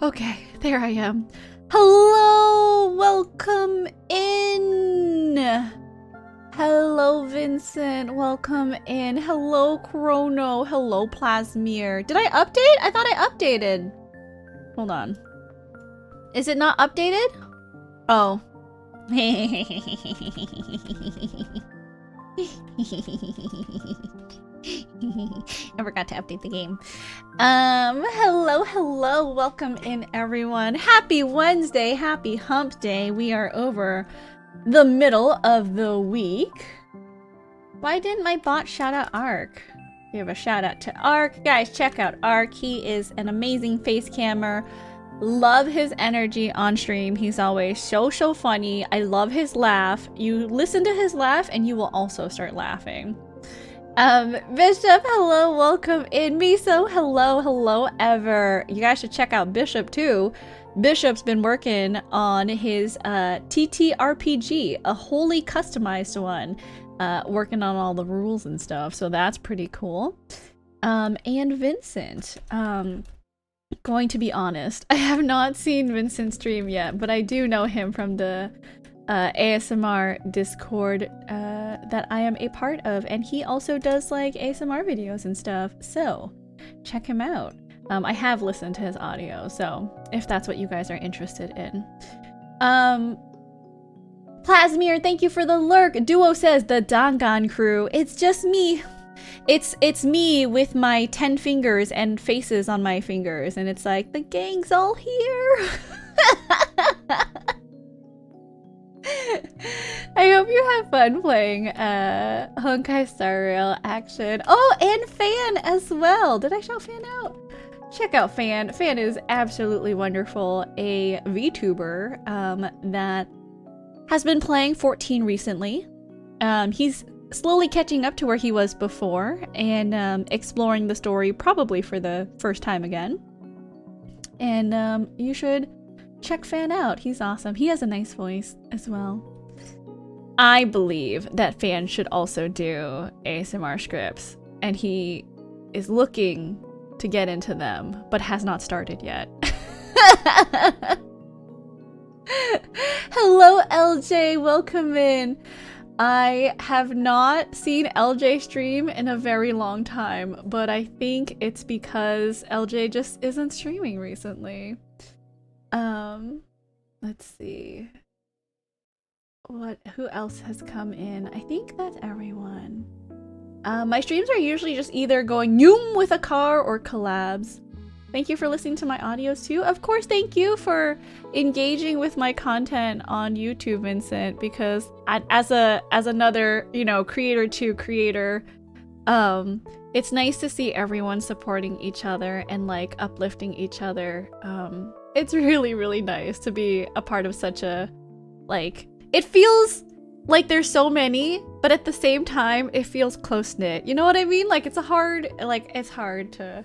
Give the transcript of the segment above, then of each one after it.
Okay, there I am. Hello, welcome in. Hello, Vincent, welcome in. Hello, Chrono. Hello, Plasmir. Did I update? I thought I updated. Hold on. Is it not updated? Oh. I forgot to update the game. Hello, welcome in everyone. Happy Wednesday, happy hump day. We are over the middle of the week. Why didn't my bot shout out Ark? We have a shout out to Ark. Guys, check out Ark. He is an amazing face cammer. Love his energy on stream. He's always so funny. I love his laugh. You listen to his laugh and you will also start laughing. Bishop, hello, welcome in. Miso, hello, Ever. You guys should check out Bishop too. Bishop's been working on his TTRPG, a wholly customized one, working on all the rules and stuff, so that's pretty cool. And Vincent, going to be honest, I have not seen Vincent stream yet, but I do know him from the ASMR Discord that I am a part of, and he also does like ASMR videos and stuff, so check him out. I have listened to his audio, so if that's what you guys are interested in. Plasmir, thank you for the lurk. Duo says the Dangan crew. It's just me. It's me with my 10 fingers and faces on my fingers, and it's like the gang's all here. I hope you have fun playing Honkai Star Rail Action. Oh, and Fan as well. Did I shout Fan out? Check out Fan. Fan is absolutely wonderful. A VTuber that has been playing 14 recently. He's slowly catching up to where he was before and exploring the story probably for the first time again. And you should check Fan out. He's awesome. He has a nice voice as well. I believe that Fan should also do ASMR scripts, and he is looking to get into them, but has not started yet. Hello, LJ. Welcome in. I have not seen LJ stream in a very long time, but I think it's because LJ just isn't streaming recently. Let's see. Who else has come in? I think that's everyone. My streams are usually just either going noom with a car or collabs. Thank you for listening to my audios too. Of course, thank you for engaging with my content on YouTube, Vincent, because as another, you know, creator to creator, it's nice to see everyone supporting each other and like uplifting each other. It's really nice to be a part of such a, like, it feels like there's so many, but at the same time, it feels close-knit. You know what I mean? Like, it's hard to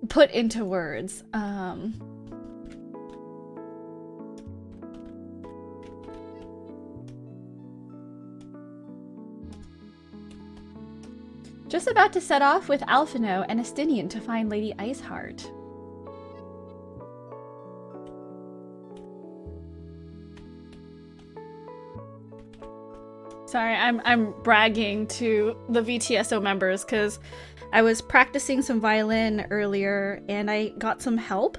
put into words. Just about to set off with Alphino and Estinian to find Lady Iceheart. Sorry, I'm bragging to the VTSO members because I was practicing some violin earlier and I got some help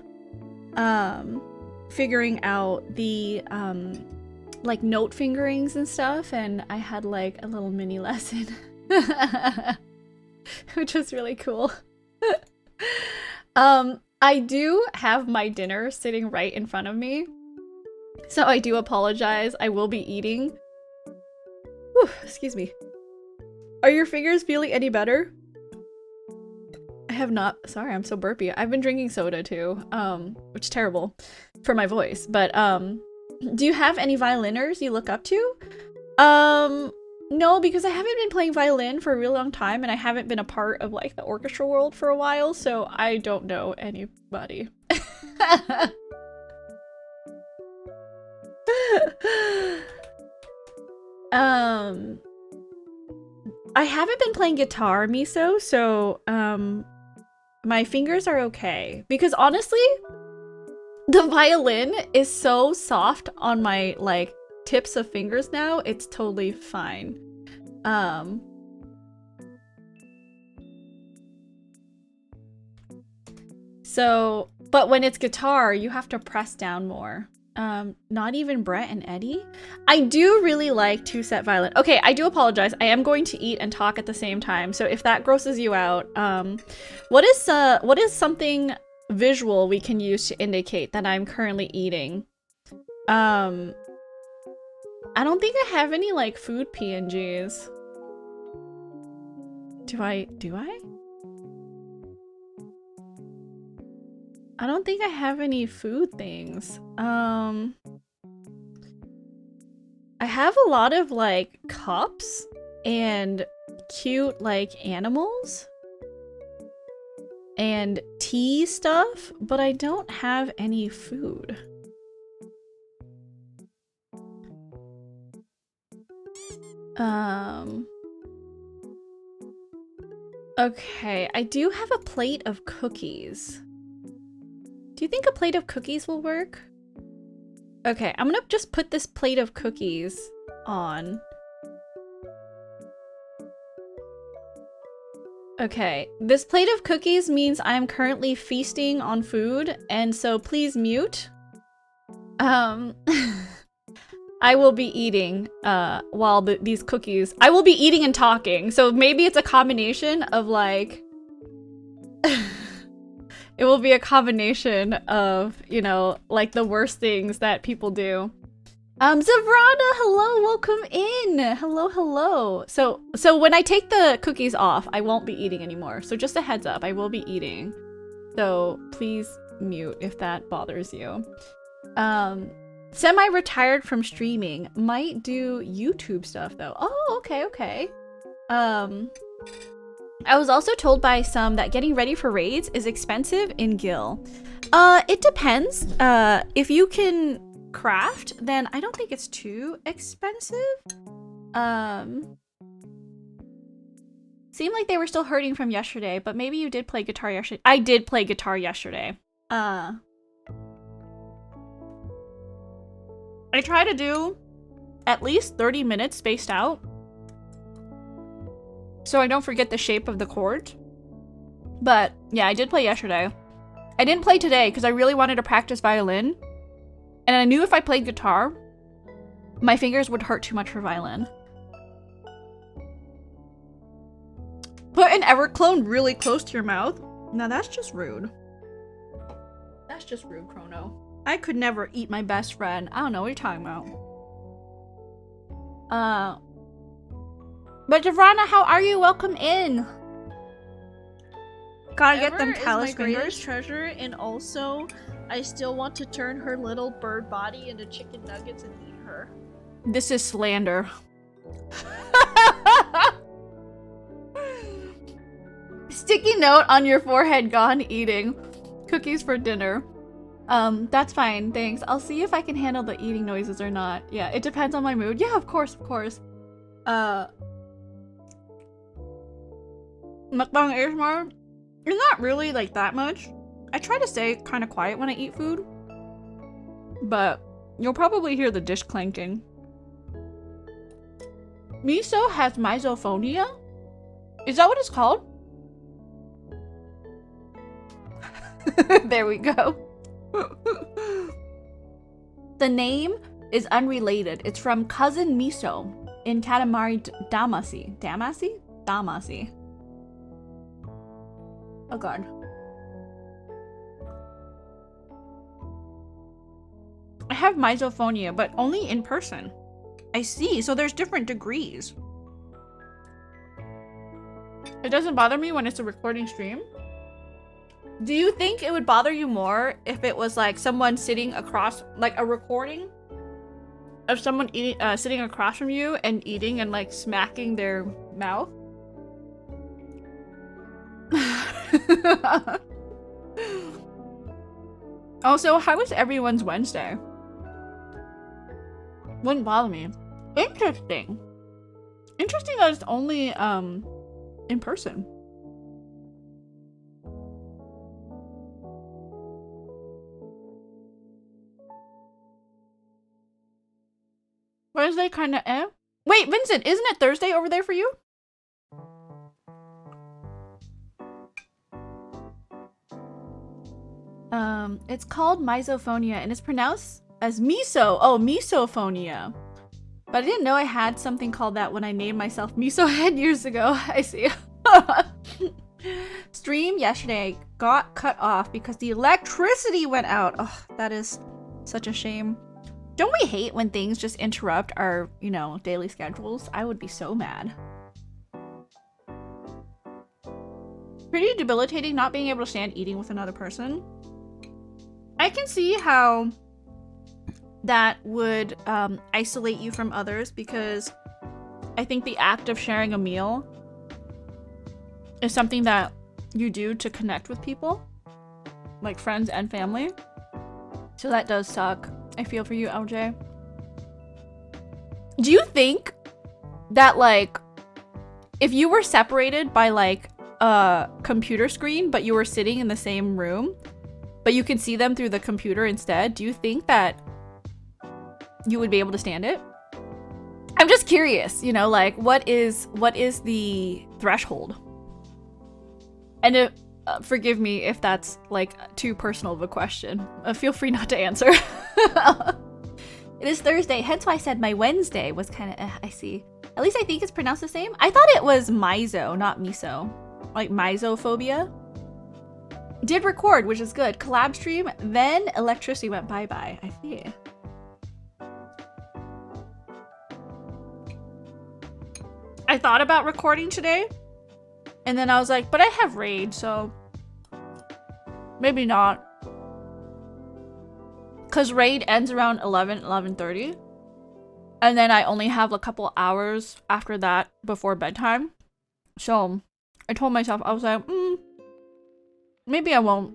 figuring out the like note fingerings and stuff, and I had like a little mini lesson which was really cool. I do have my dinner sitting right in front of me, so I do apologize. I will be eating. Whew, excuse me. Are your fingers feeling any better? I have not. Sorry, I'm so burpy. I've been drinking soda too, which is terrible for my voice. But do you have any violiners you look up to? No, because I haven't been playing violin for a really long time, and I haven't been a part of like the orchestra world for a while, so I don't know anybody. I haven't been playing guitar, Miso, so My fingers are okay. Because honestly, the violin is so soft on my, like, tips of fingers now, it's totally fine. So, but when it's guitar, you have to press down more. Not even Brett and Eddie? I do really like two-set violin. Okay, I do apologize. I am going to eat and talk at the same time, so if that grosses you out, what is something visual we can use to indicate that I'm currently eating? I don't think I have any, like, food PNGs. Do I? I don't think I have any food things. I have a lot of, like, cups and cute, like, animals and tea stuff, but I don't have any food. Okay, I do have a plate of cookies. Do you think a plate of cookies will work? Okay, I'm gonna just put this plate of cookies on. Okay, this plate of cookies means I'm currently feasting on food, and so please mute. I will be eating while these cookies... I will be eating and talking, so maybe it's a combination of, like... It will be a combination of, you know, like the worst things that people do. Zavrana, hello, welcome in. Hello. So when I take the cookies off, I won't be eating anymore. So just a heads up, I will be eating. So please mute if that bothers you. Semi-retired from streaming. Might do YouTube stuff though. Oh, okay. I was also told by some that getting ready for raids is expensive in Gil. It depends. If you can craft, then I don't think it's too expensive. Seemed like they were still hurting from yesterday, but maybe you did play guitar yesterday. I did play guitar yesterday. I try to do at least 30 minutes spaced out, so I don't forget the shape of the chords. But yeah, I did play yesterday. I didn't play today because I really wanted to practice violin. And I knew if I played guitar, my fingers would hurt too much for violin. Put an Everclone really close to your mouth? Now that's just rude. That's just rude, Chrono. I could never eat my best friend. I don't know what you're talking about. But Javrana, how are you? Welcome in. Gotta get them callous fingers. Greatest treasure, and also, I still want to turn her little bird body into chicken nuggets and eat her. This is slander. Sticky note on your forehead, gone eating. Cookies for dinner. That's fine, thanks. I'll see if I can handle the eating noises or not. Yeah, it depends on my mood. Yeah, of course. Mukbang ASMR is not really like that much. I try to stay kind of quiet when I eat food, but you'll probably hear the dish clanking. Miso has misophonia? Is that what it's called? There we go. The name is unrelated. It's from Cousin Miso in Katamari Damacy. Damacy? Oh god. I have misophonia, but only in person. I see, so there's different degrees. It doesn't bother me when it's a recording stream. Do you think it would bother you more if it was like someone sitting across, like a recording of someone eating, sitting across from you and eating and like smacking their mouth? Also, how was everyone's Wednesday? Wouldn't bother me. Interesting. Interesting that it's only in person. Wednesday kind of eh. Wait, Vincent, isn't it Thursday over there for you? It's called misophonia and it's pronounced as miso. Oh, misophonia. But I didn't know I had something called that when I named myself Miso Head years ago. I see. Stream yesterday got cut off because the electricity went out. Oh, that is such a shame. Don't we hate when things just interrupt our, you know, daily schedules? I would be so mad. Pretty debilitating not being able to stand eating with another person. I can see how that would isolate you from others because I think the act of sharing a meal is something that you do to connect with people, like friends and family. So that does suck. I feel for you, LJ. Do you think that, like, if you were separated by, like, a computer screen, but you were sitting in the same room, but you can see them through the computer instead, do you think that you would be able to stand it? I'm just curious, you know, like, what is the threshold? And if, forgive me if that's, like, too personal of a question. Feel free not to answer. It is Thursday, hence why I said my Wednesday was kind of, I see. At least I think it's pronounced the same. I thought it was miso, not miso. Like misophobia. Did record, which is good. Collab stream, then electricity went bye-bye. I see. I thought about recording today, and then I was like, but I have raid, so maybe not. Because raid ends around 11:30. And then I only have a couple hours after that before bedtime. So I told myself, I was like, maybe I won't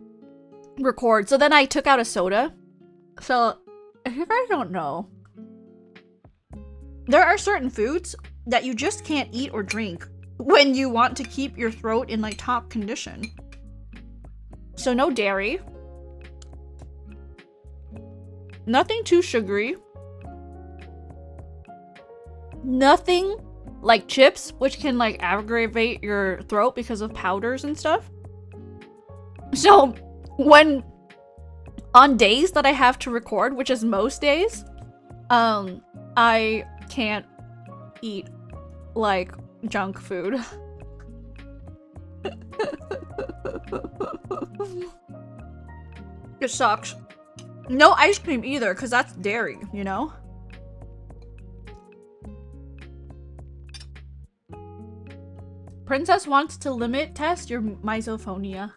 record. So then I took out a soda. So if you guys don't know, there are certain foods that you just can't eat or drink when you want to keep your throat in, like, top condition. So no dairy. Nothing too sugary. Nothing like chips, which can, like, aggravate your throat because of powders and stuff. So when on days that I have to record, which is most days, I can't eat, like, junk food. It sucks. No ice cream either, because that's dairy, you know? Princess wants to limit test your misophonia.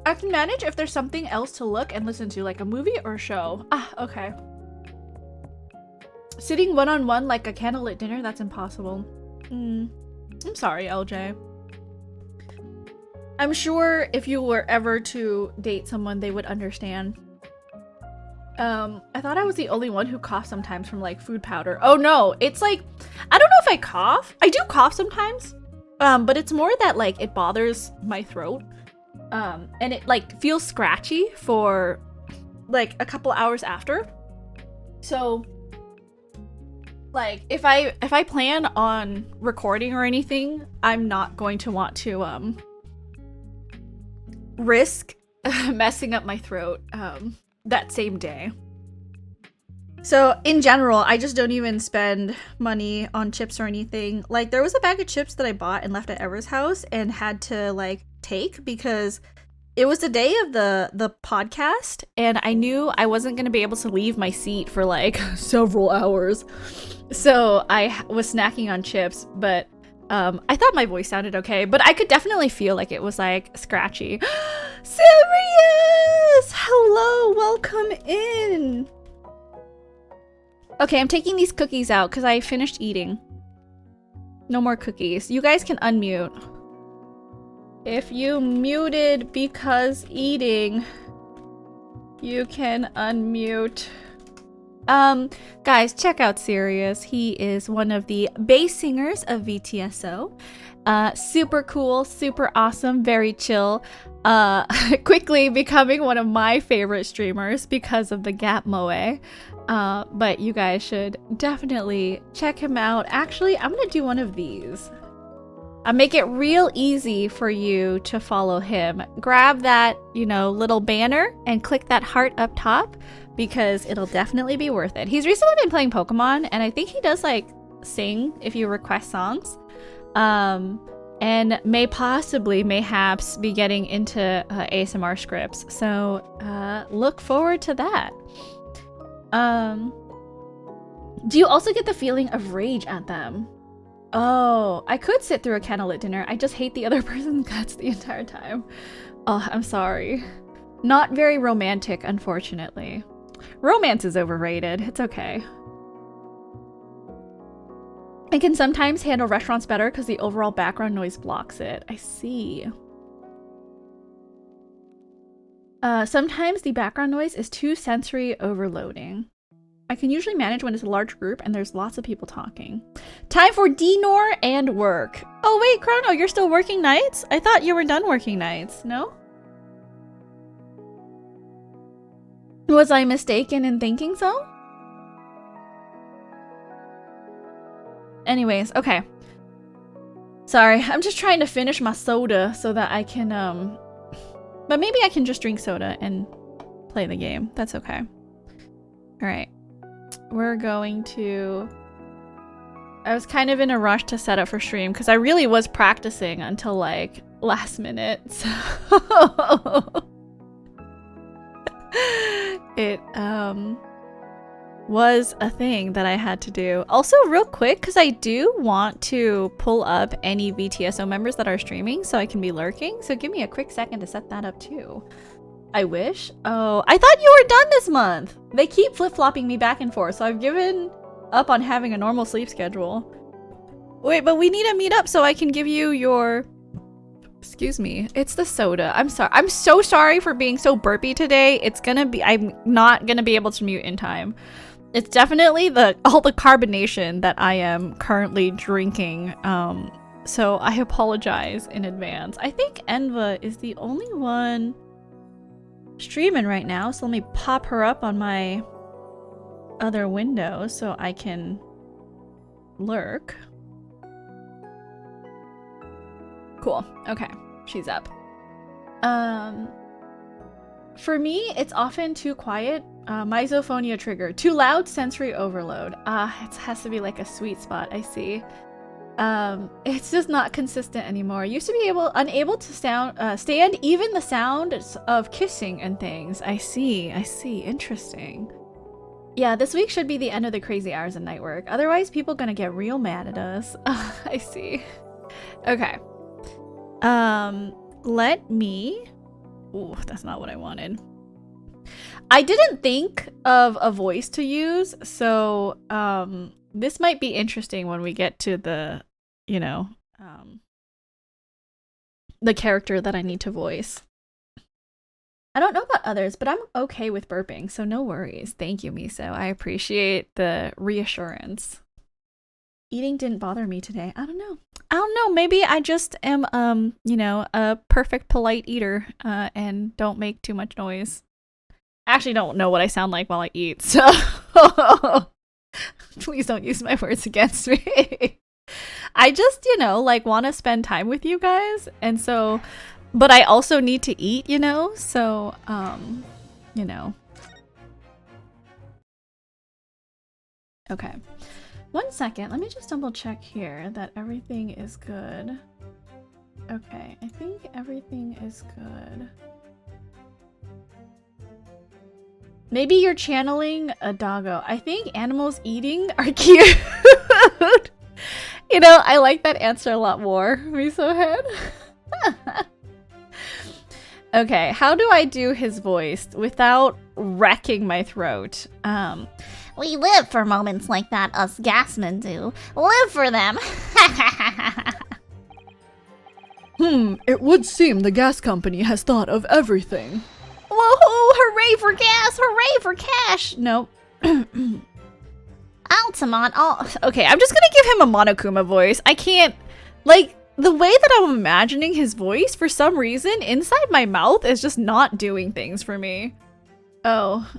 I can manage if there's something else to look and listen to, like a movie or a show. Ah, okay. Sitting one-on-one like a candlelit dinner, that's impossible. I'm sorry, LJ. I'm sure if you were ever to date someone, they would understand. I thought I was the only one who coughs sometimes from, like, food powder. Oh no, it's like, I don't know if I cough. I do cough sometimes, but it's more that, like, it bothers my throat. And it, like, feels scratchy for, like, a couple hours after. So, like, if I plan on recording or anything, I'm not going to want to, risk messing up my throat, that same day. So in general, I just don't even spend money on chips or anything. Like, there was a bag of chips that I bought and left at Ever's house and had to, like, take because it was the day of the podcast and I knew I wasn't going to be able to leave my seat for, like, several hours. So I was snacking on chips, but I thought my voice sounded okay, but I could definitely feel like it was, like, scratchy. Sirius! Hello, welcome in. Okay, I'm taking these cookies out because I finished eating. No more cookies. You guys can unmute. If you muted because eating, you can unmute. Guys, check out Sirius. He is one of the bass singers of VTSO, Super cool, super awesome, very chill. Quickly becoming one of my favorite streamers because of the Gap Moe. But you guys should definitely check him out. Actually, I'm gonna do one of these. I'll make it real easy for you to follow him. Grab that, you know, little banner and click that heart up top because it'll definitely be worth it. He's recently been playing Pokemon and I think he does like sing if you request songs. And may possibly, mayhaps, be getting into ASMR scripts. So look forward to that. Do you also get the feeling of rage at them? Oh, I could sit through a candlelit dinner. I just hate the other person's guts the entire time. Oh, I'm sorry. Not very romantic, unfortunately. Romance is overrated. It's okay. I can sometimes handle restaurants better because the overall background noise blocks it. I see. Sometimes the background noise is too sensory overloading. I can usually manage when it's a large group and there's lots of people talking. Time for Dinor and work. Oh wait, Chrono, you're still working nights? I thought you were done working nights, no? Was I mistaken in thinking so? Anyways, okay. Sorry, I'm just trying to finish my soda so that I can, but maybe I can just drink soda and play the game. That's okay. Alright. We're going to... I was kind of in a rush to set up for stream because I really was practicing until like last minute. So it was a thing that I had to do. Also real quick, because I do want to pull up any VTSO members that are streaming so I can be lurking. So give me a quick second to set that up too. I wish. Oh, I thought you were done this month. They keep flip-flopping me back and forth, so I've given up on having a normal sleep schedule. Wait, but we need to meet up so I can give you your... Excuse me. It's the soda. I'm sorry. I'm so sorry for being so burpy today. It's gonna be... I'm not gonna be able to mute in time. It's definitely all the carbonation that I am currently drinking. So I apologize in advance. I think Enva is the only one streaming right now, so let me pop her up on my other window so I can lurk. Cool. Okay, she's up. For me, it's often too quiet. Misophonia trigger. Too loud, sensory overload. It has to be like a sweet spot, I see. It's just not consistent anymore. Used to be unable to stand even the sound of kissing and things. I see. Interesting. Yeah, this week should be the end of the crazy hours of night work. Otherwise, people gonna get real mad at us. I see. Okay. Let me... Ooh, that's not what I wanted. I didn't think of a voice to use, so, this might be interesting when we get to the, you know, the character that I need to voice. I don't know about others, but I'm okay with burping, so no worries. Thank you, Miso. I appreciate the reassurance. Eating didn't bother me today. I don't know. Maybe I just am, you know, a perfect polite eater, and don't make too much noise. I actually don't know what I sound like while I eat, so please don't use my words against me. I just, you know, like want to spend time with you guys, and so, but I also need to eat, you know, so, you know. Okay. 1 second, let me just double check here that everything is good. Okay, I think everything is good. Maybe you're channeling a doggo. I think animals eating are cute. You know, I like that answer a lot more. Miso head. Okay, how do I do his voice without wrecking my throat? We live for moments like that, us gasmen do. Live for them! It would seem the gas company has thought of everything. Whoa, hooray for gas, hooray for cash! Nope. Altamont, Okay, I'm just gonna give him a Monokuma voice. I can't, like, the way that I'm imagining his voice, for some reason, inside my mouth is just not doing things for me. Oh.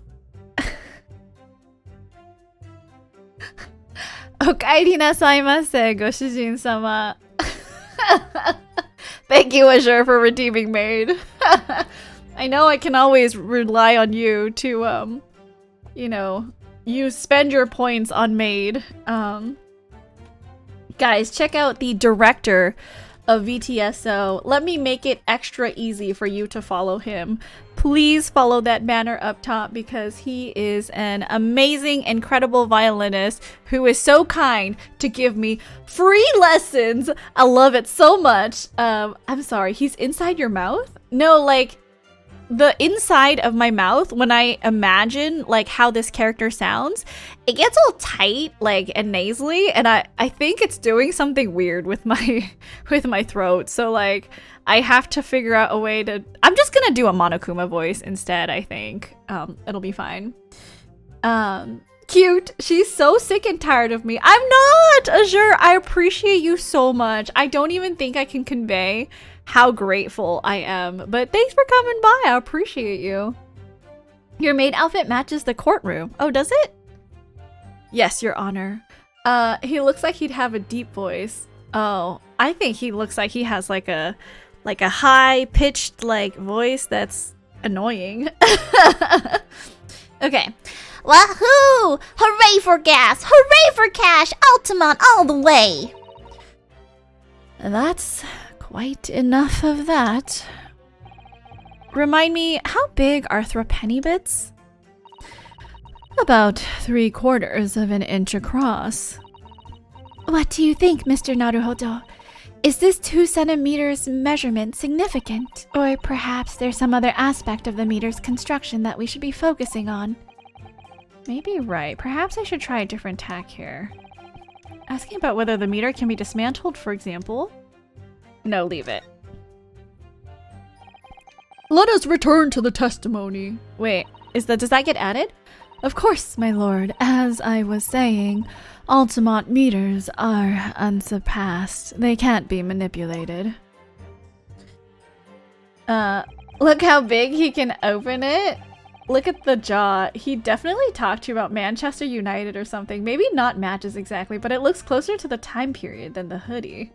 Okaeri nasaimasu, Goshujin-sama. Thank you, Azure, for redeeming maid. I know I can always rely on you to, you know, you spend your points on maid. Guys, check out the director of VTSO. Let me make it extra easy for you to follow him. Please follow that banner up top because he is an amazing, incredible violinist who is so kind to give me free lessons. I love it so much. I'm sorry, he's inside your mouth? No, like the inside of my mouth, when I imagine like how this character sounds, it gets all tight like and nasally, and I think it's doing something weird with my throat. So like I have to figure out a way to, I'm just gonna do a Monokuma voice instead, I think. It'll be fine. Cute. She's so sick and tired of me. I'm not! Azure, I appreciate you so much. I don't even think I can convey how grateful I am. But thanks for coming by. I appreciate you. Your maid outfit matches the courtroom. Oh, does it? Yes, Your Honor. He looks like he'd have a deep voice. Oh, I think he looks like he has like a high-pitched like voice that's annoying. Okay. Wahoo! Hooray for gas! Hooray for cash! Altamont all the way! That's quite enough of that. Remind me, how big are threepenny bits? About 3/4 of an inch across. What do you think, Mr. Naruhodo? Is this 2 centimeters measurement significant? Or perhaps there's some other aspect of the meter's construction that we should be focusing on? Maybe right. Perhaps I should try a different tack here. Asking about whether the meter can be dismantled, for example? No, leave it. Let us return to the testimony. Wait, does that get added? Of course, my lord. As I was saying, Altamont meters are unsurpassed. They can't be manipulated. Look how big he can open it. Look at the jaw. He definitely talked to you about Manchester United or something. Maybe not matches exactly, but it looks closer to the time period than the hoodie.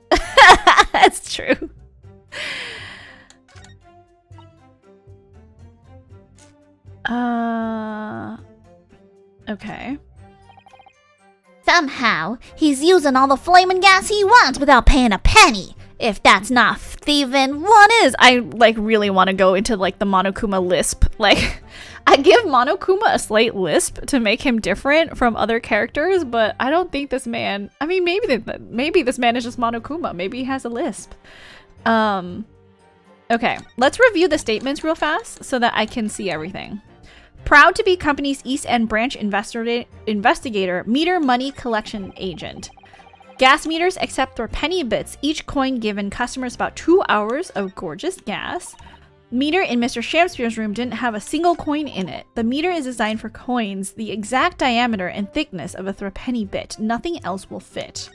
That's true. Okay. Somehow, he's using all the flaming gas he wants without paying a penny. If that's not thieving, what is? I like really want to go into like the Monokuma lisp. Like, I give Monokuma a slight lisp to make him different from other characters, but I don't think this man. I mean, maybe this man is just Monokuma. Maybe he has a lisp. Okay, let's review the statements real fast so that I can see everything. Proud to be company's East End branch investigator, meter money collection agent. Gas meters accept their penny bits, each coin given customers about 2 hours of gorgeous gas. Meter in Mr. Shakespeare's room didn't have a single coin in it. The meter is designed for coins the exact diameter and thickness of a threepenny bit. Nothing else will fit.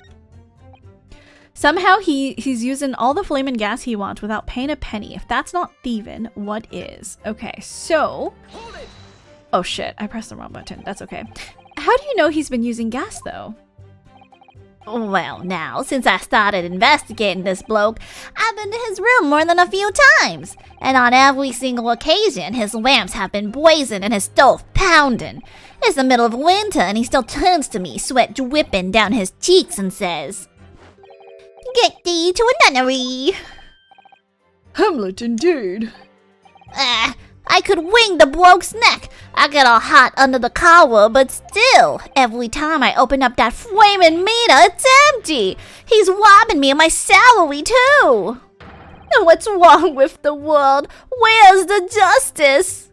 Somehow he's using all the flamin' gas he wants without paying a penny. If that's not thieving, what is? Okay, so... Oh shit, I pressed the wrong button. That's okay. How do you know he's been using gas though? well, now, since I started investigating this bloke, I've been to his room more than a few times. And on every single occasion, his lamps have been blazing and his stove pounding. It's the middle of winter and he still turns to me, sweat dripping down his cheeks, and says, "Get thee to a nunnery." Hamlet, indeed. I could wring the bloke's neck. I get all hot under the collar, but still, every time I open up that flaming meter, it's empty. He's robbing me of my salary, too. What's wrong with the world? Where's the justice?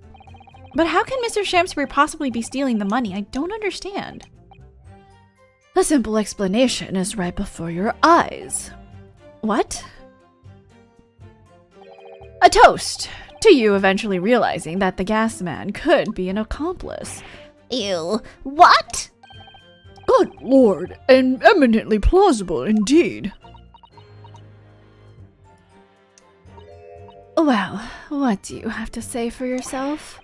But how can Mr. Shamsbury possibly be stealing the money? I don't understand. A simple explanation is right before your eyes. What? A toast to you eventually realizing that the gas man could be an accomplice. Ew. What? Good lord, and eminently plausible indeed. Well, what do you have to say for yourself?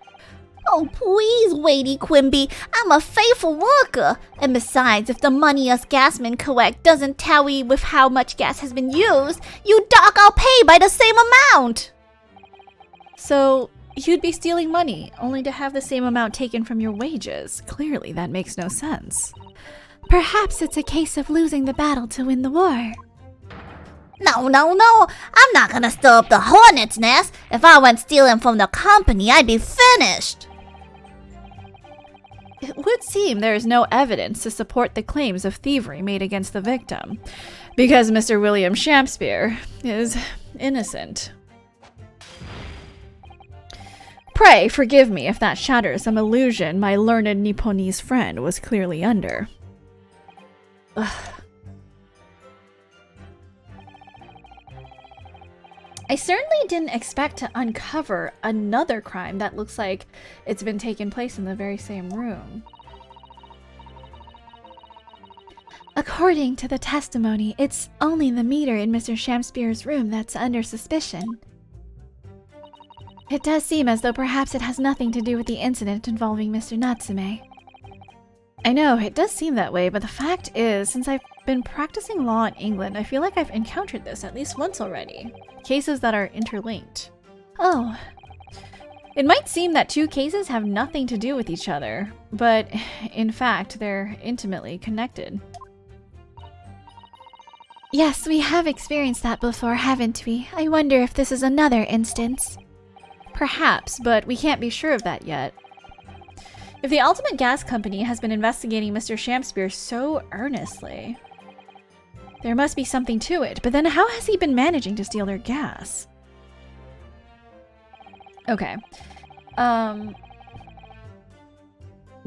Oh, please, Lady Quimby. I'm a faithful worker. And besides, if the money us gasmen collect doesn't tally with how much gas has been used, you doc I'll pay by the same amount. So, you'd be stealing money, only to have the same amount taken from your wages. Clearly, that makes no sense. Perhaps it's a case of losing the battle to win the war. No, I'm not gonna stir up the hornet's nest. If I went stealing from the company, I'd be finished. It would seem there is no evidence to support the claims of thievery made against the victim, because Mr. William Shakespeare is innocent. Pray forgive me if that shatters some illusion my learned Nipponese friend was clearly under. Ugh. I certainly didn't expect to uncover another crime that looks like it's been taking place in the very same room. According to the testimony, it's only the meter in Mr. Shakespeare's room that's under suspicion. It does seem as though perhaps it has nothing to do with the incident involving Mr. Natsume. I know, it does seem that way, but the fact is, since I've been practicing law in England, I feel like I've encountered this at least once already. Cases that are interlinked. Oh. It might seem that two cases have nothing to do with each other, but in fact, they're intimately connected. Yes, we have experienced that before, haven't we? I wonder if this is another instance. Perhaps, but we can't be sure of that yet. If the Ultimate Gas Company has been investigating Mr. Shakespeare so earnestly, there must be something to it, but then how has he been managing to steal their gas? Okay. The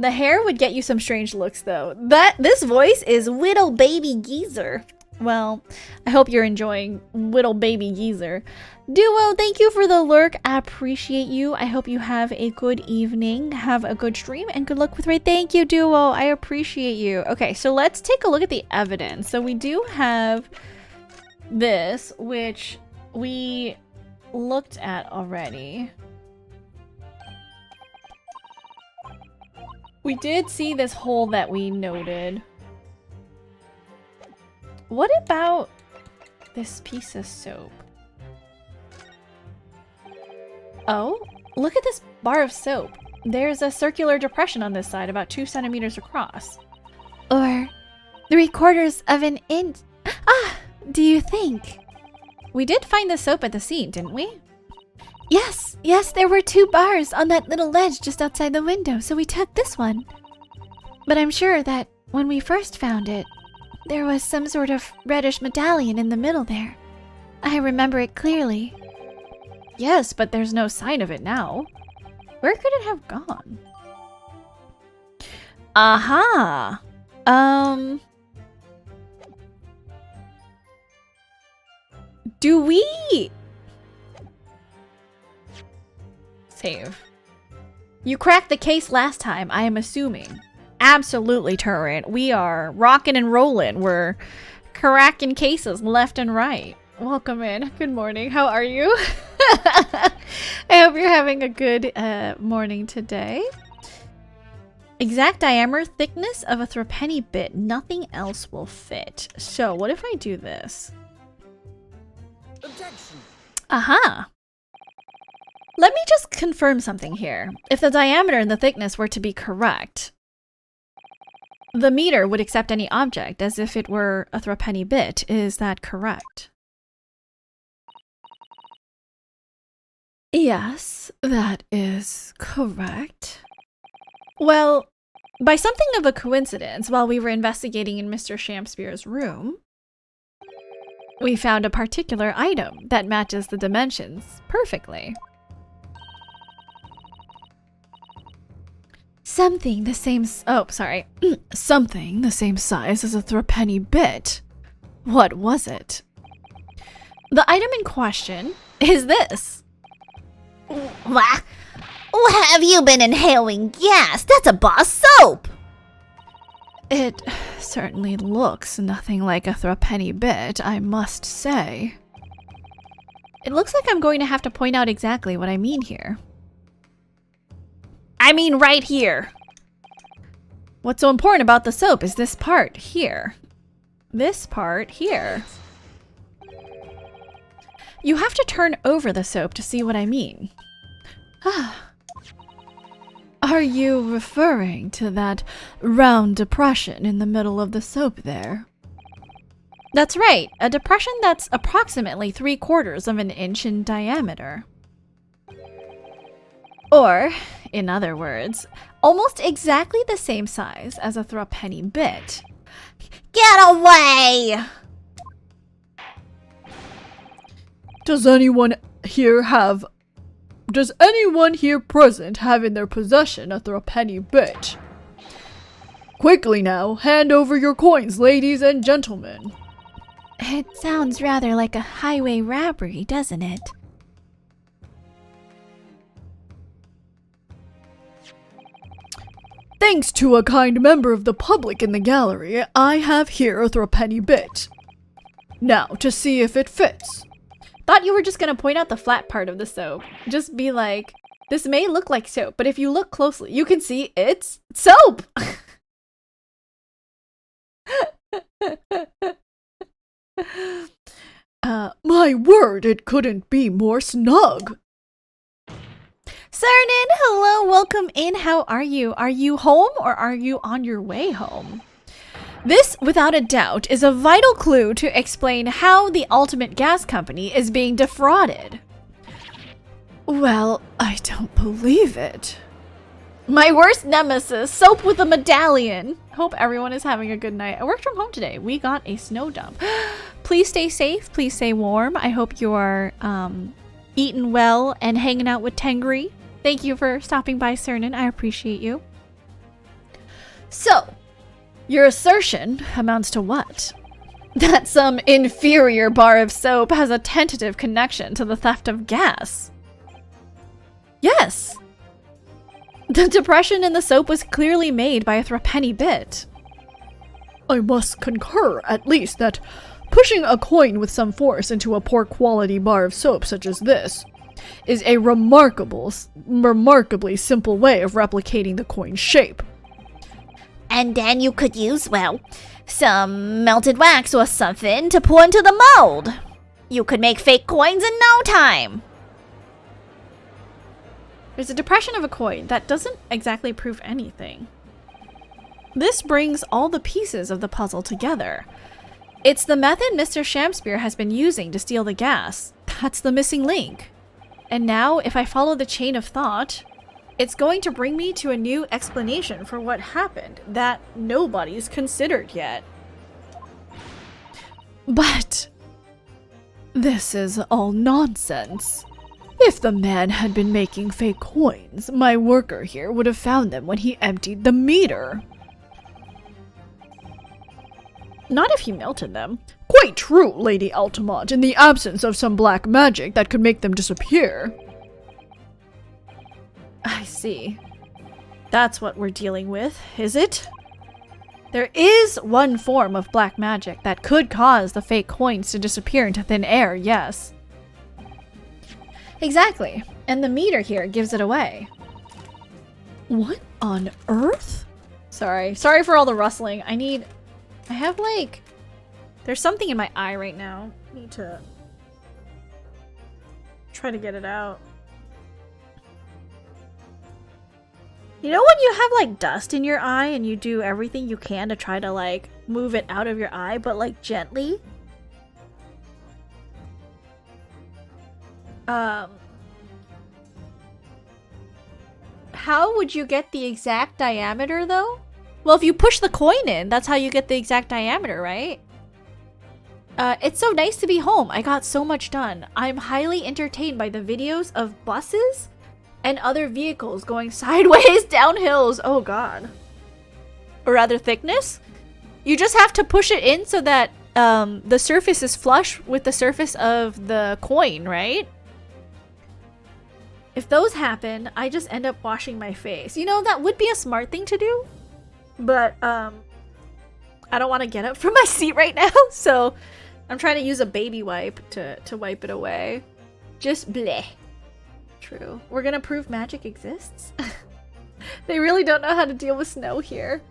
hair would get you some strange looks, though. This voice is Whittle Baby Geezer. Well, I hope you're enjoying Whittle Baby Geezer. Duo, thank you for the lurk. I appreciate you. I hope you have a good evening, have a good stream, and good luck with raid. Thank you, Duo. I appreciate you. Okay, so let's take a look at the evidence. So we do have this, which we looked at already. We did see this hole that we noted. What about this piece of soap? Oh, look at this bar of soap. There's a circular depression on this side, about 2 centimeters across. Or 3/4 of an inch. Ah, do you think? We did find the soap at the scene, didn't we? Yes, there were 2 bars on that little ledge just outside the window, so we took this one. But I'm sure that when we first found it, there was some sort of reddish medallion in the middle there. I remember it clearly. Yes, but there's no sign of it now. Where could it have gone? Aha! Do we... Save. You cracked the case last time, I am assuming. Absolutely, Turret. We are rocking and rolling. We're cracking cases left and right. Welcome in. Good morning. How are you? I hope you're having a good morning today. Exact diameter thickness of a threepenny bit. Nothing else will fit. So what if I do this? Objection. Aha. Let me just confirm something here. If the diameter and the thickness were to be correct, the meter would accept any object as if it were a threepenny bit. Is that correct? Yes, that is correct. Well, by something of a coincidence, while we were investigating in Mr. Shakespeare's room, we found a particular item that matches the dimensions perfectly. Something the same Something the same size as a threepenny bit. What was it? The item in question is this. What? Have you been inhaling gas? That's a bar soap! It certainly looks nothing like a threepenny bit, I must say. It looks like I'm going to have to point out exactly what I mean here. I mean right here. What's so important about the soap is this part here. This part here. You have to turn over the soap to see what I mean. Are you referring to that round depression in the middle of the soap there? That's right, a depression that's approximately 3/4 of an inch in diameter. Or, in other words, almost exactly the same size as a threepenny bit. Get away! Does anyone here present have in their possession a threepenny bit? Quickly now, hand over your coins, ladies and gentlemen. It sounds rather like a highway robbery, doesn't it? Thanks to a kind member of the public in the gallery, I have here a threepenny bit. Now, to see if it fits. Thought you were just gonna point out the flat part of the soap. Just be like, this may look like soap, but if you look closely, you can see it's soap! My word, it couldn't be more snug. Cernan, hello, welcome in. How are you? Are you home or are you on your way home? This, without a doubt, is a vital clue to explain how the ultimate gas company is being defrauded. Well, I don't believe it. My worst nemesis, soap with a medallion. Hope everyone is having a good night. I worked from home today. We got a snow dump. Please stay safe. Please stay warm. I hope you are eating well and hanging out with Tengri. Thank you for stopping by, Cernan. I appreciate you. So, your assertion amounts to what? That some inferior bar of soap has a tentative connection to the theft of gas. Yes. The depression in the soap was clearly made by a threepenny bit. I must concur, at least, that pushing a coin with some force into a poor quality bar of soap such as this is a remarkably simple way of replicating the coin's shape. And then you could use, well, some melted wax or something to pour into the mold. You could make fake coins in no time. There's a depression of a coin. That doesn't exactly prove anything. This brings all the pieces of the puzzle together. It's the method Mr. Shamspear has been using to steal the gas. That's the missing link. And now, if I follow the chain of thought, it's going to bring me to a new explanation for what happened that nobody's considered yet. But this is all nonsense. If the man had been making fake coins, my worker here would have found them when he emptied the meter. Not if he melted them. Quite true, Lady Altamont, in the absence of some black magic that could make them disappear. I see. That's what we're dealing with, is it? There is one form of black magic that could cause the fake coins to disappear into thin air, yes. Exactly, and the meter here gives it away. What on earth? Sorry for all the rustling. I have like, there's something in my eye right now. I need to try to get it out. You know when you have like dust in your eye and you do everything you can to try to like move it out of your eye, but like gently? How would you get the exact diameter though? Well, if you push the coin in, that's how you get the exact diameter, right? It's so nice to be home. I got so much done. I'm highly entertained by the videos of buses and other vehicles going sideways down hills. Oh god. Or rather thickness. You just have to push it in so that the surface is flush with the surface of the coin, right? If those happen, I just end up washing my face. You know, that would be a smart thing to do. But, I don't want to get up from my seat right now, so I'm trying to use a baby wipe to wipe it away. Just bleh. True. We're gonna prove magic exists? They really don't know how to deal with snow here.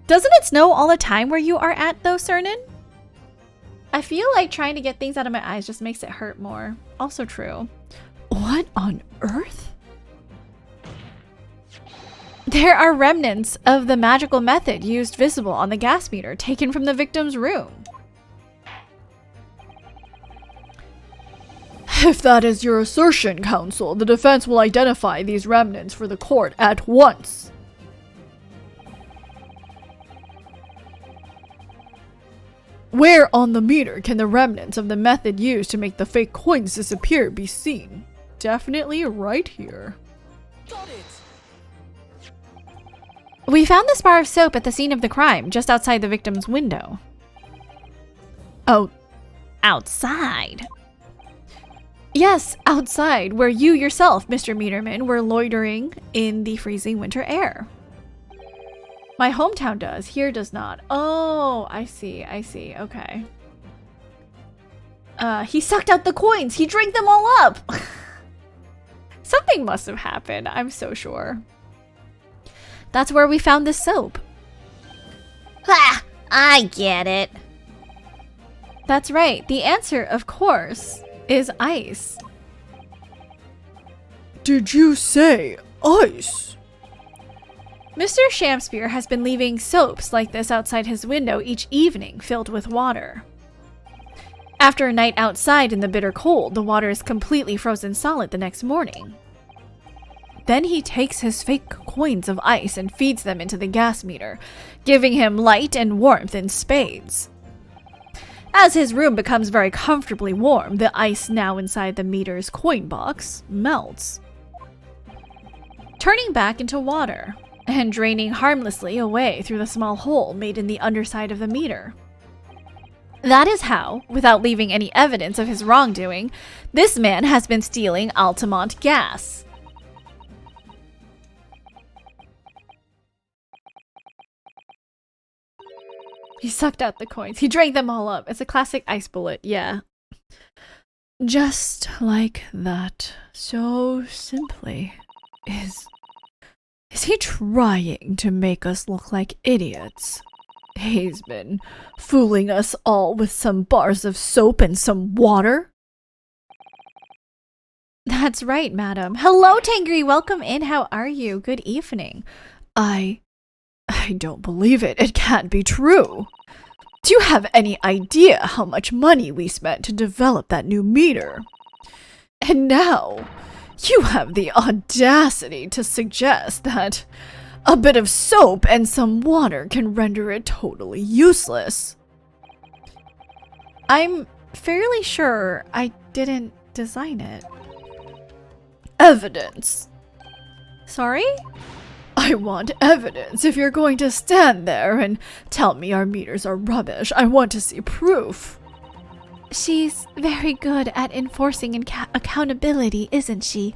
Doesn't it snow all the time where you are at, though, Cernan? I feel like trying to get things out of my eyes just makes it hurt more. Also true. What on earth? There are remnants of the magical method used visible on the gas meter taken from the victim's room. If that is your assertion, counsel, the defense will identify these remnants for the court at once. Where on the meter can the remnants of the method used to make the fake coins disappear be seen? Definitely right here. Got it! We found this bar of soap at the scene of the crime, just outside the victim's window. Oh, Outside? Yes, outside, where you yourself, Mr. Meterman, were loitering in the freezing winter air. My hometown does, here does not. Oh, I see, okay. He sucked out the coins, he drank them all up! Something must have happened, I'm so sure. That's where we found this soap. Ha! I get it. That's right, the answer, of course, is ice. did you say ice? Mr. Shamspeare has been leaving soaps like this outside his window each evening filled with water. After a night outside in the bitter cold, the water is completely frozen solid the next morning. Then he takes his fake coins of ice and feeds them into the gas meter, giving him light and warmth in spades. As his room becomes very comfortably warm, the ice now inside the meter's coin box melts, turning back into water and draining harmlessly away through the small hole made in the underside of the meter. That is how, without leaving any evidence of his wrongdoing, this man has been stealing Altamont gas. He sucked out the coins. He drank them all up. It's a classic ice bullet, yeah. Just like that. So simply. Is he trying to make us look like idiots? He's been fooling us all with some bars of soap and some water? That's right, madam. Hello, Tangri. Welcome in. How are you? Good evening. I don't believe it. It can't be true. Do you have any idea how much money we spent to develop that new meter? And now, you have the audacity to suggest that a bit of soap and some water can render it totally useless. I'm fairly sure I didn't design it. Evidence. Sorry? I want evidence. If you're going to stand there and tell me our meters are rubbish, I want to see proof. She's very good at enforcing accountability, isn't she?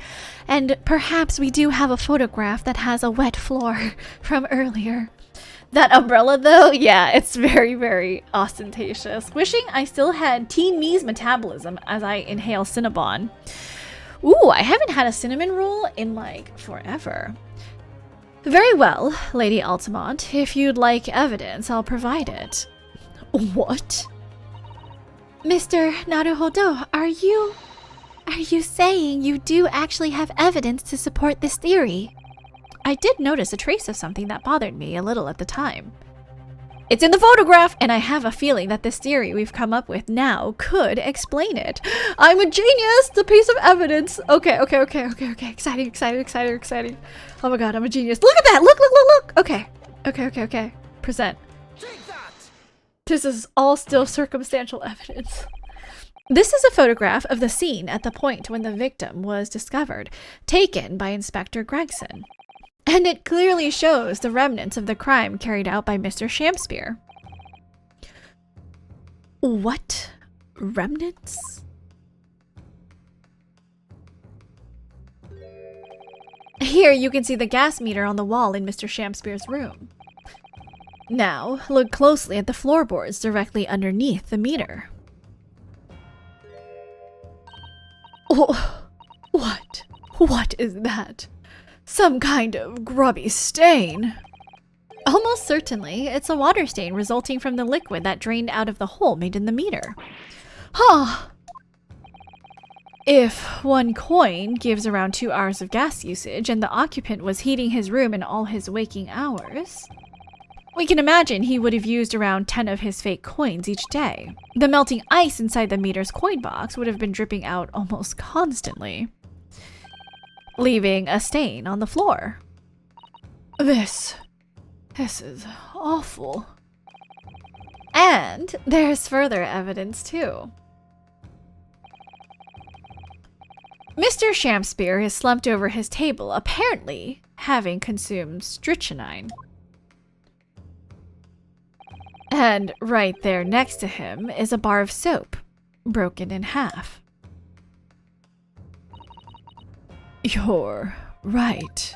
And perhaps we do have a photograph that has a wet floor from earlier. That umbrella, though, yeah, it's very, very ostentatious. Wishing I still had Teen Me's metabolism as I inhale Cinnabon. Ooh, I haven't had a cinnamon roll in, like, forever. Very well, Lady Altamont. If you'd like evidence, I'll provide it. What? Mr. Naruhodo, are you saying you do actually have evidence to support this theory? I did notice a trace of something that bothered me a little at the time. It's in the photograph, and I have a feeling that this theory we've come up with now could explain it. I'm a genius! The piece of evidence! Okay. Exciting. Oh my god, I'm a genius. Look at that! Look! Okay. Present. Take that! This is all still circumstantial evidence. This is a photograph of the scene at the point when the victim was discovered, taken by Inspector Gregson. And it clearly shows the remnants of the crime carried out by Mr. Shamspeare. What remnants? Here you can see the gas meter on the wall in Mr. Shamspeare's room. Now, look closely at the floorboards directly underneath the meter. Oh, what? What is that? Some kind of grubby stain. Almost certainly, it's a water stain resulting from the liquid that drained out of the hole made in the meter. Huh. If 1 coin gives around 2 hours of gas usage and the occupant was heating his room in all his waking hours, we can imagine he would have used around 10 of his fake coins each day. The melting ice inside the meter's coin box would have been dripping out almost constantly, leaving a stain on the floor. This is awful. And there's further evidence too. Mr. Shamspear is slumped over his table, apparently having consumed strychnine. And right there next to him is a bar of soap, broken in half. You're right.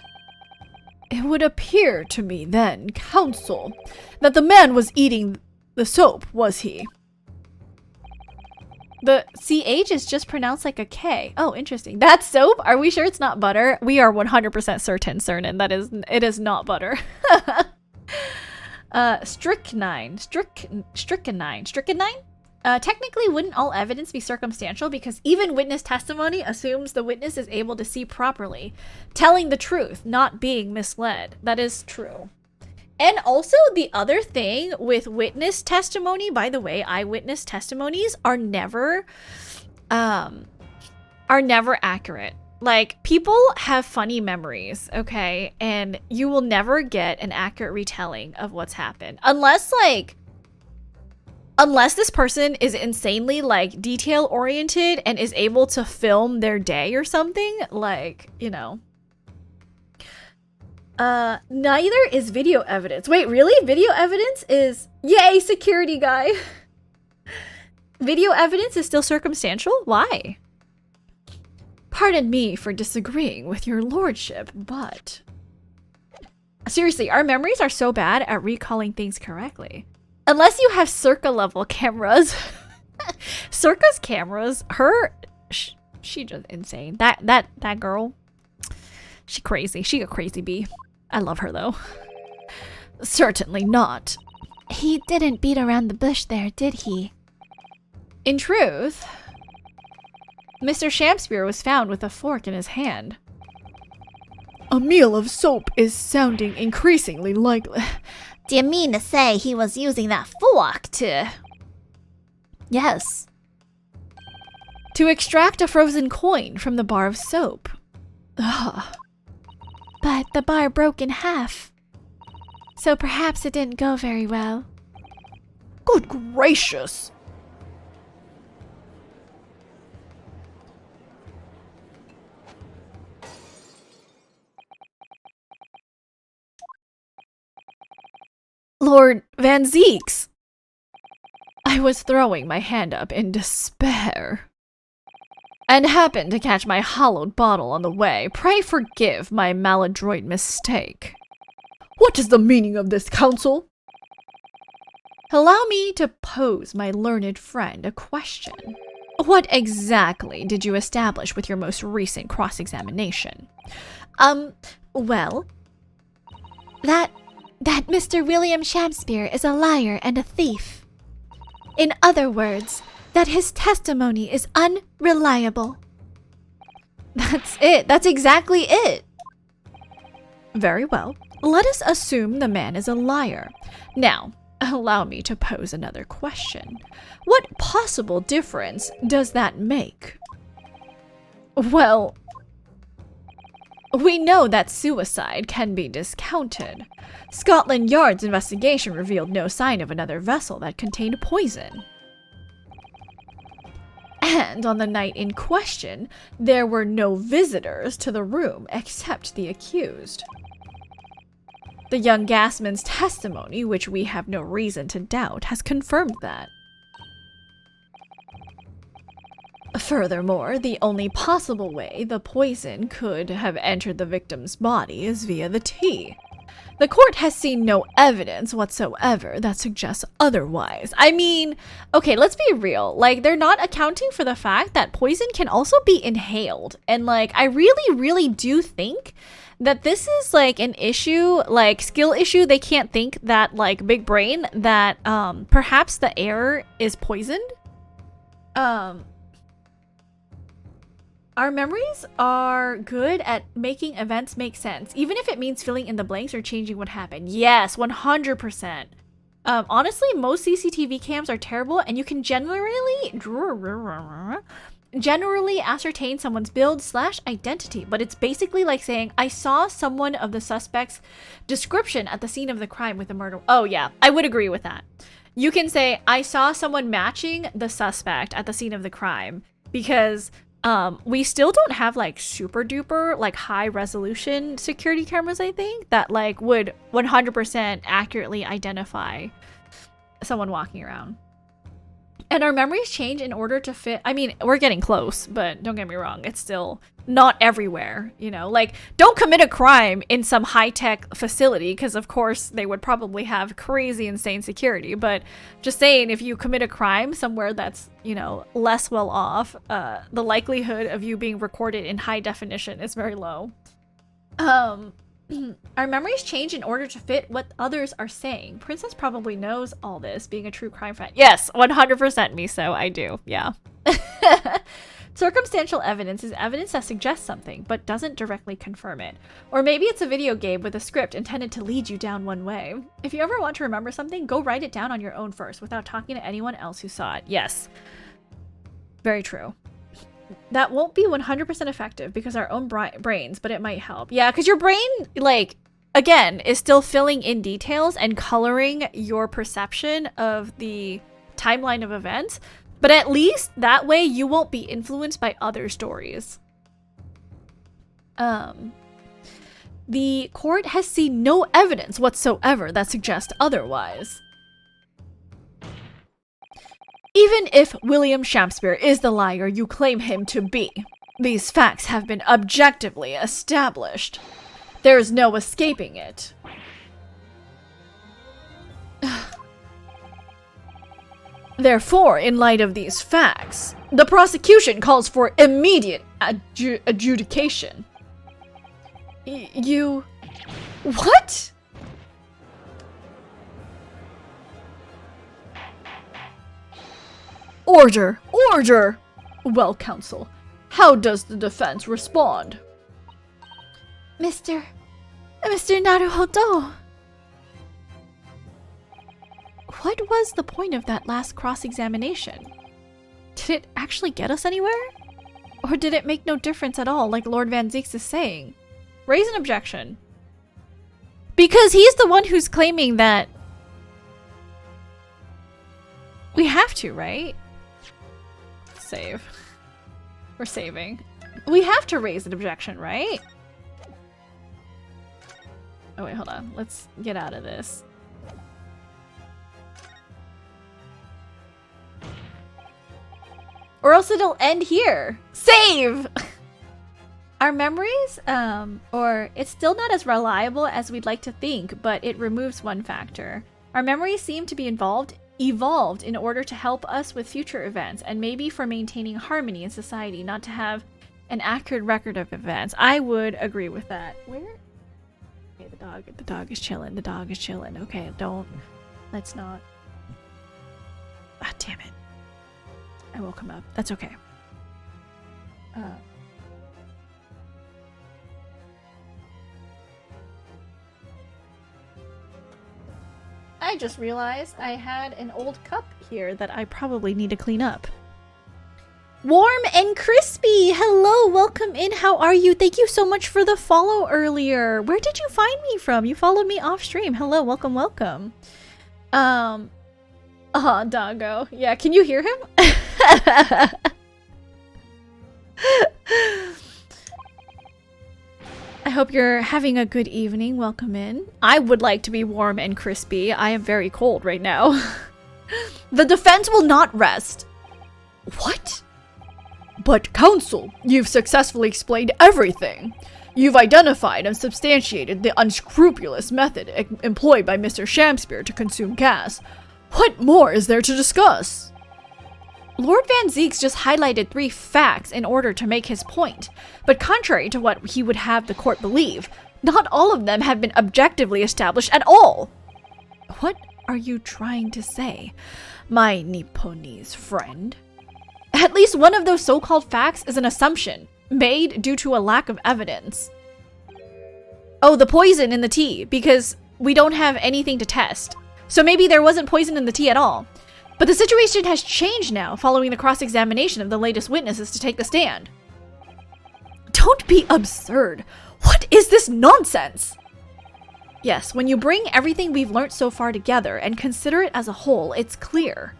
It would appear to me then, counsel, that the man was eating the soap, was he? The CH is just pronounced like a K. Oh, interesting. That's soap? Are we sure it's not butter? We are 100% certain that it is not butter. Strychnine. Technically, wouldn't all evidence be circumstantial because even witness testimony assumes the witness is able to see properly, telling the truth, not being misled. That is true. And also the other thing with witness testimony, by the way, eyewitness testimonies are never accurate. Like, people have funny memories, okay? And you will never get an accurate retelling of what's happened. Unless this person is insanely, like, detail-oriented and is able to film their day or something, like, you know. Neither is video evidence. Wait, really? Video evidence is... Yay, security guy! Video evidence is still circumstantial? Why? Pardon me for disagreeing with your lordship, but... Seriously, our memories are so bad at recalling things correctly. Unless you have Circa level cameras. Circa's cameras, she just insane. That girl, she crazy. She a crazy bee. I love her though. Certainly not. He didn't beat around the bush there, did he? In truth, Mr. Shamspear was found with a fork in his hand. A meal of soap is sounding increasingly likely. Do you mean to say he was using that fork to... Yes. To extract a frozen coin from the bar of soap. Ah. But the bar broke in half. So perhaps it didn't go very well. Good gracious! Lord Van Zeeks! I was throwing my hand up in despair, and happened to catch my hollowed bottle on the way. Pray forgive my maladroit mistake. What is the meaning of this, counsel? Allow me to pose my learned friend a question. What exactly did you establish with your most recent cross-examination? Well, that Mr. William Shamspear is a liar and a thief. In other words, that his testimony is unreliable. That's it. That's exactly it. Very well. Let us assume the man is a liar. Now, allow me to pose another question. What possible difference does that make? Well, we know that suicide can be discounted. Scotland Yard's investigation revealed no sign of another vessel that contained poison. And on the night in question, there were no visitors to the room except the accused. The young gasman's testimony, which we have no reason to doubt, has confirmed that. Furthermore, the only possible way the poison could have entered the victim's body is via the tea. The court has seen no evidence whatsoever that suggests otherwise. I mean, okay, let's be real. Like, they're not accounting for the fact that poison can also be inhaled. And, like, I really, really do think that this is, like, an issue, like, skill issue. They can't think that, like, big brain, that perhaps the air is poisoned. Our memories are good at making events make sense, even if it means filling in the blanks or changing what happened. Yes, 100%. Honestly, most CCTV cams are terrible, and you can generally ascertain someone's build/identity, but it's basically like saying, I saw someone of the suspect's description at the scene of the crime with the murder. Oh yeah, I would agree with that. You can say, I saw someone matching the suspect at the scene of the crime, because we still don't have like super duper like high resolution security cameras, I think, that like would 100% accurately identify someone walking around. And our memories change in order to fit. I mean, we're getting close, but don't get me wrong, it's still not everywhere, you know? Like, don't commit a crime in some high-tech facility, because of course they would probably have crazy insane security. But just saying, if you commit a crime somewhere that's, you know, less well off, the likelihood of you being recorded in high definition is very low. Our memories change in order to fit what others are saying. Princess probably knows all this, being a true crime fan. Yes, 100% Miso, I do, yeah. Circumstantial evidence is evidence that suggests something, but doesn't directly confirm it. Or maybe it's a video game with a script intended to lead you down one way. If you ever want to remember something, go write it down on your own first, without talking to anyone else who saw it. Yes. Very true. That won't be 100% effective because our own brains, but it might help. Yeah, because your brain, like, again, is still filling in details and coloring your perception of the timeline of events. But at least that way you won't be influenced by other stories. The court has seen no evidence whatsoever that suggests otherwise. Even if William Shakespeare is the liar you claim him to be, these facts have been objectively established. There is no escaping it. Therefore, in light of these facts, the prosecution calls for immediate adjudication. You... What? Order! Order! Well, counsel, how does the defense respond? Mr. Naruhodo. What was the point of that last cross-examination? Did it actually get us anywhere? Or did it make no difference at all, like Lord Van Zeeks is saying? Raise an objection. Because he's the one who's claiming that... We have to, right? Save. We're saving. We have to raise an objection, right? Oh wait, hold on. Let's get out of this. Or else it'll end here. Save! Our memories, or it's still not as reliable as we'd like to think, but it removes one factor. Our memories seem to be evolved in order to help us with future events, and maybe for maintaining harmony in society, not to have an accurate record of events. I would agree with that. Where? Okay, the dog is chilling. The dog is chilling. Okay, let's not. Ah, damn it. I woke him up. That's okay. I just realized I had an old cup here that I probably need to clean up. Warm and crispy! Hello, welcome in. How are you? Thank you so much for the follow earlier. Where did you find me from? You followed me off stream. Hello, welcome, welcome. Doggo. Yeah, can you hear him? I hope you're having a good evening. Welcome in. I would like to be warm and crispy. I am very cold right now. The defense will not rest. What? But counsel, you've successfully explained everything. You've identified and substantiated the unscrupulous method employed by Mr. Shamspear to consume gas. What more is there to discuss? Lord Van Zeeks just highlighted 3 facts in order to make his point, but contrary to what he would have the court believe, not all of them have been objectively established at all. What are you trying to say, my Nipponese friend? At least one of those so-called facts is an assumption, made due to a lack of evidence. Oh, the poison in the tea, because we don't have anything to test. So maybe there wasn't poison in the tea at all. But the situation has changed now following the cross-examination of the latest witnesses to take the stand. Don't be absurd. What is this nonsense? Yes, when you bring everything we've learned so far together and consider it as a whole, it's clear.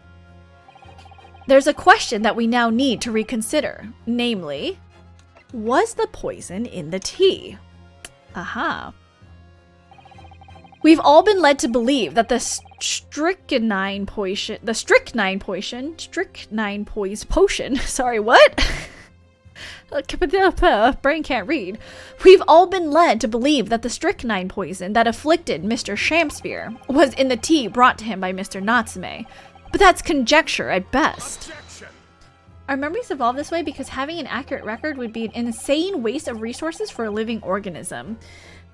There's a question that we now need to reconsider, namely, was the poison in the tea? Aha. We've all been led to believe that the strychnine potion, sorry, what? Brain can't read. We've all been led to believe that the strychnine poison that afflicted Mr. Shamspear was in the tea brought to him by Mr. Natsume. But that's conjecture at best. Objection. Our memories evolve this way because having an accurate record would be an insane waste of resources for a living organism.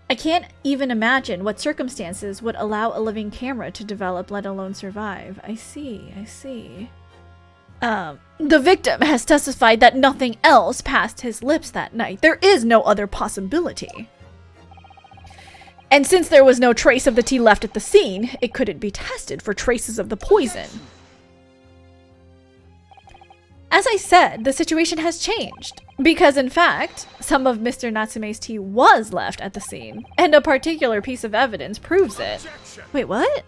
I can't even imagine what circumstances would allow a living camera to develop, let alone survive. I see. The victim has testified that nothing else passed his lips that night. There is no other possibility. And since there was no trace of the tea left at the scene, it couldn't be tested for traces of the poison. As I said, the situation has changed, because in fact, some of Mr. Natsume's tea was left at the scene, and a particular piece of evidence proves it. Objection. Wait, what?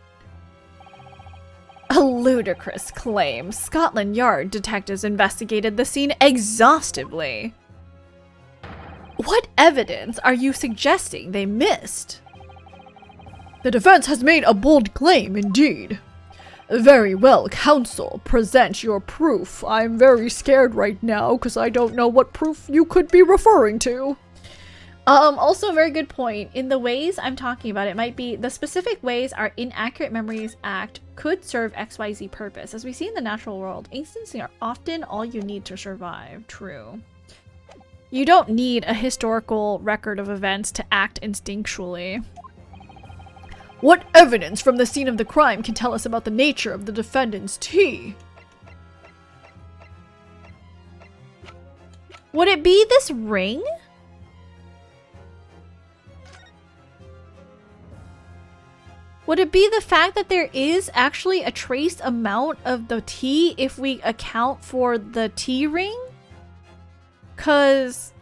A ludicrous claim. Scotland Yard detectives investigated the scene exhaustively. What evidence are you suggesting they missed? The defense has made a bold claim indeed. Very well, counsel, present your proof. I'm very scared right now because I don't know what proof you could be referring to. Also a very good point. In the ways I'm talking about, it might be the specific ways our Inaccurate Memories Act could serve XYZ purpose. As we see in the natural world, instances are often all you need to survive. True. You don't need a historical record of events to act instinctually. What evidence from the scene of the crime can tell us about the nature of the defendant's tea? Would it be this ring? Would it be the fact that there is actually a trace amount of the tea if we account for the tea ring? 'Cause...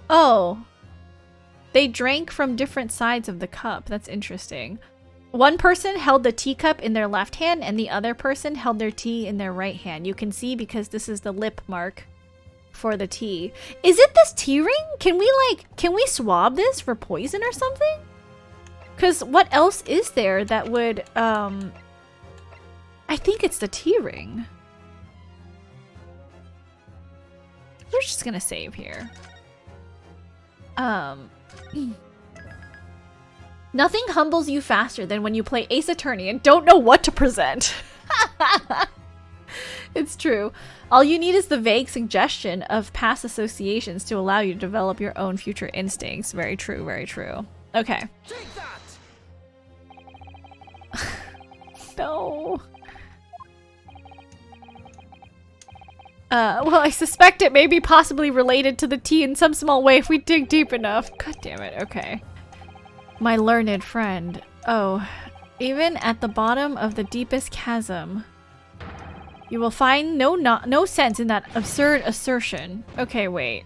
oh. They drank from different sides of the cup. That's interesting. One person held the teacup in their left hand and the other person held their tea in their right hand. You can see because this is the lip mark for the tea. Is it this tea ring? Can we swab this for poison or something? Because what else is there that would, I think it's the tea ring. We're just gonna save here. Nothing humbles you faster than when you play Ace Attorney and don't know what to present. It's true. All you need is the vague suggestion of past associations to allow you to develop your own future instincts. Very true, very true. Okay. Take that. No. Well, I suspect it may be possibly related to the tea in some small way if we dig deep enough. God damn it, okay. My learned friend. Oh, even at the bottom of the deepest chasm, you will find no sense in that absurd assertion. Okay, wait.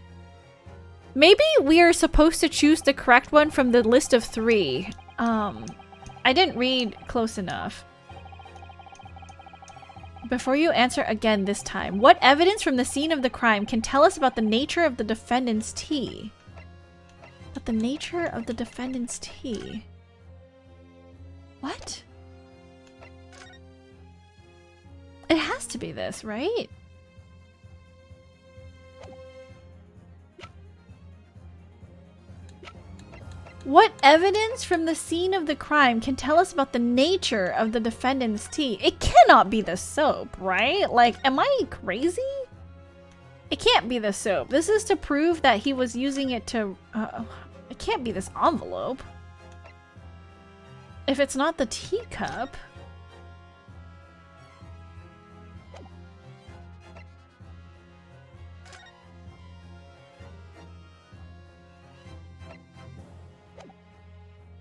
Maybe we are supposed to choose the correct one from the list of 3. I didn't read close enough. Before you answer again this time, what evidence from the scene of the crime can tell us about the nature of the defendant's tea? About the nature of the defendant's tea? What? It has to be this, right? What evidence from the scene of the crime can tell us about the nature of the defendant's tea? It cannot be the soap, right? Like, am I crazy? It can't be the soap. This is to prove that he was using it to... it can't be this envelope. If it's not the teacup...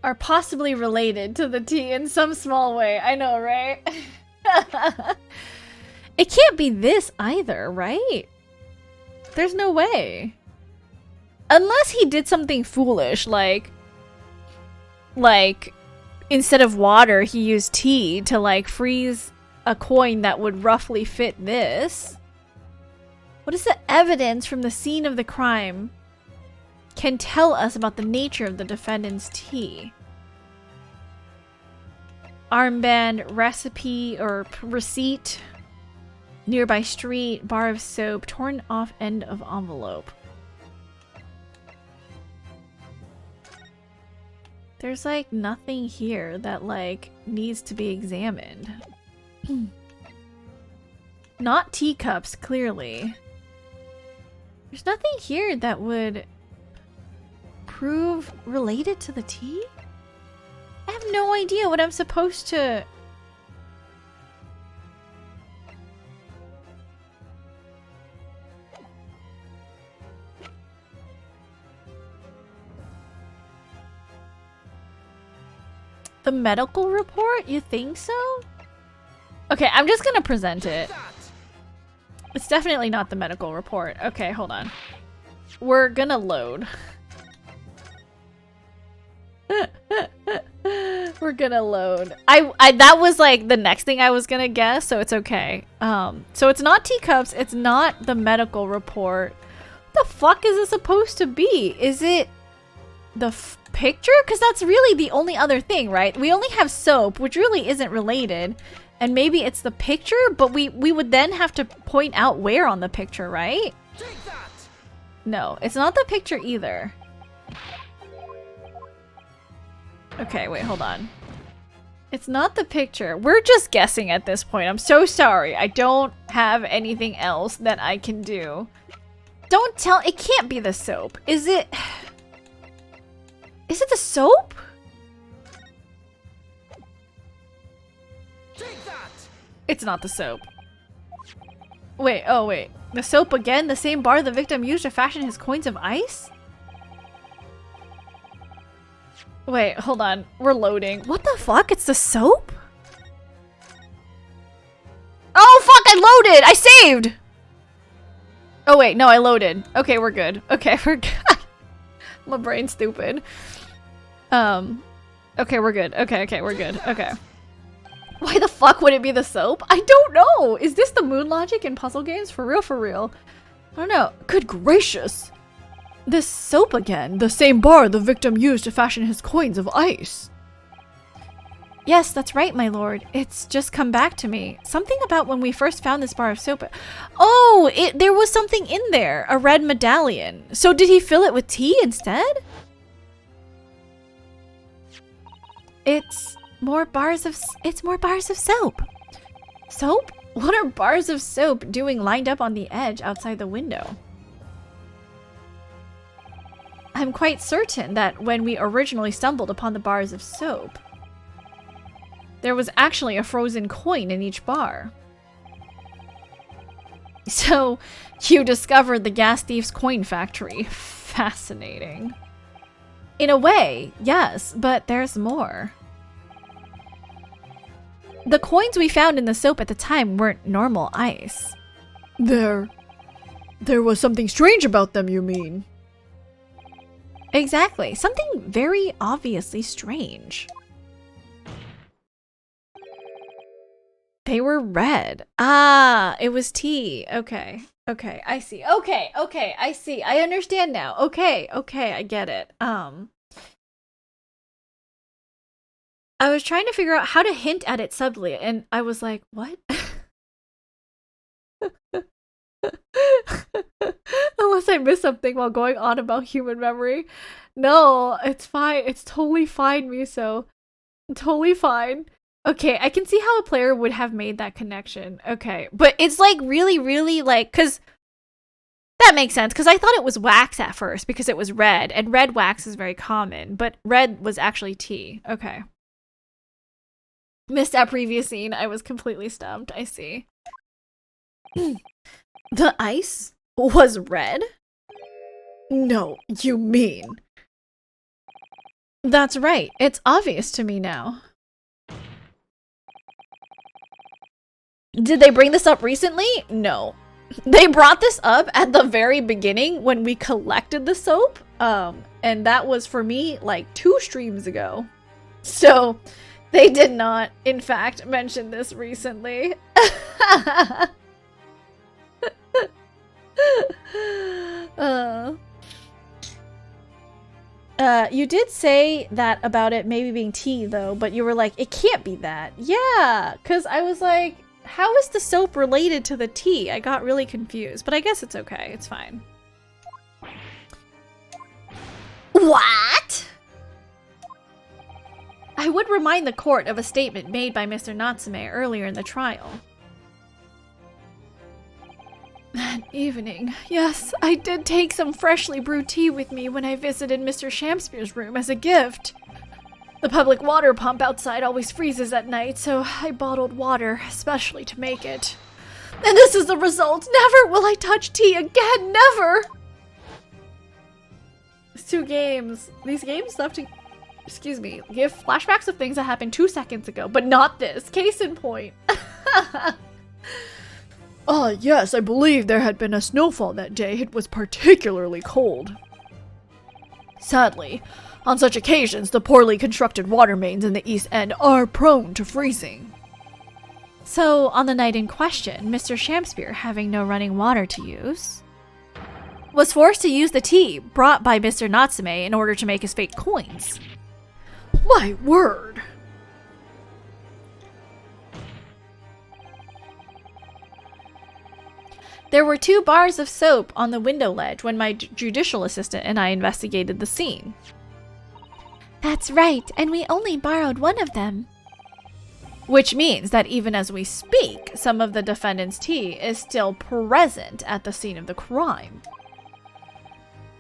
are possibly related to the tea in some small way. I know, right? It can't be this either, right? There's no way. Unless he did something foolish, like instead of water, he used tea to like freeze a coin that would roughly fit this. What is the evidence from the scene of the crime can tell us about the nature of the defendant's tea? Armband, recipe, or receipt, nearby street, bar of soap, torn off end of envelope. There's like nothing here that like needs to be examined. Not teacups, clearly. There's nothing here that would prove related to the tea? I have no idea what I'm supposed to... The medical report? You think so? Okay, I'm just gonna present it. It's definitely not the medical report. Okay, hold on. We're gonna load. We're gonna load. I that was like the next thing I was gonna guess, so it's okay. So it's not teacups, it's not the medical report. What the fuck is it supposed to be? Is it the picture? Because that's really the only other thing, right? We only have soap, which really isn't related. And maybe it's the picture, but we would then have to point out where on the picture, right? No, it's not the picture either. Okay, wait, hold on. It's not the picture. We're just guessing at this point. I'm so sorry. I don't have anything else that I can do. Don't tell- it can't be the soap. Is it- Is it the soap? It's not the soap. Wait, oh wait. The soap again? The same bar the victim used to fashion his coins of ice? Wait, hold on. We're loading. What the fuck? It's the soap? Oh fuck, I loaded! I saved! Oh wait, no, I loaded. Okay, we're good. Okay, we're good. My brain's stupid. Okay, we're good. Okay, we're good. Okay. Why the fuck would it be the soap? I don't know! Is this the moon logic in puzzle games? For real, for real. I don't know. Good gracious! This soap again. The same bar the victim used to fashion his coins of ice. Yes, that's right, my lord. It's just come back to me. Something about when we first found this bar of soap. Oh, there was something in there. A red medallion. So did he fill it with tea instead? It's more bars of soap. Soap? What are bars of soap doing lined up on the edge outside the window? I'm quite certain that when we originally stumbled upon the bars of soap, there was actually a frozen coin in each bar. So, you discovered the gas thief's coin factory. Fascinating. In a way, yes, but there's more. The coins we found in the soap at the time weren't normal ice. There was something strange about them, you mean? Exactly. Something very obviously strange. They were red. Ah, it was tea. Okay. Okay, I see. Okay, I see. I understand now. Okay, I get it. I was trying to figure out how to hint at it subtly, and I was like, what? I'm Unless I missed something while going on about human memory. No, it's fine. It's totally fine, Miso. Totally fine. Okay, I can see how a player would have made that connection. Okay, but it's like really, really like, because that makes sense, because I thought it was wax at first because it was red, and red wax is very common, but red was actually tea. Okay. Missed that previous scene. I was completely stumped. I see. The ice was red? No, you mean... That's right. It's obvious to me now. Did they bring this up recently? No. They brought this up at the very beginning when we collected the soap. And that was for me like 2 streams ago. So they did not, in fact, mention this recently. You did say that about it maybe being tea though, but you were like, it can't be that. Yeah, because I was like, how is the soap related to the tea? I got really confused, but I guess it's okay. It's fine. What? I would remind the court of a statement made by Mr. Natsume earlier in the trial. That evening, yes, I did take some freshly brewed tea with me when I visited Mr. Shamspeare's room as a gift. The public water pump outside always freezes at night, so I bottled water, especially to make it. And this is the result! Never will I touch tea again! Never! It's 2 games. These games have to, excuse me, give flashbacks of things that happened 2 seconds ago, but not this. Case in point. Yes, I believe there had been a snowfall that day. It was particularly cold. Sadly, on such occasions, the poorly constructed water mains in the East End are prone to freezing. So, on the night in question, Mr. Shamspeare, having no running water to use, was forced to use the tea brought by Mr. Natsume in order to make his fake coins. My word! There were 2 bars of soap on the window ledge when my judicial assistant and I investigated the scene. That's right, and we only borrowed one of them. Which means that even as we speak, some of the defendant's tea is still present at the scene of the crime.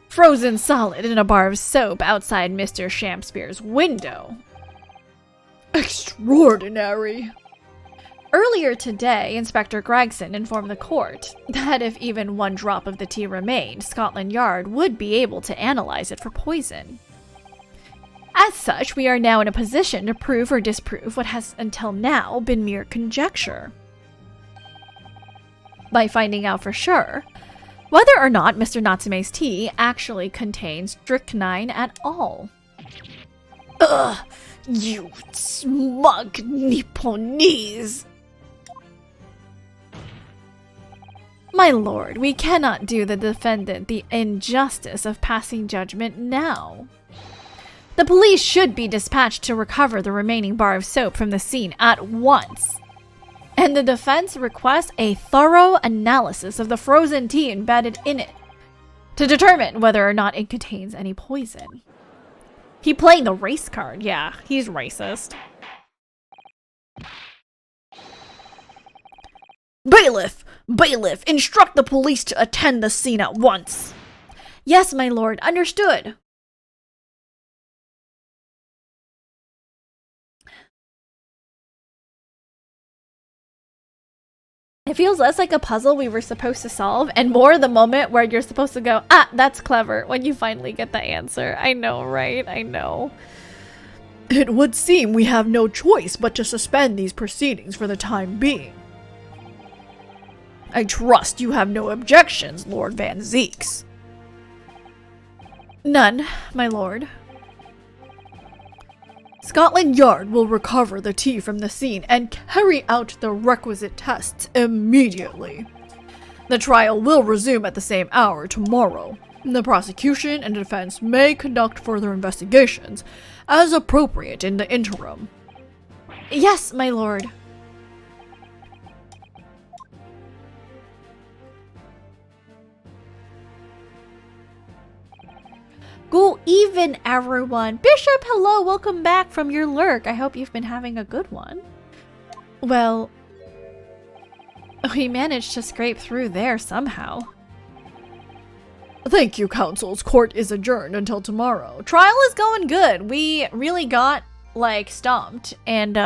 Frozen solid in a bar of soap outside Mr. Shamspeare's window. Extraordinary! Earlier today, Inspector Gregson informed the court that if even 1 drop of the tea remained, Scotland Yard would be able to analyze it for poison. As such, we are now in a position to prove or disprove what has until now been mere conjecture. By finding out for sure whether or not Mr. Natsume's tea actually contains strychnine at all. Ugh! You smug Nipponese! My lord, we cannot do the defendant the injustice of passing judgment now. The police should be dispatched to recover the remaining bar of soap from the scene at once. And the defense requests a thorough analysis of the frozen tea embedded in it to determine whether or not it contains any poison. He playing the race card. Yeah, he's racist. Bailiff! Bailiff! Instruct the police to attend the scene at once! Yes, my lord. Understood. It feels less like a puzzle we were supposed to solve and more the moment where you're supposed to go, ah, that's clever, when you finally get the answer. I know, right? I know. It would seem we have no choice but to suspend these proceedings for the time being. I trust you have no objections, Lord Van Zeeks. None, my lord. Scotland Yard will recover the tea from the scene and carry out the requisite tests immediately. The trial will resume at the same hour tomorrow. The prosecution and defense may conduct further investigations as appropriate in the interim. Yes, my lord. Good even, everyone. Bishop, hello. Welcome back from your lurk. I hope you've been having a good one. Well, we managed to scrape through there somehow. Thank you, councils. Court is adjourned until tomorrow. Trial is going good. We really got, like, stumped. And,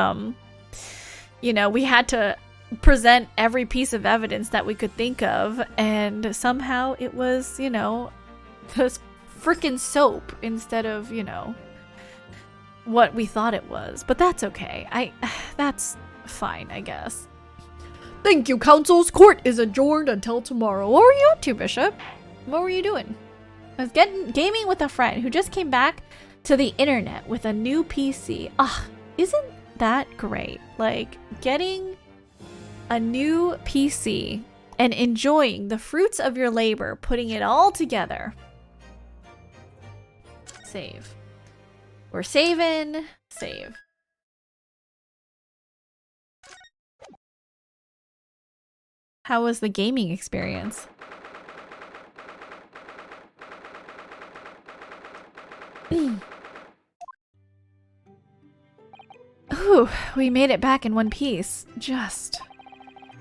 you know, we had to present every piece of evidence that we could think of. And somehow it was, you know, this freaking soap instead of, you know, what we thought it was. But that's okay. That's fine, I guess. Thank you, councils. Court is adjourned until tomorrow. What were you up to, Bishop? What were you doing? I was gaming with a friend who just came back to the internet with a new PC. Ah, isn't that great? Like, getting a new PC and enjoying the fruits of your labor, putting it all together. Save. We're saving. Save. How was the gaming experience? Ooh, we made it back in one piece. Just.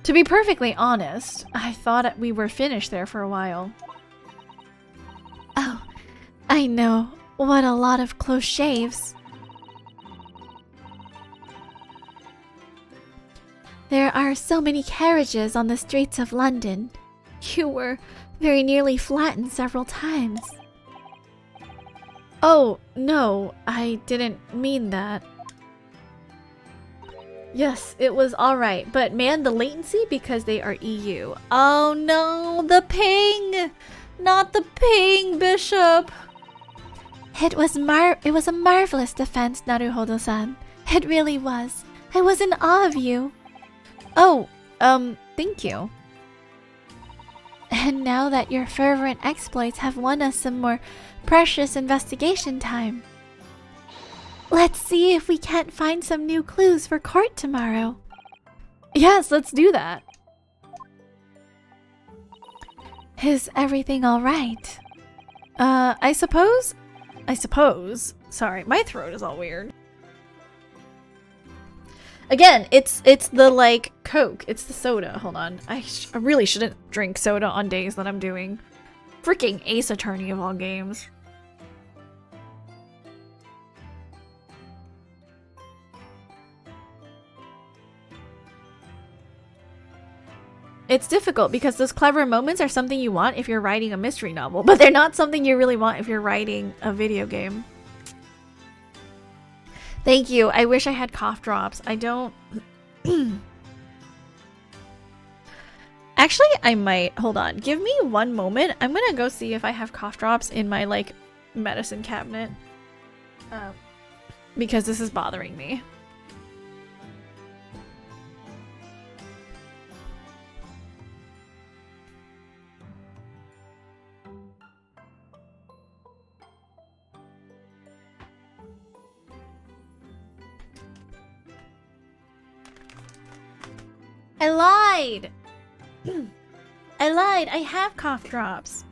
To be perfectly honest, I thought we were finished there for a while. Oh, I know. What a lot of close shaves. There are so many carriages on the streets of London. You were very nearly flattened several times. Oh, no, I didn't mean that. Yes, it was alright, but man, the latency because they are EU. Oh no, the ping! Not the ping, Bishop! It was a marvelous defense, Naruhodo-san. It really was. I was in awe of you. Oh, thank you. And now that your fervent exploits have won us some more precious investigation time, let's see if we can't find some new clues for court tomorrow. Yes, let's do that. Is everything all right? I suppose. Sorry, my throat is all weird. Again, it's the, like, Coke. It's the soda. Hold on. I really shouldn't drink soda on days that I'm doing freaking Ace Attorney of all games. It's difficult because those clever moments are something you want if you're writing a mystery novel, but they're not something you really want if you're writing a video game. Thank you. I wish I had cough drops. I don't... Actually, I might. Hold on. Give me one moment. I'm gonna go see if I have cough drops in my, like, medicine cabinet. Because this is bothering me. I lied! I lied. I have cough drops.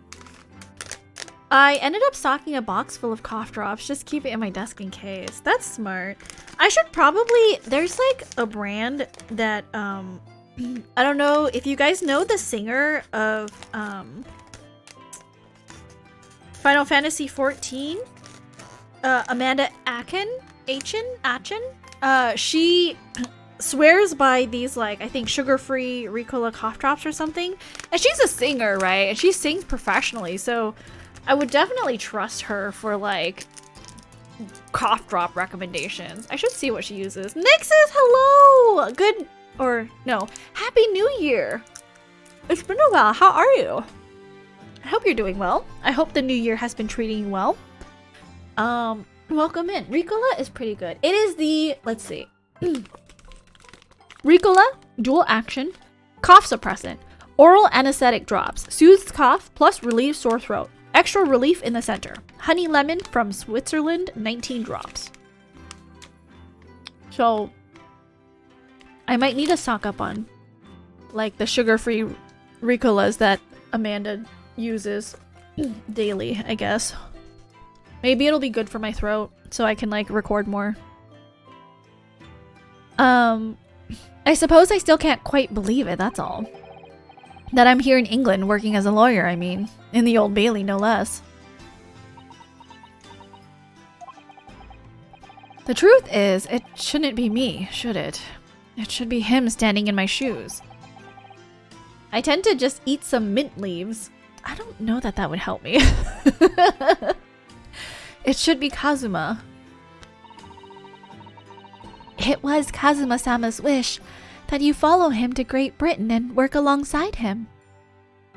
I ended up stocking a box full of cough drops. Just keep it in my desk in case. That's smart. I should probably... There's like a brand that... I don't know if you guys know the singer of Final Fantasy XIV. Amanda Achen? She... swears by these, like, I think sugar-free Ricola cough drops or something. And she's a singer, right? And she sings professionally, so I would definitely trust her for, like, cough drop recommendations. I should see what she uses. Nixus, hello! Good, or no, Happy New Year! It's been a while. How are you? I hope you're doing well. I hope the new year has been treating you well. Welcome in. Ricola is pretty good. It is the, let's see. Ricola, dual action, cough suppressant, oral anesthetic drops, soothes cough plus relieves sore throat. Extra relief in the center. Honey lemon from Switzerland, 19 drops. So, I might need to stock up on, like, the sugar-free Ricolas that Amanda uses daily, I guess. Maybe it'll be good for my throat so I can like record more. I suppose I still can't quite believe it, that's all. That I'm here in England working as a lawyer, I mean. In the Old Bailey, no less. The truth is, it shouldn't be me, should it? It should be him standing in my shoes. I tend to just eat some mint leaves. I don't know that that would help me. It should be Kazuma. It was Kazuma-sama's wish that you follow him to Great Britain and work alongside him.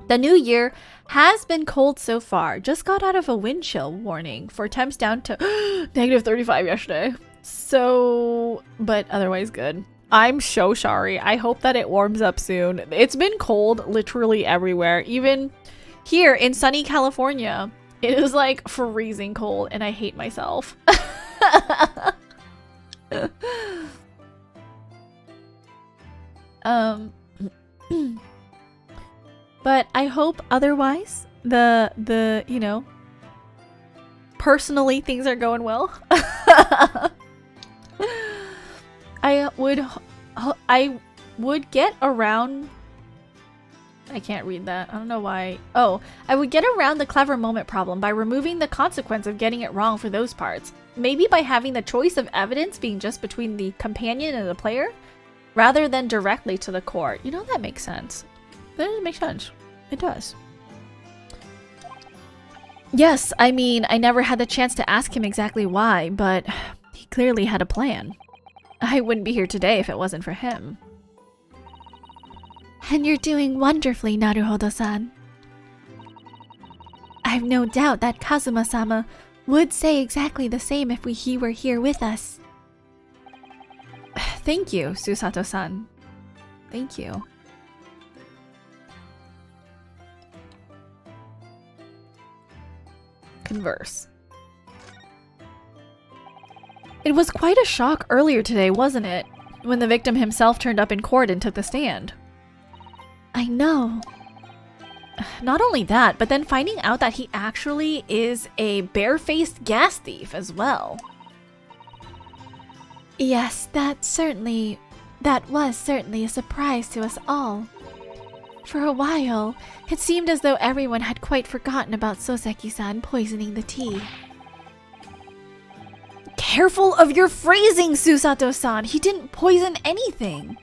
The new year has been cold so far. Just got out of a wind chill warning for temps down to -35 yesterday. So, but otherwise good. I'm so sorry. I hope that it warms up soon. It's been cold literally everywhere. Even here in sunny California, it is like freezing cold and I hate myself. But I hope otherwise the you know, personally things are going well. I would get around. I can't read that. I don't know why. Oh, I would get around the clever moment problem by removing the consequence of getting it wrong for those parts. Maybe by having the choice of evidence being just between the companion and the player, rather than directly to the court. You know, that makes sense. That makes sense. It does. Yes, I mean, I never had the chance to ask him exactly why, but he clearly had a plan. I wouldn't be here today if it wasn't for him. And you're doing wonderfully, Naruhodo-san. I've no doubt that Kazuma-sama would say exactly the same if he were here with us. Thank you, Susato-san. Thank you. Converse. It was quite a shock earlier today, wasn't it? When the victim himself turned up in court and took the stand. I know. Not only that, but then finding out that he actually is a barefaced gas thief as well. Yes, that was certainly a surprise to us all. For a while, it seemed as though everyone had quite forgotten about Soseki-san poisoning the tea. Careful of your phrasing, Susato-san! He didn't poison anything!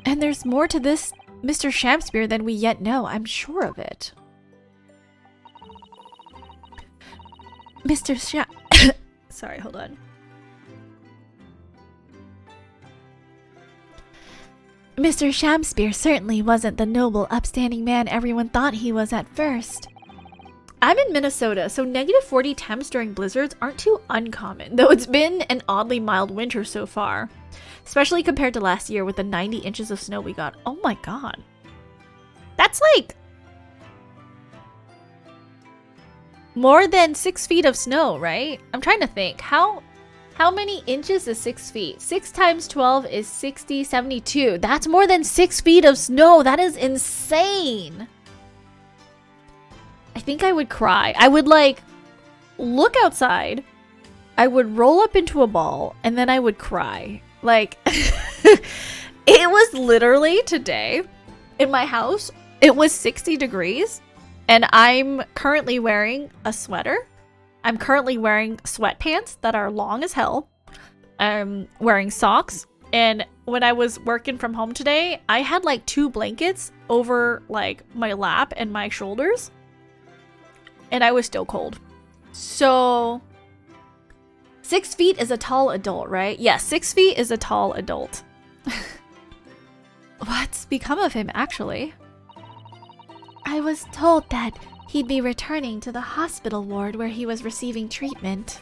And there's more to this Mr. Shamspear than we yet know, I'm sure of it. Sorry, hold on. Mr. Shamspear certainly wasn't the noble, upstanding man everyone thought he was at first. I'm in Minnesota, so -40 temps during blizzards aren't too uncommon, though it's been an oddly mild winter so far. Especially compared to last year with the 90 inches of snow we got. Oh my god. That's like more than 6 feet of snow, right? I'm trying to think. How many inches is 6 feet? 6 times 12 is 60, 72. That's more than 6 feet of snow. That is insane. I think I would cry. I would like look outside. I would roll up into a ball and then I would cry. Like it was literally today in my house. It was 60 degrees and I'm currently wearing a sweater. I'm currently wearing sweatpants that are long as hell. I'm wearing socks. And when I was working from home today, I had like 2 blankets over like my lap and my shoulders. And I was still cold. So 6 feet is a tall adult, right? Yes, 6 feet is a tall adult. What's become of him, actually? I was told that he'd be returning to the hospital ward where he was receiving treatment.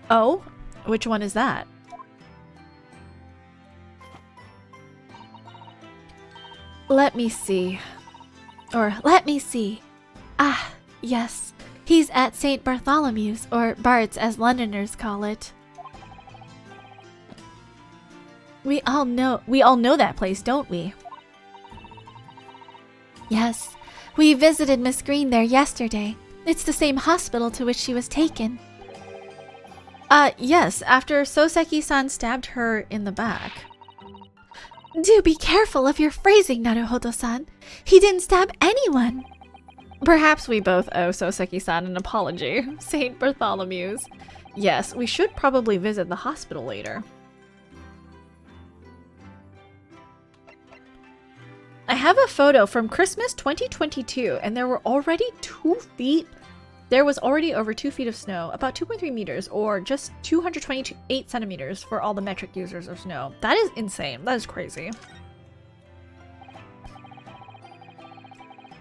Oh? Which one is that? Let me see. Ah, yes. He's at St. Bartholomew's, or Bart's as Londoners call it. We all know that place, don't we? Yes. We visited Miss Green there yesterday. It's the same hospital to which she was taken. Yes, after Soseki-san stabbed her in the back. Do be careful of your phrasing, Naruhodo-san. He didn't stab anyone. Perhaps we both owe Soseki-san an apology. St. Bartholomew's. Yes, we should probably visit the hospital later. I have a photo from Christmas 2022, and there was already over 2 feet of snow, about 2.3 meters, or just 228 centimeters for all the metric users of snow. That is insane. That is crazy.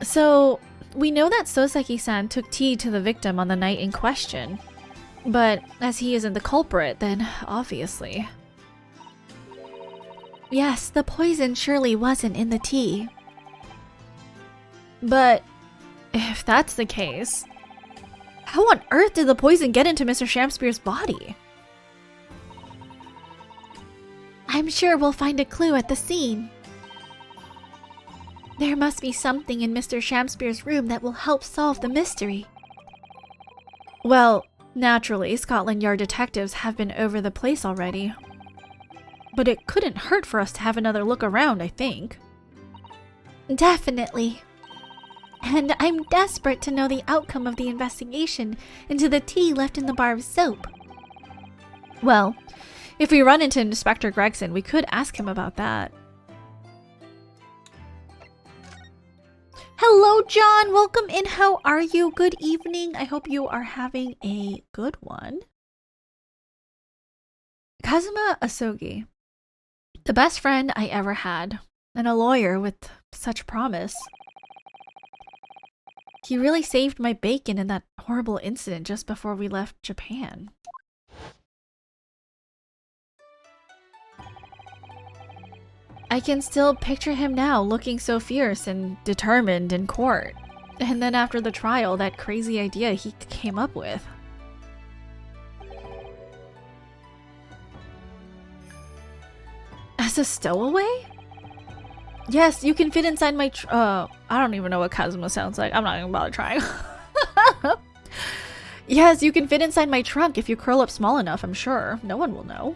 So, we know that Soseki-san took tea to the victim on the night in question. But, as he isn't the culprit, then obviously... Yes, the poison surely wasn't in the tea. But, if that's the case... How on earth did the poison get into Mr. Shamspeare's body? I'm sure we'll find a clue at the scene. There must be something in Mr. Shamspeare's room that will help solve the mystery. Well, naturally, Scotland Yard detectives have been over the place already. But it couldn't hurt for us to have another look around, I think. Definitely. And I'm desperate to know the outcome of the investigation into the tea left in the bar of soap. Well, if we run into Inspector Gregson, we could ask him about that. Hello, John! Welcome in. How are you? Good evening. I hope you are having a good one. Kazuma Asogi. The best friend I ever had, and a lawyer with such promise. He really saved my bacon in that horrible incident just before we left Japan. I can still picture him now looking so fierce and determined in court. And then after the trial, that crazy idea he came up with. As a stowaway? Yes, you can fit inside my I don't even know what Kazuma sounds like. I'm not even bother trying. Yes, you can fit inside my trunk if you curl up small enough, I'm sure. No one will know.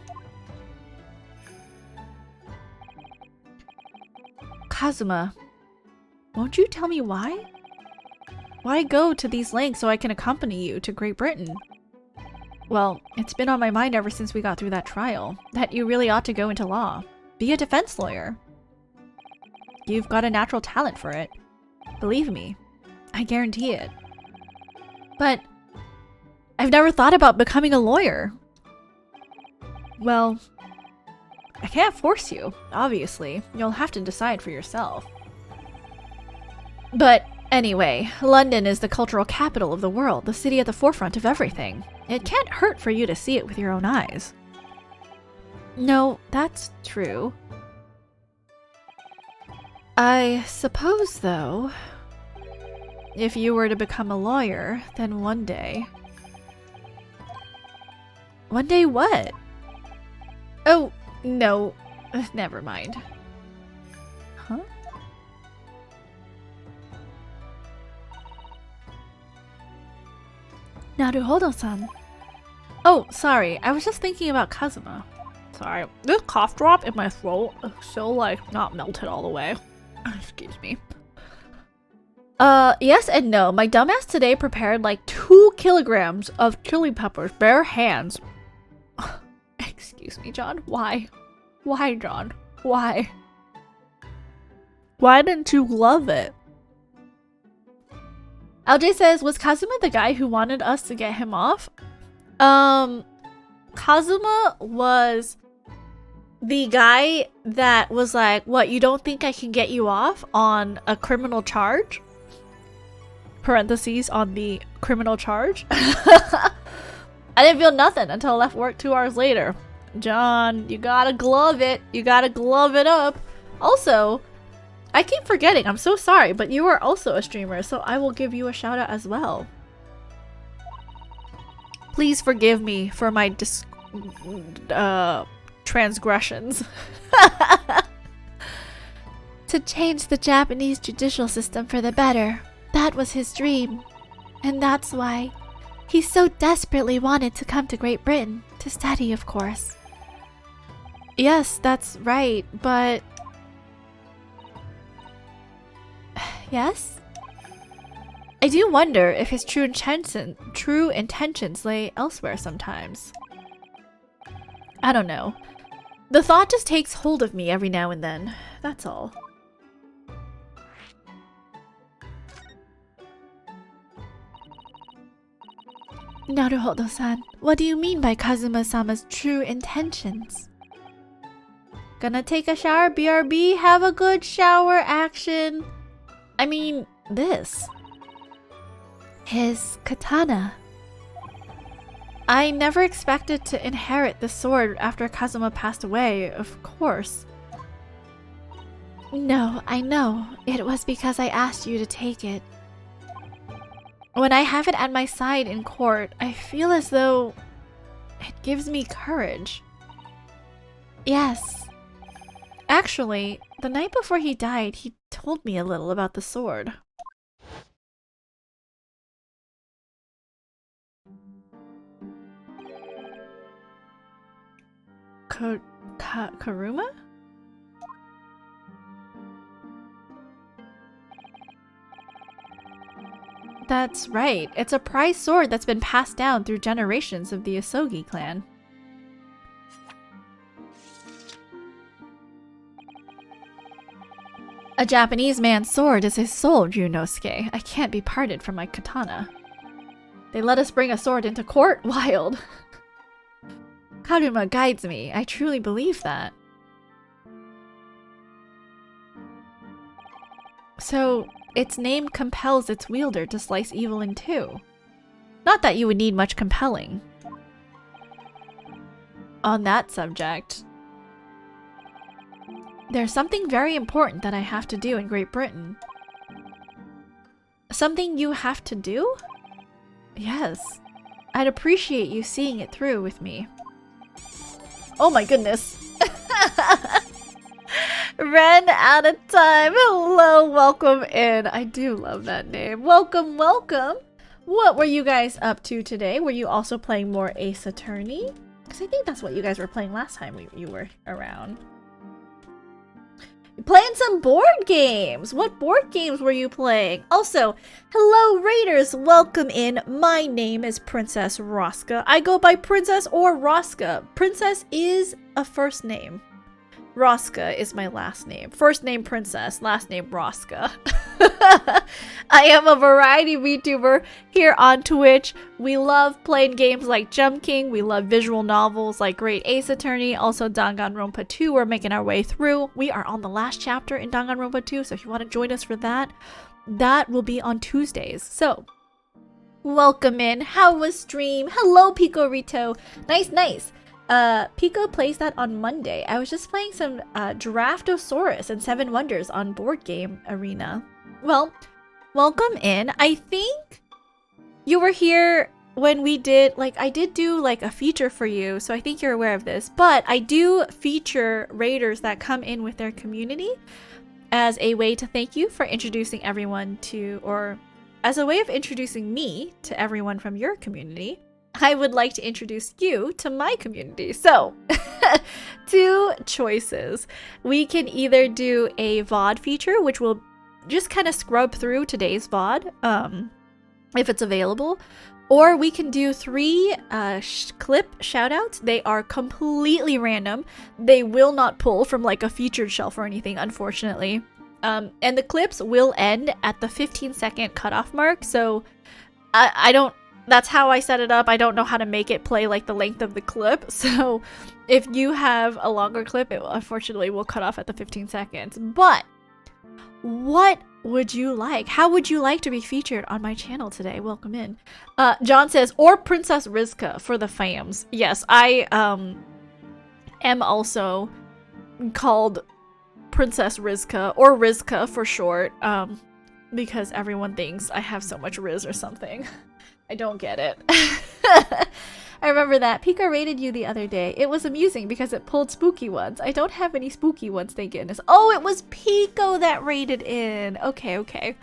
Kazuma, won't you tell me why? Why go to these lengths so I can accompany you to Great Britain? Well, it's been on my mind ever since we got through that trial, that you really ought to go into law. Be a defense lawyer. You've got a natural talent for it. Believe me, I guarantee it. But I've never thought about becoming a lawyer. Well, I can't force you, obviously. You'll have to decide for yourself. But anyway, London is the cultural capital of the world, the city at the forefront of everything. It can't hurt for you to see it with your own eyes. No, that's true. I suppose, though, if you were to become a lawyer, then one day... One day what? Oh, no. Never mind. Huh? Naruhodo-san. Oh, sorry. I was just thinking about Kazuma. Sorry. This cough drop in my throat is still, like, not melted all the way. Excuse me. Yes and no. My dumbass today prepared like 2 kilograms of chili peppers, bare hands. Excuse me, John. Why? Why, John? Why? Why didn't you love it? LJ says, was Kazuma the guy who wanted us to get him off? Kazuma was the guy that was like, what, you don't think I can get you off on a criminal charge? Parentheses on the criminal charge. I didn't feel nothing until I left work 2 hours later. John, you gotta glove it. You gotta glove it up. Also, I keep forgetting. I'm so sorry, but you are also a streamer, so I will give you a shout out as well. Please forgive me for my transgressions. To change the Japanese judicial system for the better. That was his dream. And that's why he so desperately wanted to come to Great Britain to study, of course. Yes, that's right, but... Yes? I do wonder if his true intentions lay elsewhere sometimes. I don't know. The thought just takes hold of me every now and then. That's all. Naruhodo-san, what do you mean by Kazuma-sama's true intentions? Gonna take a shower, BRB, have a good shower action. I mean, this. His katana. I never expected to inherit the sword after Kazuma passed away, of course. No, I know. It was because I asked you to take it. When I have it at my side in court, I feel as though it gives me courage. Yes. Actually, the night before he died, he told me a little about the sword. Karuma? That's right. It's a prized sword that's been passed down through generations of the Asogi clan. A Japanese man's sword is his soul, Ryunosuke. I can't be parted from my katana. They let us bring a sword into court? Wild. Karuma guides me. I truly believe that. So, its name compels its wielder to slice evil in two. Not that you would need much compelling. On that subject, there's something very important that I have to do in Great Britain. Something you have to do? Yes. I'd appreciate you seeing it through with me. Oh my goodness. Ran out of time. Hello, welcome in. I do love that name. Welcome, welcome. What were you guys up to today? Were you also playing more Ace Attorney? Because I think that's what you guys were playing last time you were around. Playing some board games. What board games were you playing? Also, hello Raiders, welcome in. My name is Princess Roska. I go by Princess or Roska. Princess is a first name. Roska is my last name. First name Princess, last name Roska. I am a variety VTuber here on Twitch. We love playing games like Jump King. We love visual novels like Great Ace Attorney. Also Danganronpa 2 we're making our way through. We are on the last chapter in Danganronpa 2, so if you want to join us for that, that will be on Tuesdays. So, welcome in. How was stream? Hello Pico Rito. Nice. Pico plays that on Monday. I was just playing some Draftosaurus and Seven Wonders on Board Game Arena. Well, welcome in. I think you were here when we did, I did do a feature for you, so I think you're aware of this, but I do feature raiders that come in with their community as a way to thank you for introducing everyone to, or as a way of introducing me to everyone from your community. I would like to introduce you to my community. So, two choices. We can either do a VOD feature, which will just kind of scrub through today's VOD, if it's available, or we can do 3 clip shoutouts. They are completely random. They will not pull from a featured shelf or anything, unfortunately. And the clips will end at the 15-second cutoff mark, so I don't... That's how I set it up. I don't know how to make it play the length of the clip. So if you have a longer clip, it unfortunately will cut off at the 15 seconds. But what would you like? How would you like to be featured on my channel today? Welcome in. John says, or Princess Rizka for the fams. Yes, I am also called Princess Rizka, or Rizka for short, because everyone thinks I have so much Riz or something. I don't get it. I remember that. Pika rated you the other day. It was amusing because it pulled spooky ones. I don't have any spooky ones, thank goodness. Oh, it was Pico that rated in. Okay.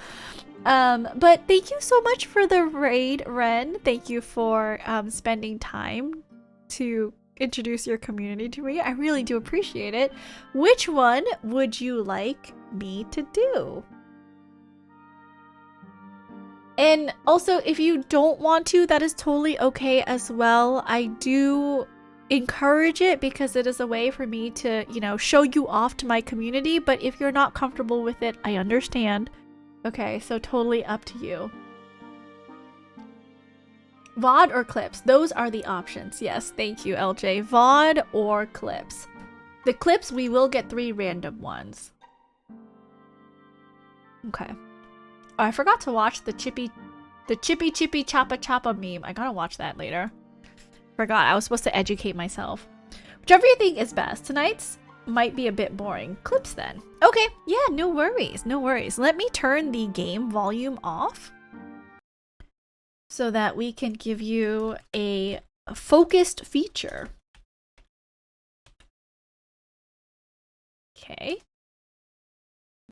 But thank you so much for the raid, Ren. Thank you for spending time to introduce your community to me. I really do appreciate it. Which one would you like me to do? And also, if you don't want to, that is totally okay as well. I do encourage it because it is a way for me to, you know, show you off to my community. But if you're not comfortable with it, I understand. Okay, so totally up to you. VOD or clips? Those are the options. Yes, thank you, LJ. VOD or clips. The clips, we will get 3 random ones. Okay. Oh, I forgot to watch the chippy choppa choppa meme. I gotta watch that later. Forgot, I was supposed to educate myself. Whichever you think is best. Tonight's might be a bit boring. Clips then. Okay, yeah, no worries, no worries. Let me turn the game volume off so that we can give you a focused feature. Okay.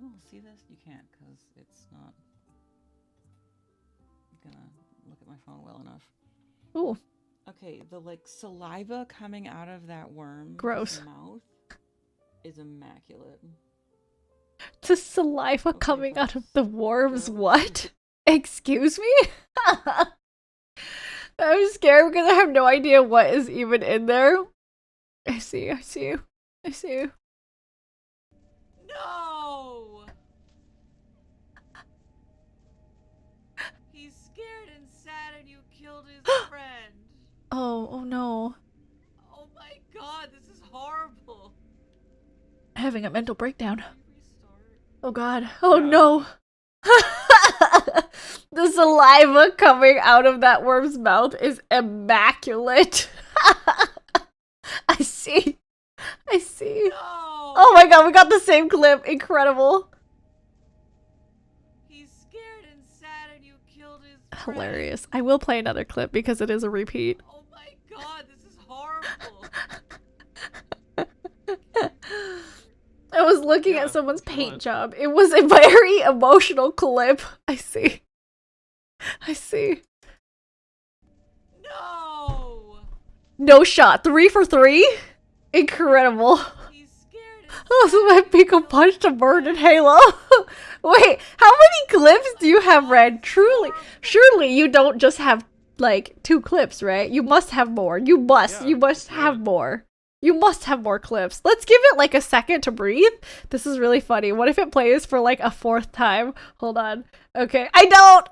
Oh, see this? You can't because it's not gonna look at my phone well enough. Ooh, Okay, the like saliva coming out of that worm's gross. mouth is immaculate. The saliva Okay, coming out of folks. the worms, So- what? Excuse me? I'm scared because I have no idea what is even in there. I see you. I see you. No! He's scared and sad and you killed his friend. Oh no. Oh my god, this is horrible. Having a mental breakdown. Can you restart? Oh god. Oh Yeah. no. The saliva coming out of that worm's mouth is immaculate. I see. I see. No! Oh my god, we got the same clip. Incredible. He's scared and sad and you killed his friend. Hilarious. I will play another clip because it is a repeat. Oh my god, this is horrible. I was looking Yeah, at someone's come paint on. job. It was a very emotional clip. I see. I see. No! No shot. 3 for 3? Incredible. He's scared and Oh, so my Pico punched a bird in Halo. Wait, how many clips do you have, Red? Truly, surely you don't just have like 2 clips, right? You must have more. You must have more. You must have more clips. Let's give it like a second to breathe. This is really funny. What if it plays for like a 4th time? Hold on. Okay, I don't.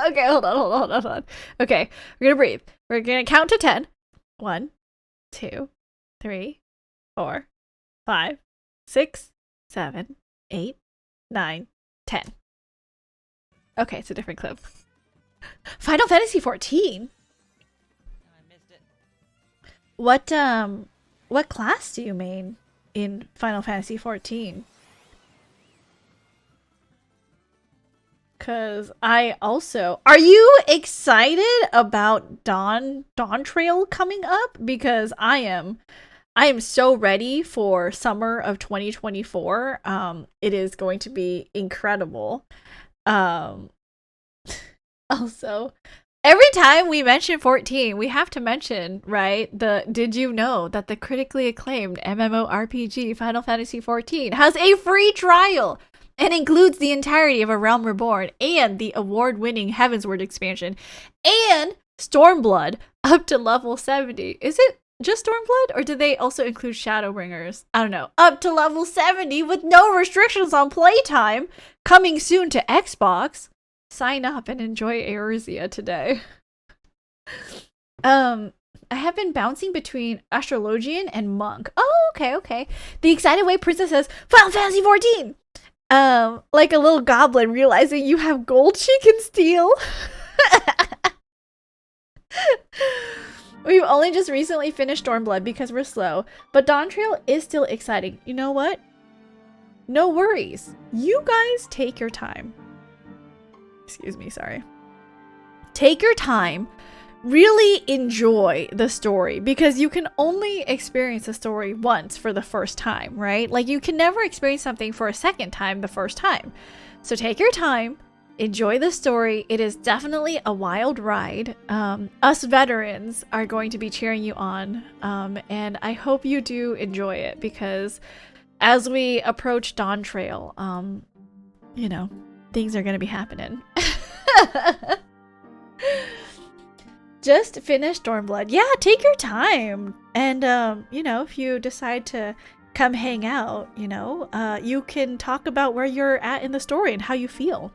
Okay, hold on. Okay, we're gonna breathe. We're gonna count to 10. 1, 2, 3, 4, 5, 6, 7, 8, 9, 10. Okay, it's a different clip. Final Fantasy 14. I missed it. What class do you main in Final Fantasy 14? Cause I also, are you excited about Dawn Trail coming up? Because I am so ready for summer of 2024. It is going to be incredible. Also, every time we mention 14, we have to mention, right? Did you know that the critically acclaimed MMORPG Final Fantasy 14 has a free trial and includes the entirety of A Realm Reborn and the award-winning Heavensward expansion and Stormblood up to level 70. Is it just Stormblood, or did they also include Shadowbringers? I don't know. Up to level 70 with no restrictions on playtime, coming soon to Xbox. Sign up and enjoy Eorzea today. I have been bouncing between Astrologian and Monk. Oh, okay. The Excited Way Princess says, Final Fantasy 14! Like a little goblin realizing you have gold she can steal. We've only just recently finished Stormblood because we're slow, but Dawn Trail is still exciting. You know what? No worries. You guys take your time. Excuse me, sorry. Take your time. Really enjoy the story because you can only experience a story once for the first time, right? Like you can never experience something for a second time the first time. So take your time, enjoy the story. It is definitely a wild ride. Us veterans are going to be cheering you on, and I hope you do enjoy it, because as we approach Dawn Trail, you know, things are going to be happening. Just finish Stormblood. Yeah, take your time. And, you know, if you decide to come hang out, you know, you can talk about where you're at in the story and how you feel.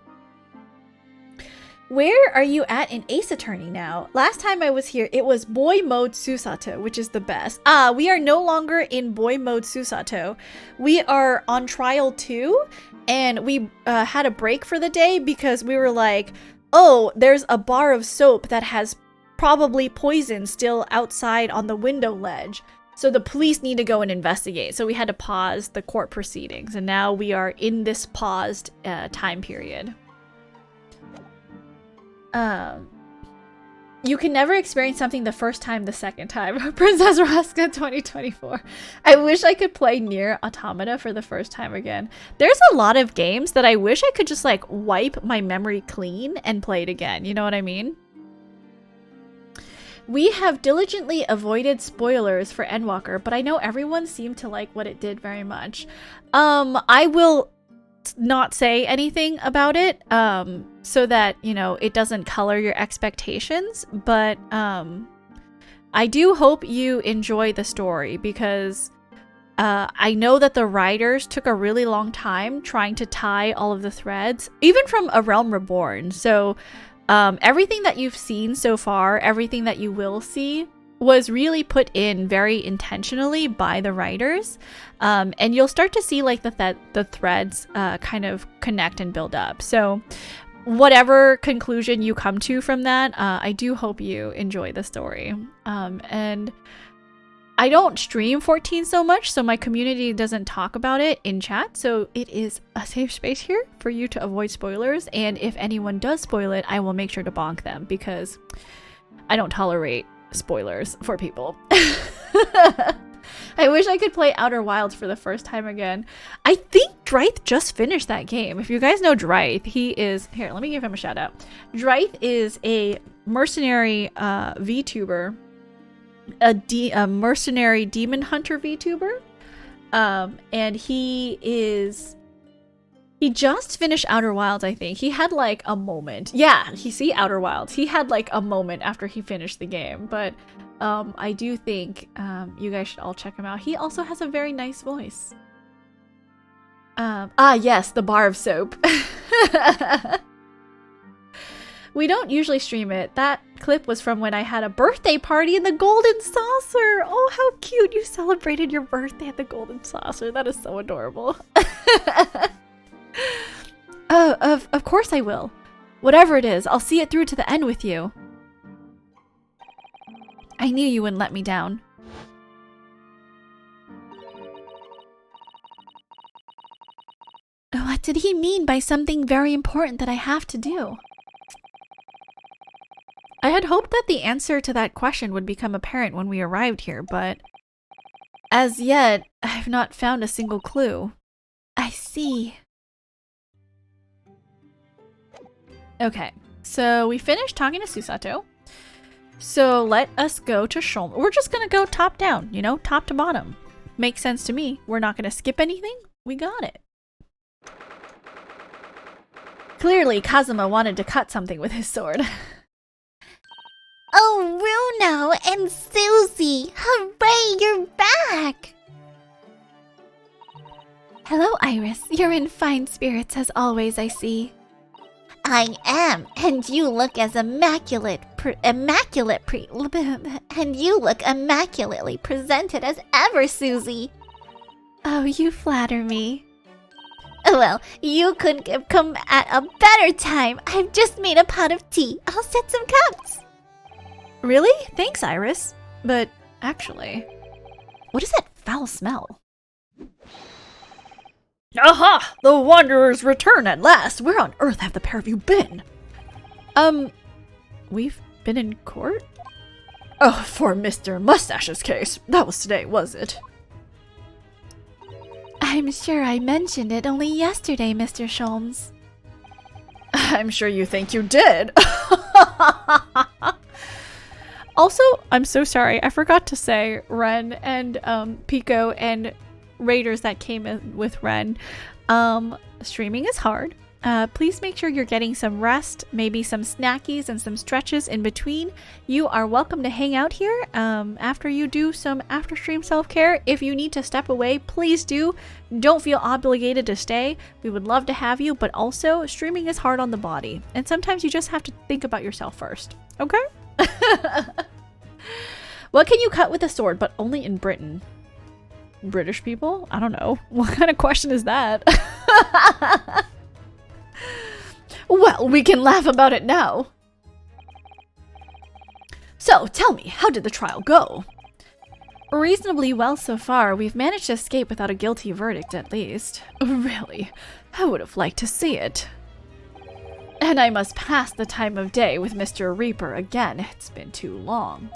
Where are you at in Ace Attorney now? Last time I was here, it was Boy Mode Susato, which is the best. We are no longer in Boy Mode Susato. We are on Trial 2, and we had a break for the day because we were like, oh, there's a bar of soap that has probably poison still outside on the window ledge. So the police need to go and investigate. So we had to pause the court proceedings, and now we are in this paused time period. You can never experience something the first time the second time. Princess Raska 2024. I wish I could play Nier Automata for the first time again. There's a lot of games that I wish I could just like wipe my memory clean and play it again. You know what I mean? We have diligently avoided spoilers for Endwalker, but I know everyone seemed to like what it did very much. I will not say anything about it, so that, you know, it doesn't color your expectations, but I do hope you enjoy the story, because I know that the writers took a really long time trying to tie all of the threads, even from A Realm Reborn. So everything that you've seen so far, everything that you will see, was really put in very intentionally by the writers, and you'll start to see like the threads kind of connect and build up. So whatever conclusion you come to from that, I do hope you enjoy the story. And I don't stream 14 so much, so my community doesn't talk about it in chat, so it is a safe space here for you to avoid spoilers, and if anyone does spoil it, I will make sure to bonk them, because I don't tolerate spoilers for people. I wish I could play Outer Wilds for the first time again. I think Drythe just finished that game. If you guys know Drythe, he is... Here, let me give him a shout out. Drythe is a mercenary VTuber. A mercenary demon hunter VTuber. And he just finished Outer Wilds, I think. He had like a moment. Yeah, see Outer Wilds. He had like a moment after he finished the game. But I do think you guys should all check him out. He also has a very nice voice. Yes, the bar of soap. We don't usually stream it. That clip was from when I had a birthday party in the Golden Saucer. Oh, how cute. You celebrated your birthday at the Golden Saucer. That is so adorable. Oh, of course I will. Whatever it is, I'll see it through to the end with you. I knew you wouldn't let me down. What did he mean by something very important that I have to do? I had hoped that the answer to that question would become apparent when we arrived here, but as yet, I've not found a single clue. I see. Okay, so we finished talking to Susato. So let us go to Shulm. We're just gonna go top down, you know, top to bottom. Makes sense to me. We're not gonna skip anything. We got it. Clearly, Kazuma wanted to cut something with his sword. Oh, Runo and Susie! Hooray, you're back! Hello, Iris. You're in fine spirits as always, I see. I am, and you look as immaculately presented as ever, Susie. Oh, you flatter me. Well, you couldn't have come at a better time. I've just made a pot of tea. I'll set some cups. Really? Thanks, Iris. But actually, what is that foul smell? Aha! The Wanderers return at last! Where on earth have the pair of you been? We've been in court? Oh, for Mr. Mustache's case. That was today, was it? I'm sure I mentioned it only yesterday, Mr. Sholmes. I'm sure you think you did. Also, I'm so sorry. I forgot to say Ren and Pico and raiders that came in with Ren. Streaming is hard. Please make sure you're getting some rest, maybe some snackies and some stretches in between. You are welcome to hang out here after you do some after-stream self-care. If you need to step away, please do. Don't feel obligated to stay. We would love to have you, but also streaming is hard on the body. And sometimes you just have to think about yourself first. Okay? What can you cut with a sword, but only in Britain? British people? I don't know. What kind of question is that? Well, we can laugh about it now. So, tell me, how did the trial go? Reasonably well so far. We've managed to escape without a guilty verdict, at least. Really? I would have liked to see it. And I must pass the time of day with Mr. Reaper again. It's been too long.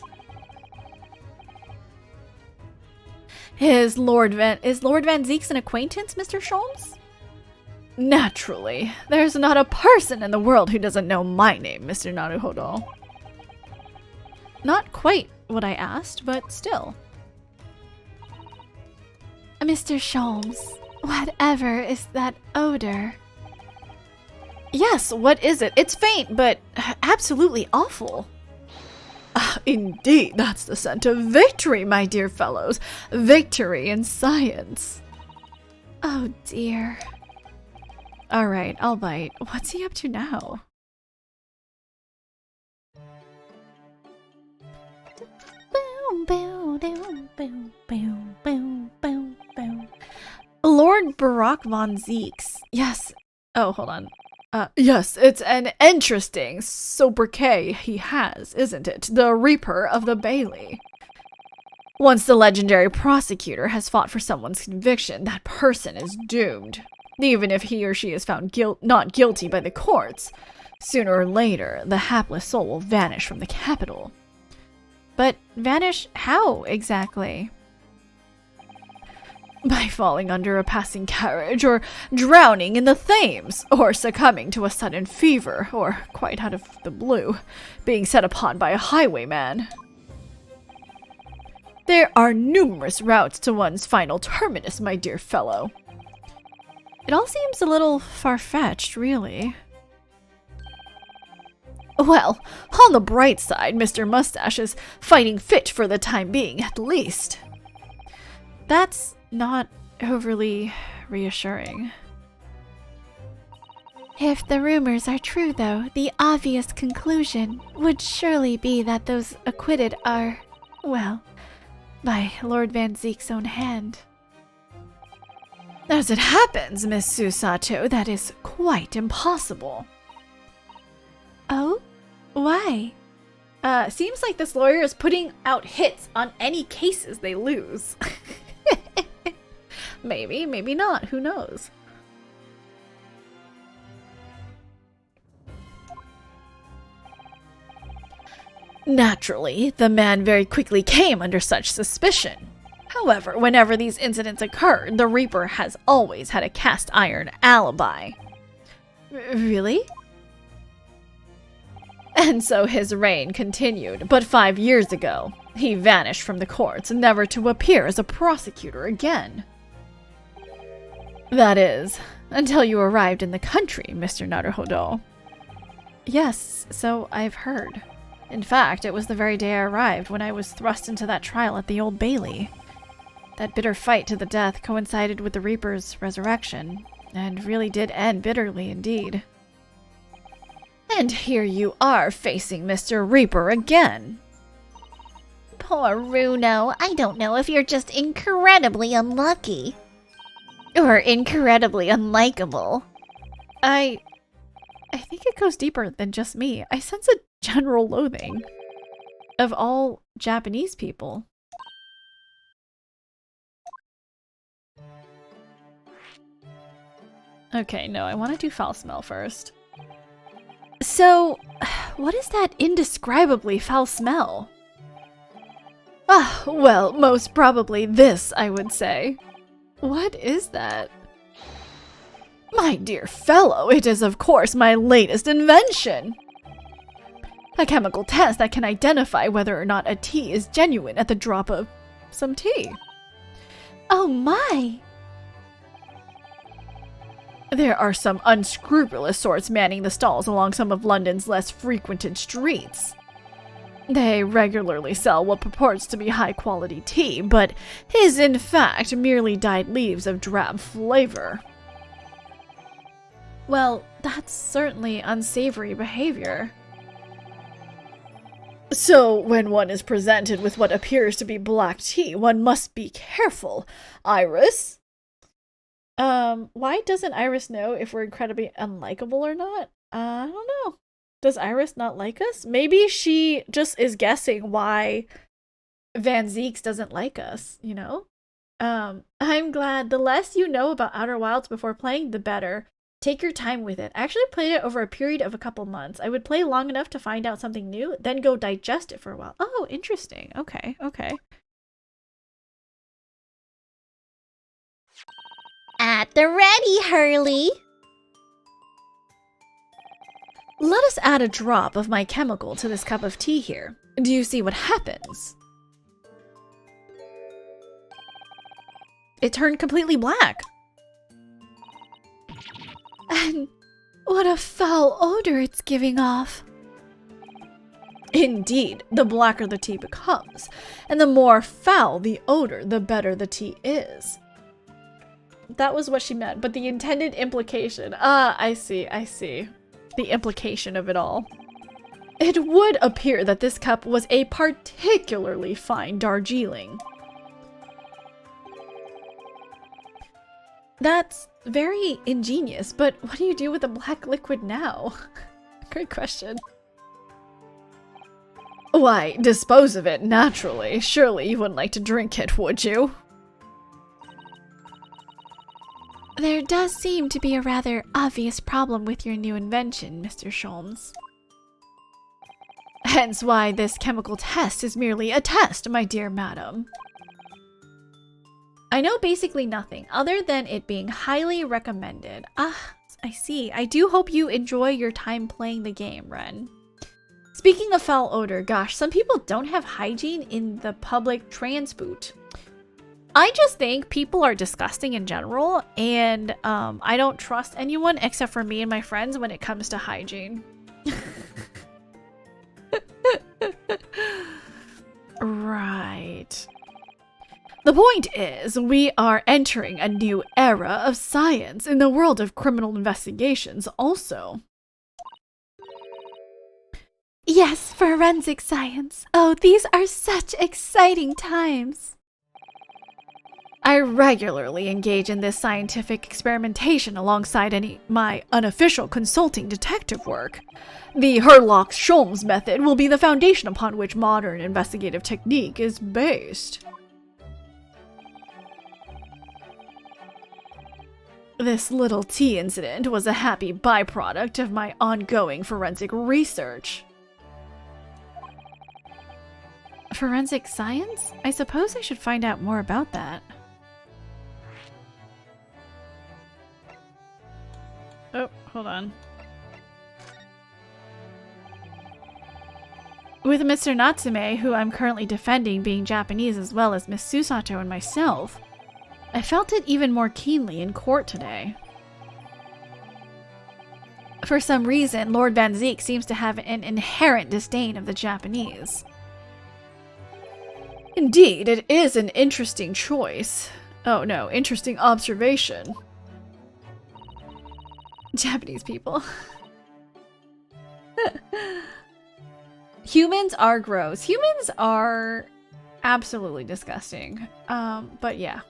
Is Lord Van Zeek's an acquaintance, Mr. Sholmes? Naturally. There's not a person in the world who doesn't know my name, Mr. Naruhodo. Not quite what I asked, but still. Mr. Sholmes, whatever is that odor? Yes, what is it? It's faint, but absolutely awful. Indeed, that's the scent of victory, my dear fellows. Victory in science. Oh dear. Alright, I'll bite. What's he up to now? Lord Barack von Zeeks. Yes. Oh, hold on. Yes, it's an interesting sobriquet he has, isn't it? The Reaper of the Bailey. Once the legendary prosecutor has fought for someone's conviction, that person is doomed. Even if he or she is found not guilty by the courts, sooner or later, the hapless soul will vanish from the capital. But vanish how, exactly? By falling under a passing carriage, or drowning in the Thames, or succumbing to a sudden fever, or, quite out of the blue, being set upon by a highwayman. There are numerous routes to one's final terminus, my dear fellow. It all seems a little far-fetched, really. Well, on the bright side, Mr. Mustache is fighting fit for the time being, at least. That's not overly reassuring. If the rumors are true, though, the obvious conclusion would surely be that those acquitted are, well, by Lord Van Zeek's own hand. As it happens, Miss Susato, that is quite impossible. Oh? Why? Seems like this lawyer is putting out hits on any cases they lose. Maybe, maybe not, who knows? Naturally, the man very quickly came under such suspicion. However, whenever these incidents occurred, the Reaper has always had a cast iron alibi. Really? And so his reign continued, but 5 years ago, he vanished from the courts, never to appear as a prosecutor again. That is, until you arrived in the country, Mr. Naruhodo. Yes, so I've heard. In fact, it was the very day I arrived when I was thrust into that trial at the Old Bailey. That bitter fight to the death coincided with the Reaper's resurrection, and really did end bitterly indeed. And here you are facing Mr. Reaper again. Poor Runo, I don't know if you're just incredibly unlucky. Or incredibly unlikable. I think it goes deeper than just me. I sense a general loathing of all Japanese people. Okay, no, I want to do foul smell first. So, what is that indescribably foul smell? Ah, well, most probably this, I would say. What is that? My dear fellow, it is of course my latest invention. A chemical test that can identify whether or not a tea is genuine at the drop of some tea. Oh my! There are some unscrupulous sorts manning the stalls along some of London's less frequented streets. They regularly sell what purports to be high-quality tea, but is in fact merely dyed leaves of drab flavor. Well, that's certainly unsavory behavior. So, when one is presented with what appears to be black tea, one must be careful. Iris? Why doesn't Iris know if we're incredibly unlikable or not? I don't know. Does Iris not like us? Maybe she just is guessing why Van Zeeks doesn't like us, you know? I'm glad. The less you know about Outer Wilds before playing, the better. Take your time with it. I actually played it over a period of a couple months. I would play long enough to find out something new, then go digest it for a while. Oh, interesting. Okay, okay. At the ready, Hurley. Let us add a drop of my chemical to this cup of tea here. Do you see what happens? It turned completely black. And what a foul odor it's giving off. Indeed, the blacker the tea becomes, and the more foul the odor, the better the tea is. That was what she meant, but the intended implication. I see. The implication of it all. It would appear that this cup was a particularly fine Darjeeling. That's very ingenious, but what do you do with the black liquid now? Great question. Why, dispose of it naturally. Surely you wouldn't like to drink it, would you? There does seem to be a rather obvious problem with your new invention, Mr. Sholmes. Hence why this chemical test is merely a test, my dear madam. I know basically nothing, other than it being highly recommended. Ah, I see. I do hope you enjoy your time playing the game, Ren. Speaking of foul odor, gosh, some people don't have hygiene in the public transport. I just think people are disgusting in general, and I don't trust anyone except for me and my friends when it comes to hygiene. Right. The point is, we are entering a new era of science in the world of criminal investigations also. Yes, forensic science. Oh, these are such exciting times. I regularly engage in this scientific experimentation alongside my unofficial consulting detective work. The Herlock-Sholmes method will be the foundation upon which modern investigative technique is based. This little tea incident was a happy byproduct of my ongoing forensic research. Forensic science? I suppose I should find out more about that. Oh, hold on. With Mr. Natsume, who I'm currently defending, being Japanese as well as Miss Susato and myself, I felt it even more keenly in court today. For some reason, Lord Van Zeek seems to have an inherent disdain of the Japanese. Indeed, it is an interesting choice. Oh no, interesting observation. Japanese people. Humans are gross. Humans are absolutely disgusting. But yeah.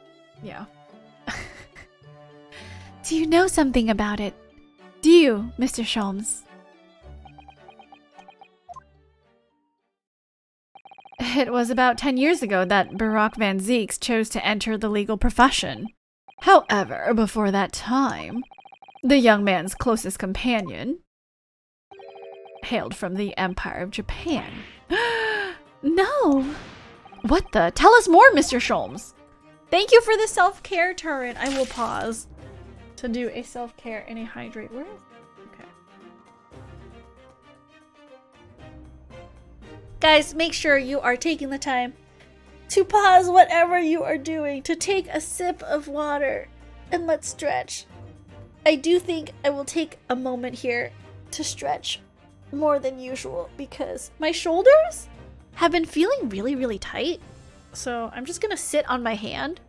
Do you know something about it? Do you, Mr. Sholmes? It was about 10 years ago that Barak Van Zeeks chose to enter the legal profession. However, before that time, the young man's closest companion hailed from the Empire of Japan. No! What the? Tell us more, Mr. Sholmes! Thank you for the self-care turret. I will pause to do a self-care and a hydrate. Where is it? Okay. Guys, make sure you are taking the time to pause whatever you are doing, to take a sip of water, and let's stretch. I do think I will take a moment here to stretch more than usual because my shoulders have been feeling really, really tight. So I'm just gonna sit on my hand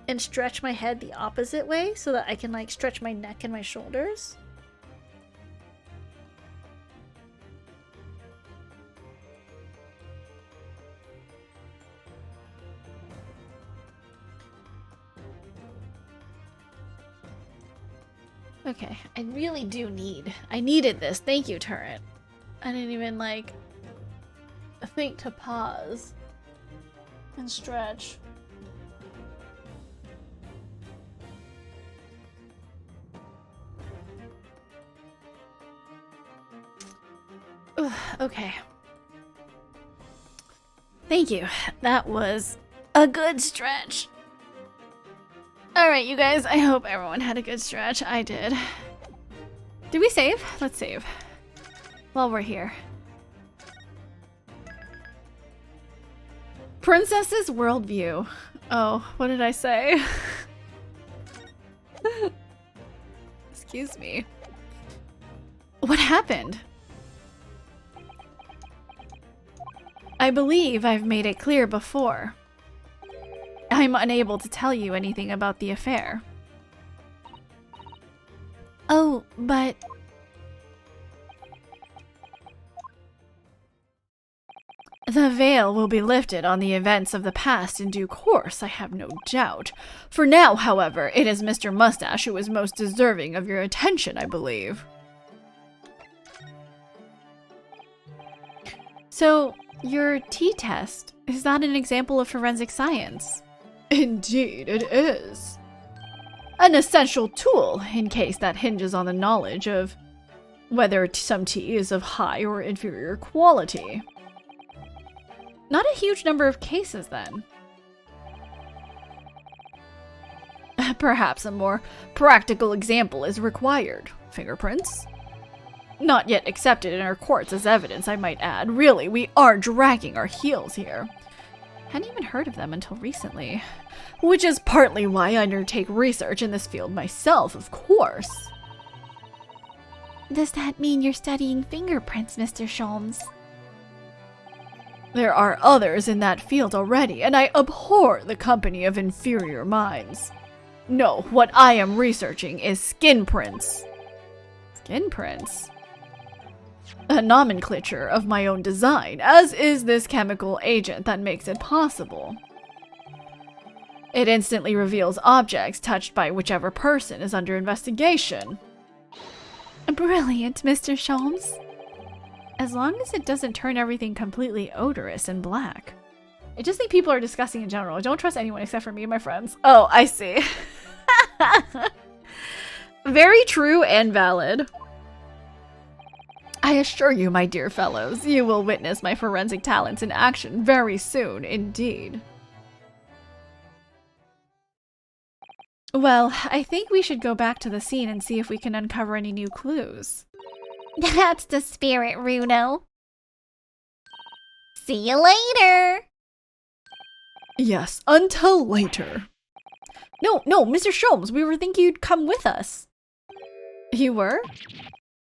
and stretch my head the opposite way so that I can like stretch my neck and my shoulders. Okay, I really do I needed this. Thank you, Turret. I didn't even like think to pause and stretch. Ugh, okay. Thank you. That was a good stretch. Alright, you guys, I hope everyone had a good stretch. I did. Did we save? Let's save. While we're here. Princess's worldview. Oh, what did I say? Excuse me. What happened? I believe I've made it clear before. I'm unable to tell you anything about the affair. Oh, but... The veil will be lifted on the events of the past in due course, I have no doubt. For now, however, it is Mr. Mustache who is most deserving of your attention, I believe. So, your T-test, is that an example of forensic science? Indeed, it is. An essential tool, in case that hinges on the knowledge of whether some tea is of high or inferior quality. Not a huge number of cases, then. Perhaps a more practical example is required. Fingerprints? Not yet accepted in our courts as evidence, I might add. Really, we are dragging our heels here. Hadn't even heard of them until recently. Which is partly why I undertake research in this field myself, of course. Does that mean you're studying fingerprints, Mr. Sholmes? There are others in that field already, and I abhor the company of inferior minds. No, what I am researching is skin prints. Skin prints? A nomenclature of my own design, as is this chemical agent that makes it possible. It instantly reveals objects touched by whichever person is under investigation. Brilliant, Mr. Sholmes. As long as it doesn't turn everything completely odorous and black. I just think people are disgusting in general. I don't trust anyone except for me and my friends. Oh, I see. Very true and valid. I assure you, my dear fellows, you will witness my forensic talents in action very soon indeed. Well, I think we should go back to the scene and see if we can uncover any new clues. That's the spirit, Runo. See you later! Yes, until later. No, Mr. Sholmes, we were thinking you'd come with us. You were?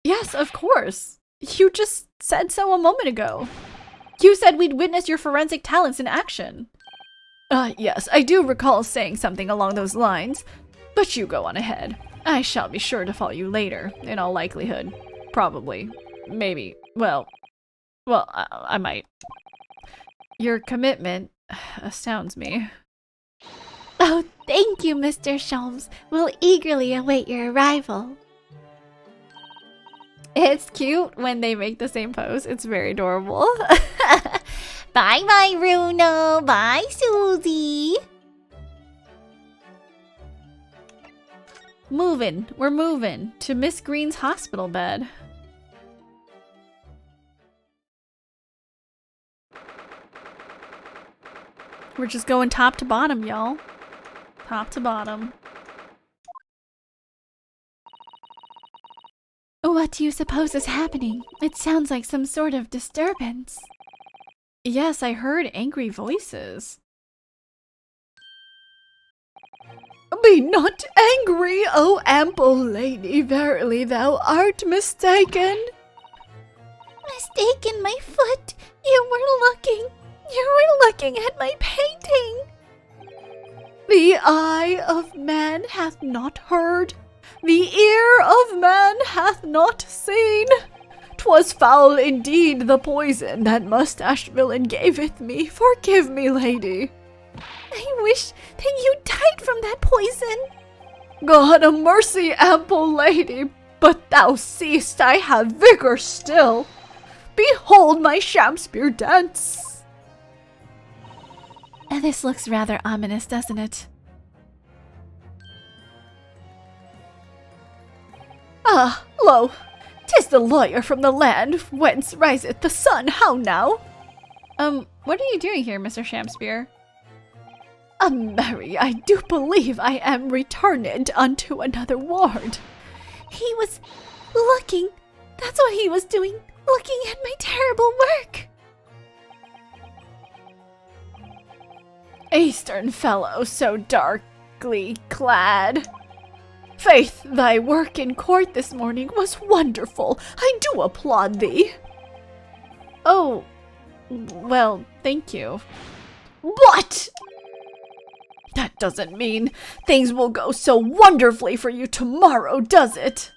Yes, of course. You just said so a moment ago. You said we'd witness your forensic talents in action. Yes, I do recall saying something along those lines. But you go on ahead. I shall be sure to follow you later, in all likelihood. Probably. Maybe. Well, I might. Your commitment astounds me. Oh, thank you, Mr. Sholmes. We'll eagerly await your arrival. It's cute when they make the same pose. It's very adorable. Bye-bye, Runo. Bye, Susie. We're moving to Miss Green's hospital bed. We're just going top to bottom, y'all. Top to bottom. do you suppose is happening? It sounds like some sort of disturbance. Yes, I heard angry voices. Be not angry, O ample lady, verily thou art mistaken. Mistaken my foot. You were looking at my painting. The eye of man hath not heard, the ear of man hath not seen. 'Twas foul indeed the poison that mustache villain gaveth me. Forgive me, lady. I wish that you died from that poison. God a mercy, ample lady, but thou seest I have vigor still. Behold my Shakespeare dance. This looks rather ominous, doesn't it? Ah, lo, 'tis the lawyer from the land whence riseth the sun. How now? What are you doing here, Mr. Shakespeare? Mary, I do believe I am returned unto another ward. He was looking. That's what he was doing. Looking at my terrible work. Eastern fellow so darkly clad. Faith, thy work in court this morning was wonderful. I do applaud thee. Oh, well, thank you. What? That doesn't mean things will go so wonderfully for you tomorrow, does it?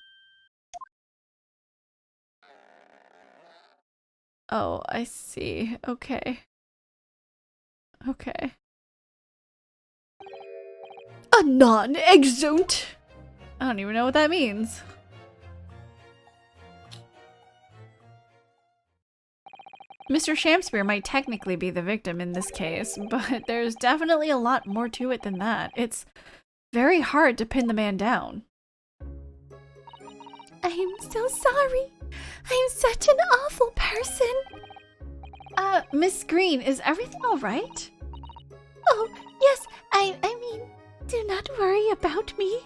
Oh, I see. Okay. Okay. A non-exunt. I don't even know what that means. Mr. Shakespeare might technically be the victim in this case, but there's definitely a lot more to it than that. It's very hard to pin the man down. I'm so sorry. I'm such an awful person. Miss Green, is everything all right? Oh, yes, I mean, do not worry about me.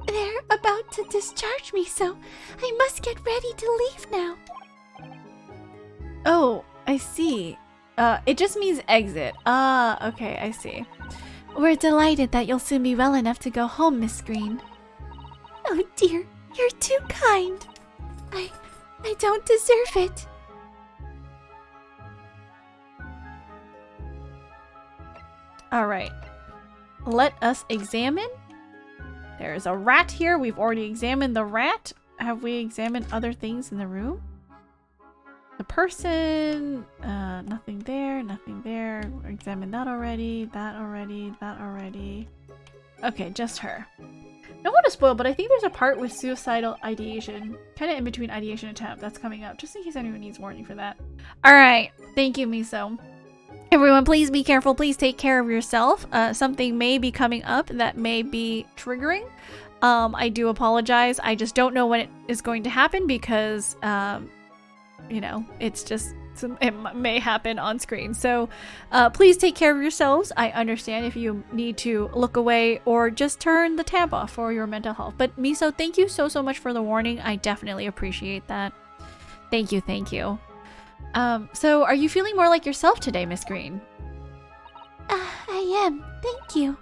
They're about to discharge me, so I must get ready to leave now. Oh, I see. It just means exit. Okay, I see. We're delighted that you'll soon be well enough to go home, Miss Green. Oh dear, you're too kind. I don't deserve it. Alright. Let us examine. There's a rat here. We've already examined the rat. Have we examined other things in the room? The person, nothing there, nothing there. Examined that already, that already, that already. Okay, just her. Don't want to spoil, but I think there's a part with suicidal ideation. Kind of in between ideation and attempt. That's coming up, just in case anyone needs warning for that. Alright, thank you, Miso. Everyone, please be careful. Please take care of yourself. Something may be coming up that may be triggering. I do apologize. I just don't know when it is going to happen because, you know, it may happen on screen. So please take care of yourselves. I understand if you need to look away or just turn the tab off for your mental health. But Miso, thank you so much for the warning. I definitely appreciate that. Thank you, thank you. So are you feeling more like yourself today, Miss Green? I am, thank you.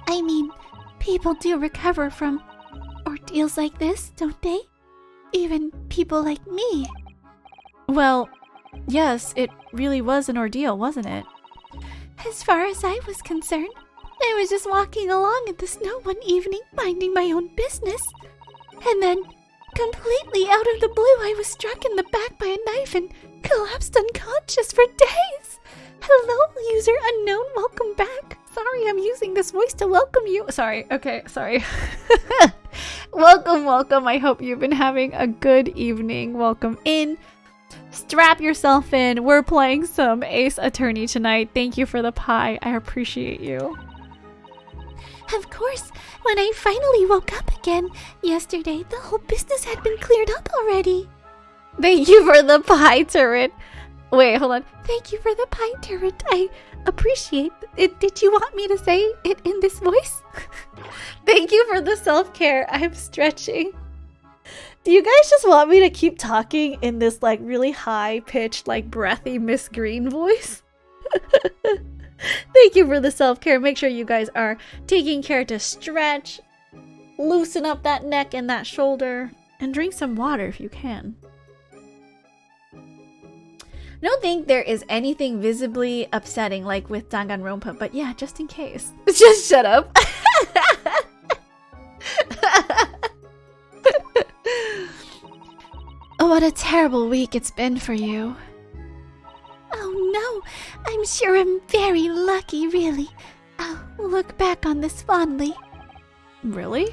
I mean, people do recover from ordeals like this, don't they? Even people like me. Well, yes, it really was an ordeal, wasn't it? As far as I was concerned, I was just walking along in the snow one evening, minding my own business. And then, completely out of the blue, I was struck in the back by a knife and collapsed unconscious for days. Hello, user unknown, welcome back. Sorry, I'm using this voice to welcome you. Sorry, okay, sorry. Welcome, welcome. I hope you've been having a good evening. Welcome in. Strap yourself in. We're playing some Ace Attorney tonight. Thank you for the pie. I appreciate you. Of course, when I finally woke up again yesterday, the whole business had been cleared up already. Thank you for the pie, Turret. Wait, hold on. Thank you for the pie turret. I appreciate it. Did you want me to say it in this voice? Thank you for the self-care. I'm stretching. Do you guys just want me to keep talking in this like really high-pitched, like breathy Miss Green voice? Thank you for the self-care. Make sure you guys are taking care to stretch, loosen up that neck and that shoulder, and drink some water if you can. I don't think there is anything visibly upsetting like with Danganronpa, but yeah, just in case. Just shut up. Oh, what a terrible week it's been for you. Oh no, I'm sure I'm very lucky, really. I'll look back on this fondly. Really?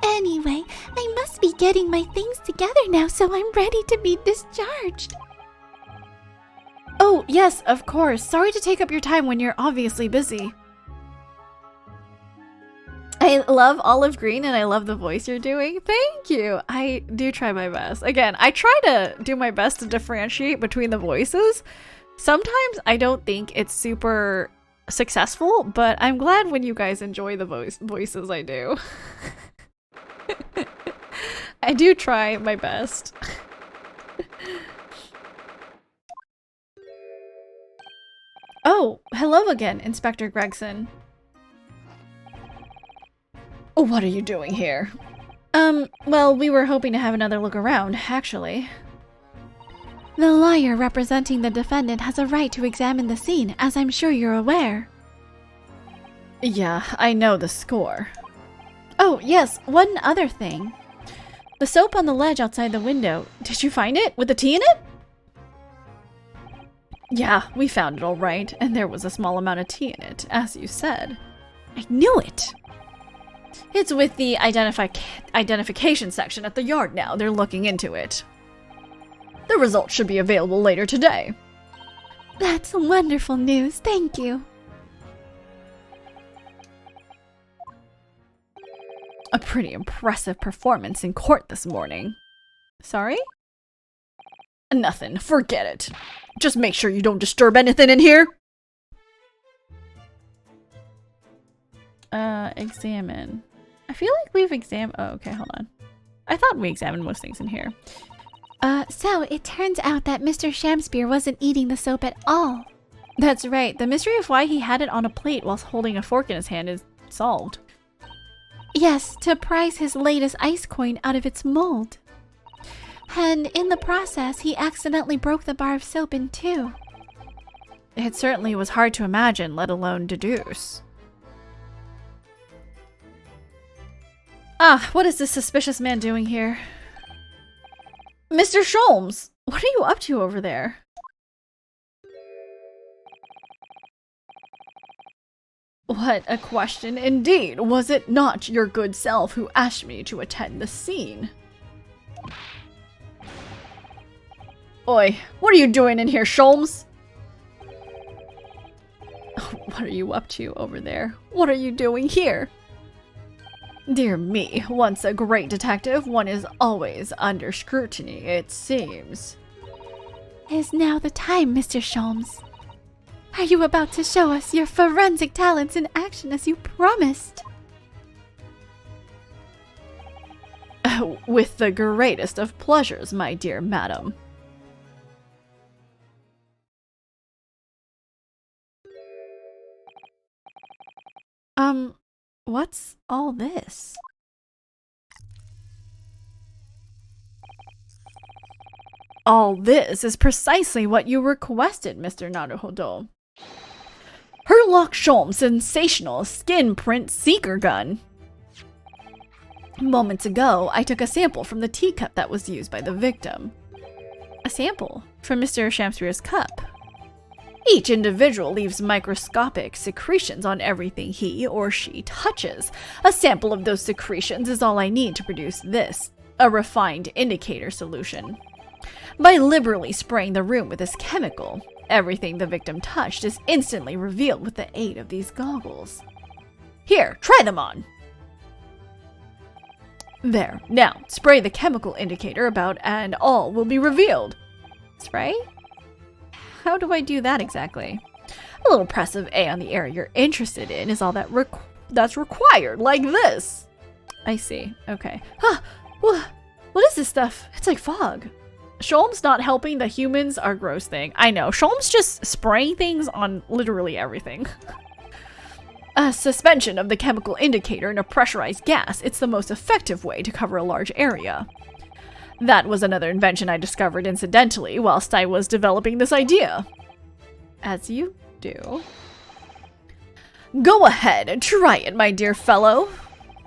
Anyway, I must be getting my things together now, so I'm ready to be discharged. Oh, yes, of course. Sorry to take up your time when you're obviously busy. I love Olive Green and I love the voice you're doing. Thank you. I do try my best. Again, I try to do my best to differentiate between the voices. Sometimes I don't think it's super successful, but I'm glad when you guys enjoy the voices I do. I do try my best. Oh, hello again, Inspector Gregson. What are you doing here? Well, we were hoping to have another look around, actually. The lawyer representing the defendant has a right to examine the scene, as I'm sure you're aware. Yeah, I know the score. Oh, yes, one other thing. The soap on the ledge outside the window. Did you find it? With the tea in it? Yeah, we found it all right, and there was a small amount of tea in it, as you said. I knew it! It's with the identification section at the yard now. They're looking into it. The results should be available later today. That's wonderful news, thank you. A pretty impressive performance in court this morning. Sorry? Nothing. Forget it. Just make sure you don't disturb anything in here. Examine. I feel like we've examined... Oh, okay, hold on. I thought we examined most things in here. So it turns out that Mr. Shamspear wasn't eating the soap at all. That's right. The mystery of why he had it on a plate whilst holding a fork in his hand is solved. Yes, to prise his latest ice coin out of its mold. And in the process, he accidentally broke the bar of soap in two. It certainly was hard to imagine, let alone deduce. Ah, what is this suspicious man doing here? Mr. Sholmes, what are you up to over there? What a question indeed. Was it not your good self who asked me to attend the scene? Oi, what are you doing in here, Sholmes? What are you up to over there? What are you doing here? Dear me, once a great detective, one is always under scrutiny, it seems. Is now the time, Mr. Sholmes. Are you about to show us your forensic talents in action as you promised? With the greatest of pleasures, my dear madam. What's all this? All this is precisely what you requested, Mr. Naruhodo. Herlock Sholmes' sensational skin print seeker gun. Moments ago, I took a sample from the teacup that was used by the victim. A sample from Mr. Shamspear's cup. Each individual leaves microscopic secretions on everything he or she touches. A sample of those secretions is all I need to produce this, a refined indicator solution. By liberally spraying the room with this chemical, everything the victim touched is instantly revealed with the aid of these goggles. Here, try them on! There, now, spray the chemical indicator about and all will be revealed. That's right. How do I do that exactly? A little press of A on the area you're interested in is all that's required, like this. I see. Okay. Huh. What is this stuff? It's like fog. Sholm's not helping the humans are gross thing. I know. Sholm's just spraying things on literally everything. A suspension of the chemical indicator in a pressurized gas. It's the most effective way to cover a large area. That was another invention I discovered incidentally whilst I was developing this idea. As you do. Go ahead and try it, my dear fellow.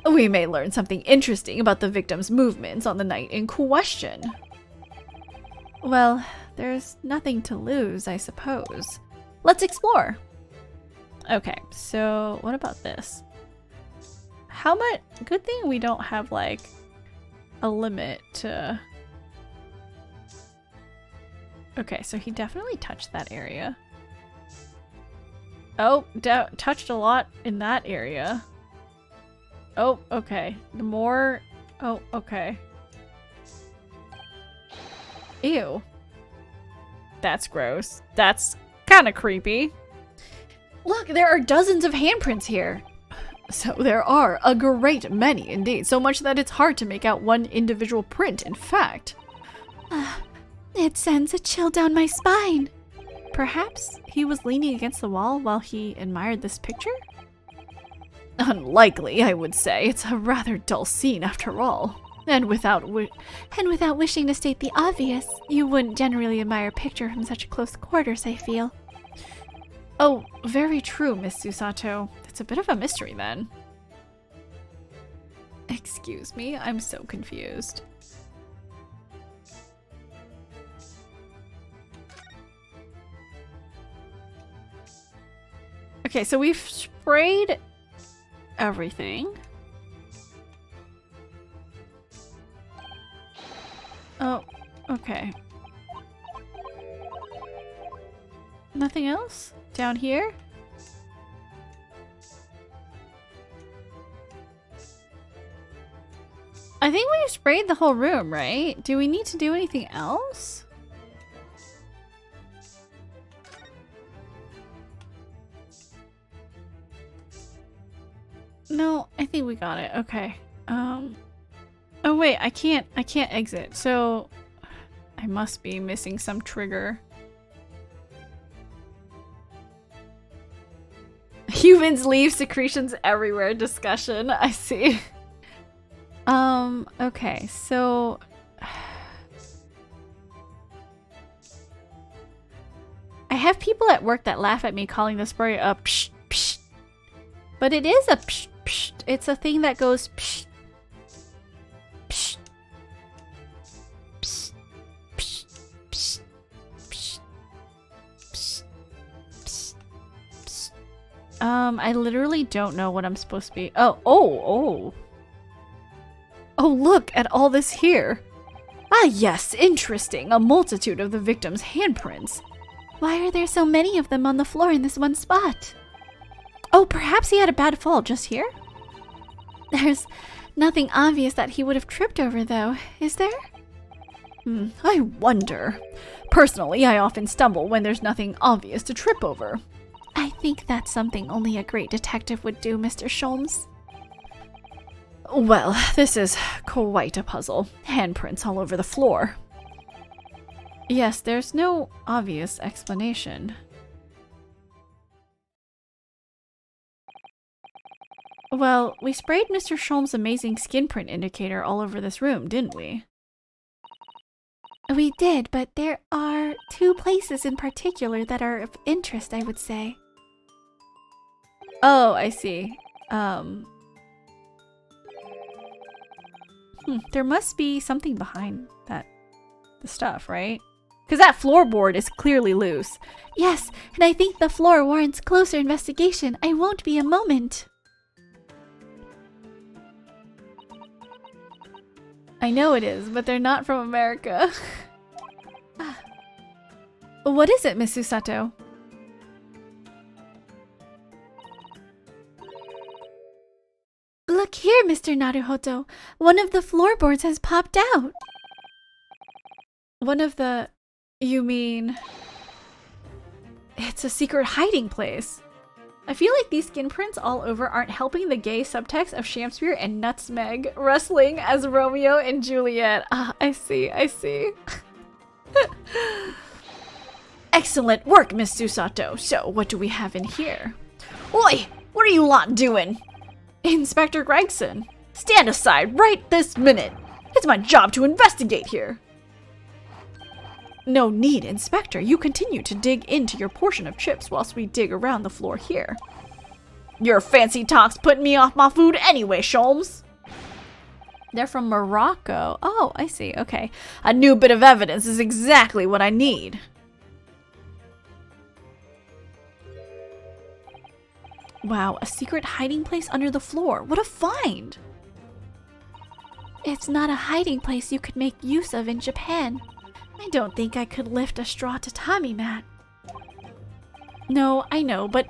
We may learn something interesting about the victim's movements on the night in question. Well, there's nothing to lose, I suppose. Let's explore. Okay, so what about this? How much? Good thing we don't have like a limit to... Okay, so he definitely touched that area. Oh, touched a lot in that area. Oh, okay. The more... Oh, okay. Ew. That's gross. That's kind of creepy. Look, there are dozens of handprints here. So there are a great many indeed, so much that it's hard to make out one individual print, in fact. It sends a chill down my spine. Perhaps he was leaning against the wall while he admired this picture? Unlikely, I would say. It's a rather dull scene after all. And without wishing to state the obvious, you wouldn't generally admire a picture from such close quarters, I feel. Oh, very true, Miss Susato. It's a bit of a mystery then. Excuse me, I'm so confused. Okay, so we've sprayed everything. Oh, okay. Nothing else? Down here? I think we've sprayed the whole room, right? Do we need to do anything else? No, I think we got it. Okay. Oh wait, I can't exit. So I must be missing some trigger. Humans leave secretions everywhere discussion. I see. Okay, so I have people at work that laugh at me calling the spray a psh psh. But it is a psh psh. It's a thing that goes psh psh psh psh psh psh psh psh psh. I literally don't know what I'm supposed to be. Oh, look at all this here. Ah, yes, interesting. A multitude of the victim's handprints. Why are there so many of them on the floor in this one spot? Oh, perhaps he had a bad fall just here? There's nothing obvious that he would have tripped over, though, is there? I wonder. Personally, I often stumble when there's nothing obvious to trip over. I think that's something only a great detective would do, Mr. Sholmes. Well, this is quite a puzzle. Handprints all over the floor. Yes, there's no obvious explanation. Well, we sprayed Mr. Sholmes' amazing skin print indicator all over this room, didn't we? We did, but there are two places in particular that are of interest, I would say. Oh, I see. There must be something behind the stuff, right? Because that floorboard is clearly loose. Yes, and I think the floor warrants closer investigation. I won't be a moment. I know it is, but they're not from America. What is it, Miss Susato? Look here, Mr. Naruhoto. One of the floorboards has popped out. One of the... You mean... it's a secret hiding place. I feel like these skin prints all over aren't helping the gay subtext of Shamspeare and Nutmeg wrestling as Romeo and Juliet. Ah, I see, I see. Excellent work, Miss Susato. So, what do we have in here? Oi! What are you lot doing? Inspector Gregson, stand aside right this minute. It's my job to investigate here. No need, Inspector. You continue to dig into your portion of chips whilst we dig around the floor here. Your fancy talk's putting me off my food anyway, Sholmes. They're from Morocco. Oh, I see. Okay. A new bit of evidence is exactly what I need. Wow, a secret hiding place under the floor. What a find! It's not a hiding place you could make use of in Japan. I don't think I could lift a straw tatami mat. No, I know, but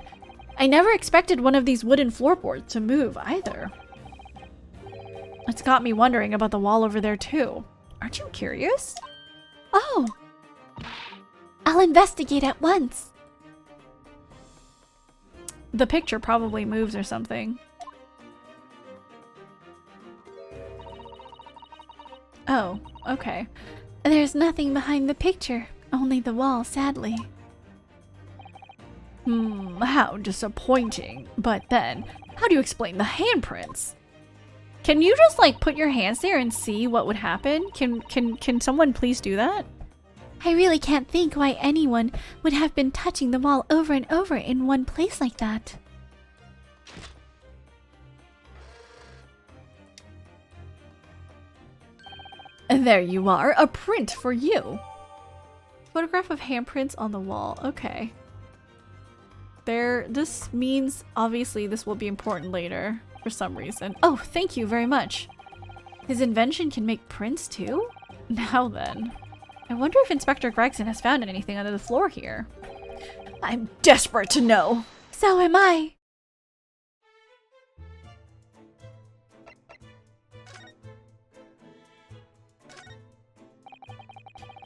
I never expected one of these wooden floorboards to move either. It's got me wondering about the wall over there too. Aren't you curious? Oh. I'll investigate at once. The picture probably moves or something. Oh, okay. There's nothing behind the picture, only the wall, sadly. How disappointing. But then, how do you explain the handprints? Can you just like put your hands there and see what would happen? Can someone please do that? I really can't think why anyone would have been touching the wall over and over in one place like that. There you are, a print for you. Photograph of handprints on the wall. Okay. This means obviously this will be important later for some reason. Oh, thank you very much. His invention can make prints too? Now then. I wonder if Inspector Gregson has found anything under the floor here. I'm desperate to know. So am I.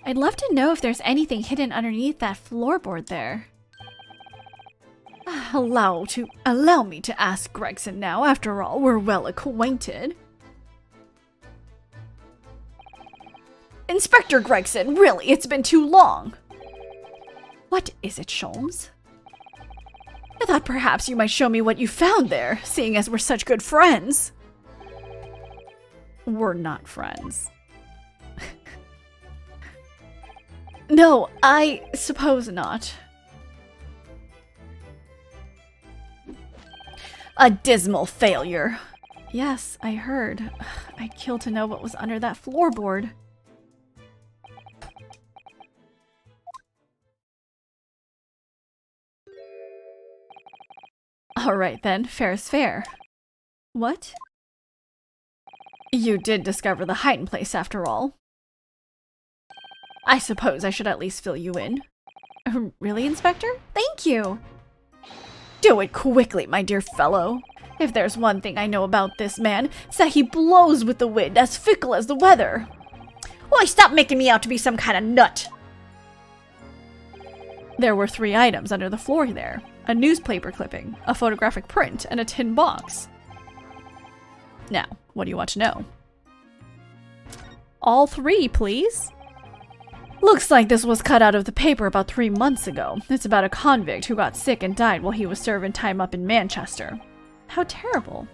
I'd love to know if there's anything hidden underneath that floorboard there. Allow me to ask Gregson now. After all, we're well acquainted. Inspector Gregson, really, it's been too long. What is it, Sholmes? I thought perhaps you might show me what you found there, seeing as we're such good friends. We're not friends. No, I suppose not. A dismal failure. Yes, I heard. I'd kill to know what was under that floorboard. Alright then, fair is fair. What? You did discover the hiding place after all. I suppose I should at least fill you in. Really, Inspector? Thank you! Do it quickly, my dear fellow. If there's one thing I know about this man, it's that he blows with the wind, as fickle as the weather. Why, stop making me out to be some kind of nut! There were 3 items under the floor there. A newspaper clipping, a photographic print, and a tin box. Now, what do you want to know? All 3, please. Looks like this was cut out of the paper about 3 months ago. It's about a convict who got sick and died while he was serving time up in Manchester. How terrible.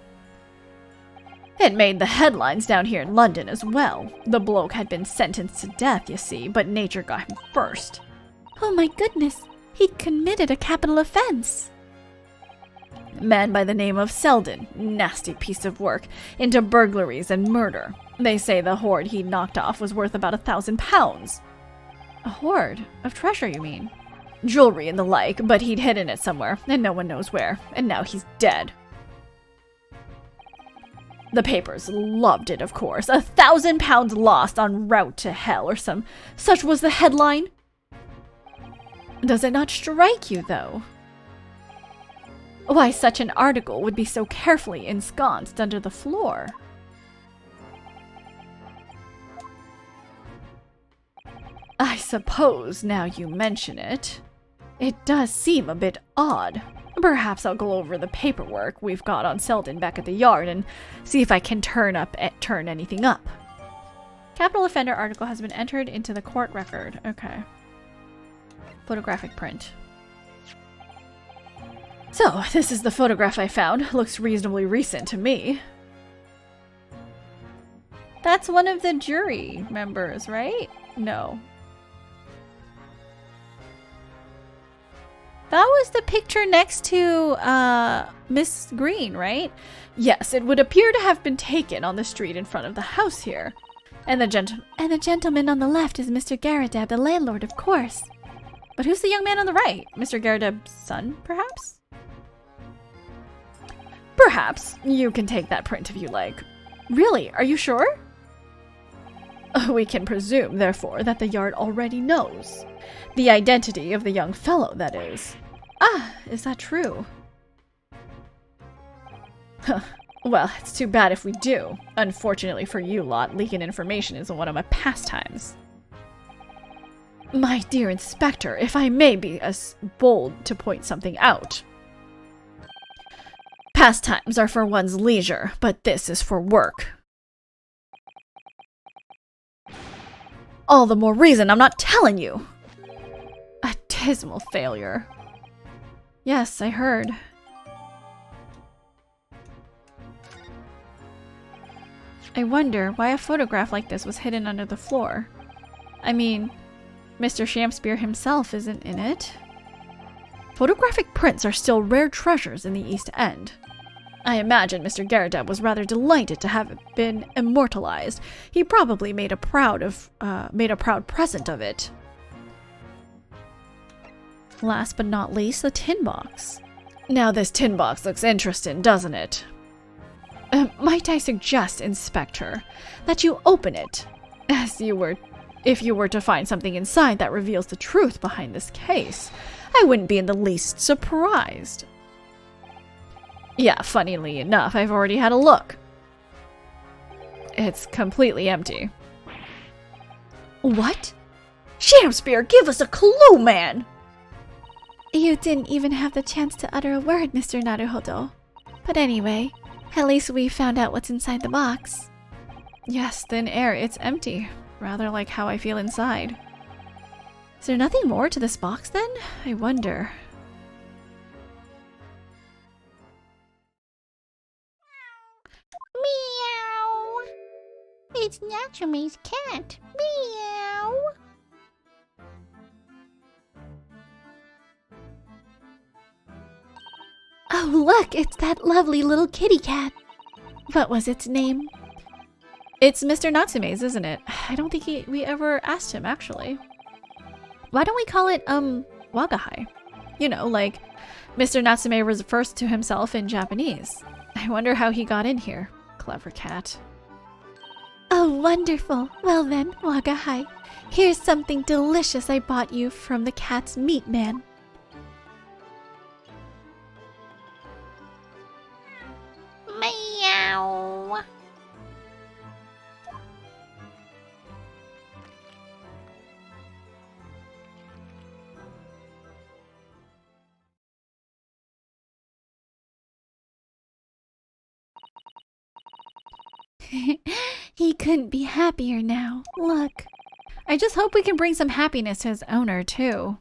It made the headlines down here in London as well. The bloke had been sentenced to death, you see, but nature got him first. Oh my goodness, he'd committed a capital offense. Man by the name of Selden, nasty piece of work, into burglaries and murder. They say the hoard he'd knocked off was worth about £1,000. A hoard? Of treasure, you mean? Jewelry and the like, but he'd hidden it somewhere, and no one knows where, and now he's dead. The papers loved it, of course. £1,000 lost en route to hell, or some such was the headline. Does it not strike you, though? Why such an article would be so carefully ensconced under the floor? I suppose, now you mention it, it does seem a bit odd. Perhaps I'll go over the paperwork we've got on Selden back at the yard and see if I can turn anything up. Capital offender article has been entered into the court record. Okay. Photographic print. So, this is the photograph I found. Looks reasonably recent to me. That's one of the jury members, right? No. That was the picture next to Miss Green, right? Yes, it would appear to have been taken on the street in front of the house here. And the gentleman on the left is Mr. Garadab, the landlord, of course. But who's the young man on the right? Mr. Garadab's son, perhaps? Perhaps. You can take that print if you like. Really? Are you sure? We can presume, therefore, that the yard already knows. The identity of the young fellow, that is. Ah, is that true? Huh. Well, it's too bad if we do. Unfortunately for you lot, leaking information is one of my pastimes. My dear Inspector, if I may be as bold to point something out. Pastimes are for one's leisure, but this is for work. All the more reason I'm not telling you. A dismal failure. Yes, I heard. I wonder why a photograph like this was hidden under the floor. I mean, Mr. Shamspeare himself isn't in it. Photographic prints are still rare treasures in the East End. I imagine Mr. Garadab was rather delighted to have it been immortalized. He probably made a proud present of it. Last but not least, the tin box. Now this tin box looks interesting, doesn't it? Might I suggest, Inspector, that you open it, if you were to find something inside that reveals the truth behind this case. I wouldn't be in the least surprised. Yeah, funnily enough, I've already had a look. It's completely empty. What? Shamspeare, give us a clue, man! You didn't even have the chance to utter a word, Mr. Naruhodo. But anyway, at least we found out what's inside the box. Yes, thin air, it's empty. Rather like how I feel inside. Is there nothing more to this box then? I wonder. Meow! It's Natsume's cat. Meow! Oh, look! It's that lovely little kitty cat. What was its name? It's Mr. Natsume's, isn't it? I don't think we ever asked him, actually. Why don't we call it, Wagahai? You know, like Mr. Natsume refers to himself in Japanese. I wonder how he got in here. Clever cat. Oh, wonderful. Well then, Wagahai, here's something delicious I bought you from the cat's meat man. Meow. He couldn't be happier now. Look. I just hope we can bring some happiness to his owner, too.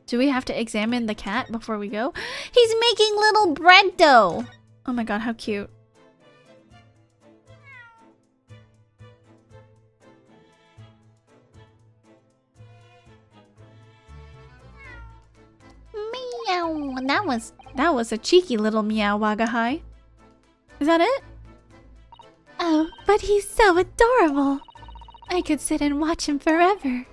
Do we have to examine the cat before we go? He's making little bread dough. Oh my god, how cute. Meow. That was a cheeky little meow, Wagahai. Is that it? Oh, but he's so adorable. I could sit and watch him forever.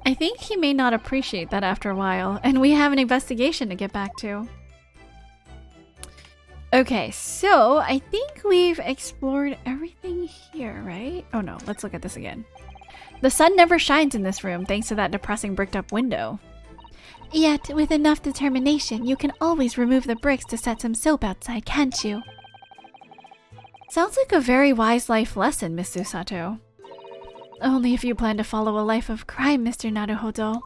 I think he may not appreciate that after a while, and we have an investigation to get back to. Okay, so I think we've explored everything here, right? Oh no, let's look at this again. The sun never shines in this room thanks to that depressing bricked up window. Yet, with enough determination, you can always remove the bricks to set some soap outside, can't you? Sounds like a very wise life lesson, Miss Susato. Only if you plan to follow a life of crime, Mr. Naruhodo.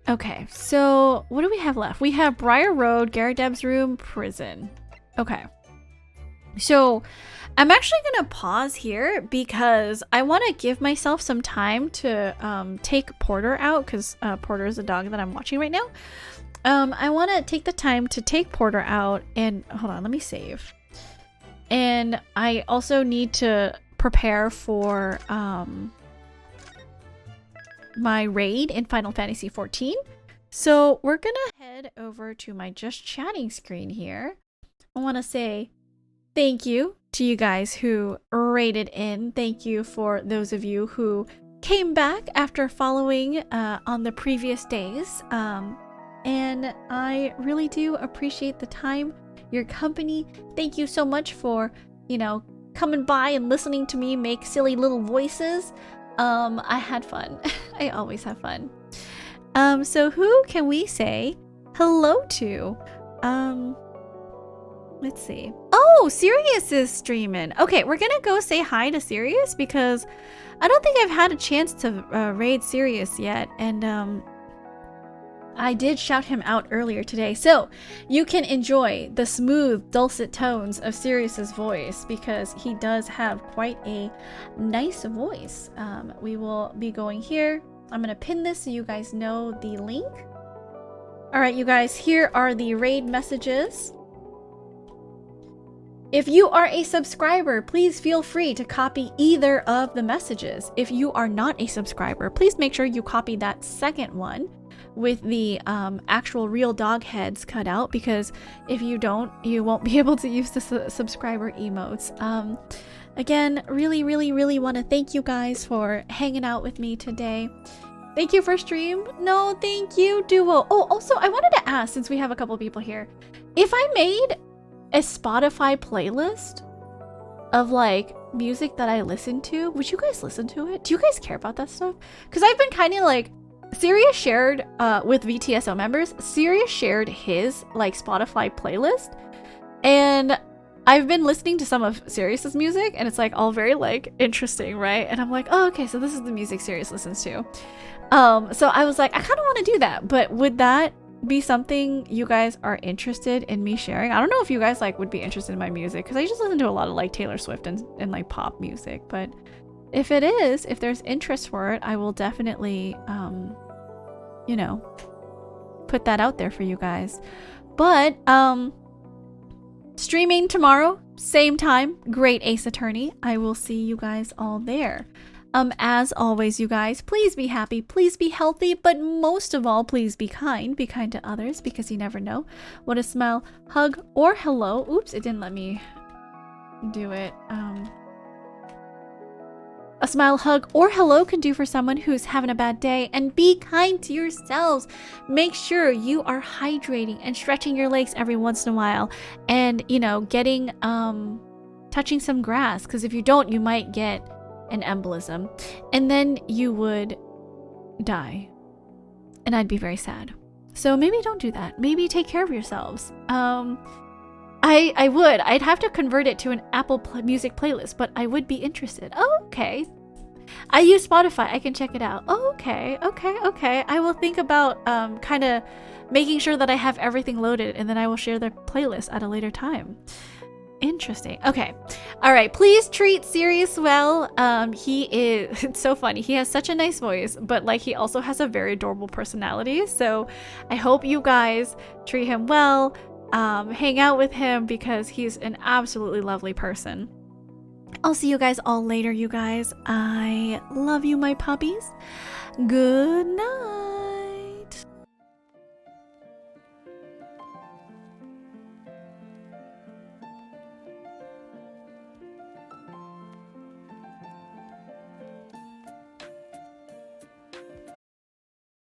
Okay, so what do we have left? We have Briar Road, Garradeb's room, prison. Okay. So I'm actually gonna pause here because I want to give myself some time to take Porter out, because Porter is a dog that I'm watching right now. I want to take the time to take Porter out, and hold on, let me save. And I also need to prepare for my raid in Final Fantasy XIV. So we're gonna head over to my just chatting screen here. I want to say thank you to you guys who raided in. Thank you for those of you who came back after following on the previous days. And I really do appreciate the time, your company. Thank you so much for, you know, coming by and listening to me make silly little voices. I had fun. I always have fun. So who can we say hello to? Let's see. Oh, Sirius is streaming. Okay, we're gonna go say hi to Sirius because I don't think I've had a chance to raid Sirius yet, and I did shout him out earlier today, so you can enjoy the smooth, dulcet tones of Sirius's voice because he does have quite a nice voice. We will be going here. I'm gonna pin this so you guys know the link. All right, you guys, here are the raid messages. If you are a subscriber, please feel free to copy either of the messages. If you are not a subscriber, please make sure you copy that second one with the actual real dog heads cut out, because if you don't, you won't be able to use the subscriber emotes. Again, really want to thank you guys for hanging out with me today. Thank you for stream. No, thank you, Duo. Oh, also, I wanted to ask, since we have a couple people here, if I made a Spotify playlist of like music that I listen to, would you guys listen to it? Do you guys care about that stuff? Because I've been kind of like, Sirius shared with VTSO members, Sirius shared his like Spotify playlist, and I've been listening to some of Sirius's music, and it's like all very like interesting, right? And I'm like, oh, okay, so this is the music Sirius listens to. So I was like, I kind of want to do that, but would that be something you guys are interested in me sharing? I don't know if you guys like would be interested in my music, because I just listen to a lot of like Taylor Swift and like pop music, but if it is, if there's interest for it, I will definitely you know, put that out there for you guys. But streaming tomorrow, same time, Great Ace Attorney. I will see you guys all there. As always, you guys, please be happy, please be healthy, but most of all, please be kind to others, because you never know what a smile, hug, or hello. Oops, it didn't let me do it. A smile, hug, or hello can do for someone who's having a bad day. And be kind to yourselves. Make sure you are hydrating and stretching your legs every once in a while, and you know, getting touching some grass, because if you don't, you might get an embolism, and then you would die, and I'd be very sad. So maybe don't do that. Maybe take care of yourselves. I'd have to convert it to an Apple Music playlist, but I would be interested. Oh, okay. I use Spotify. I can check it out. Oh, okay. I will think about kind of making sure that I have everything loaded, and then I will share the playlist at a later time. Interesting. Okay. All right. Please treat Sirius well. It's so funny. He has such a nice voice, but like he also has a very adorable personality. So I hope you guys treat him well. Hang out with him because he's an absolutely lovely person. I'll see you guys all later, you guys. I love you, my puppies. Good night.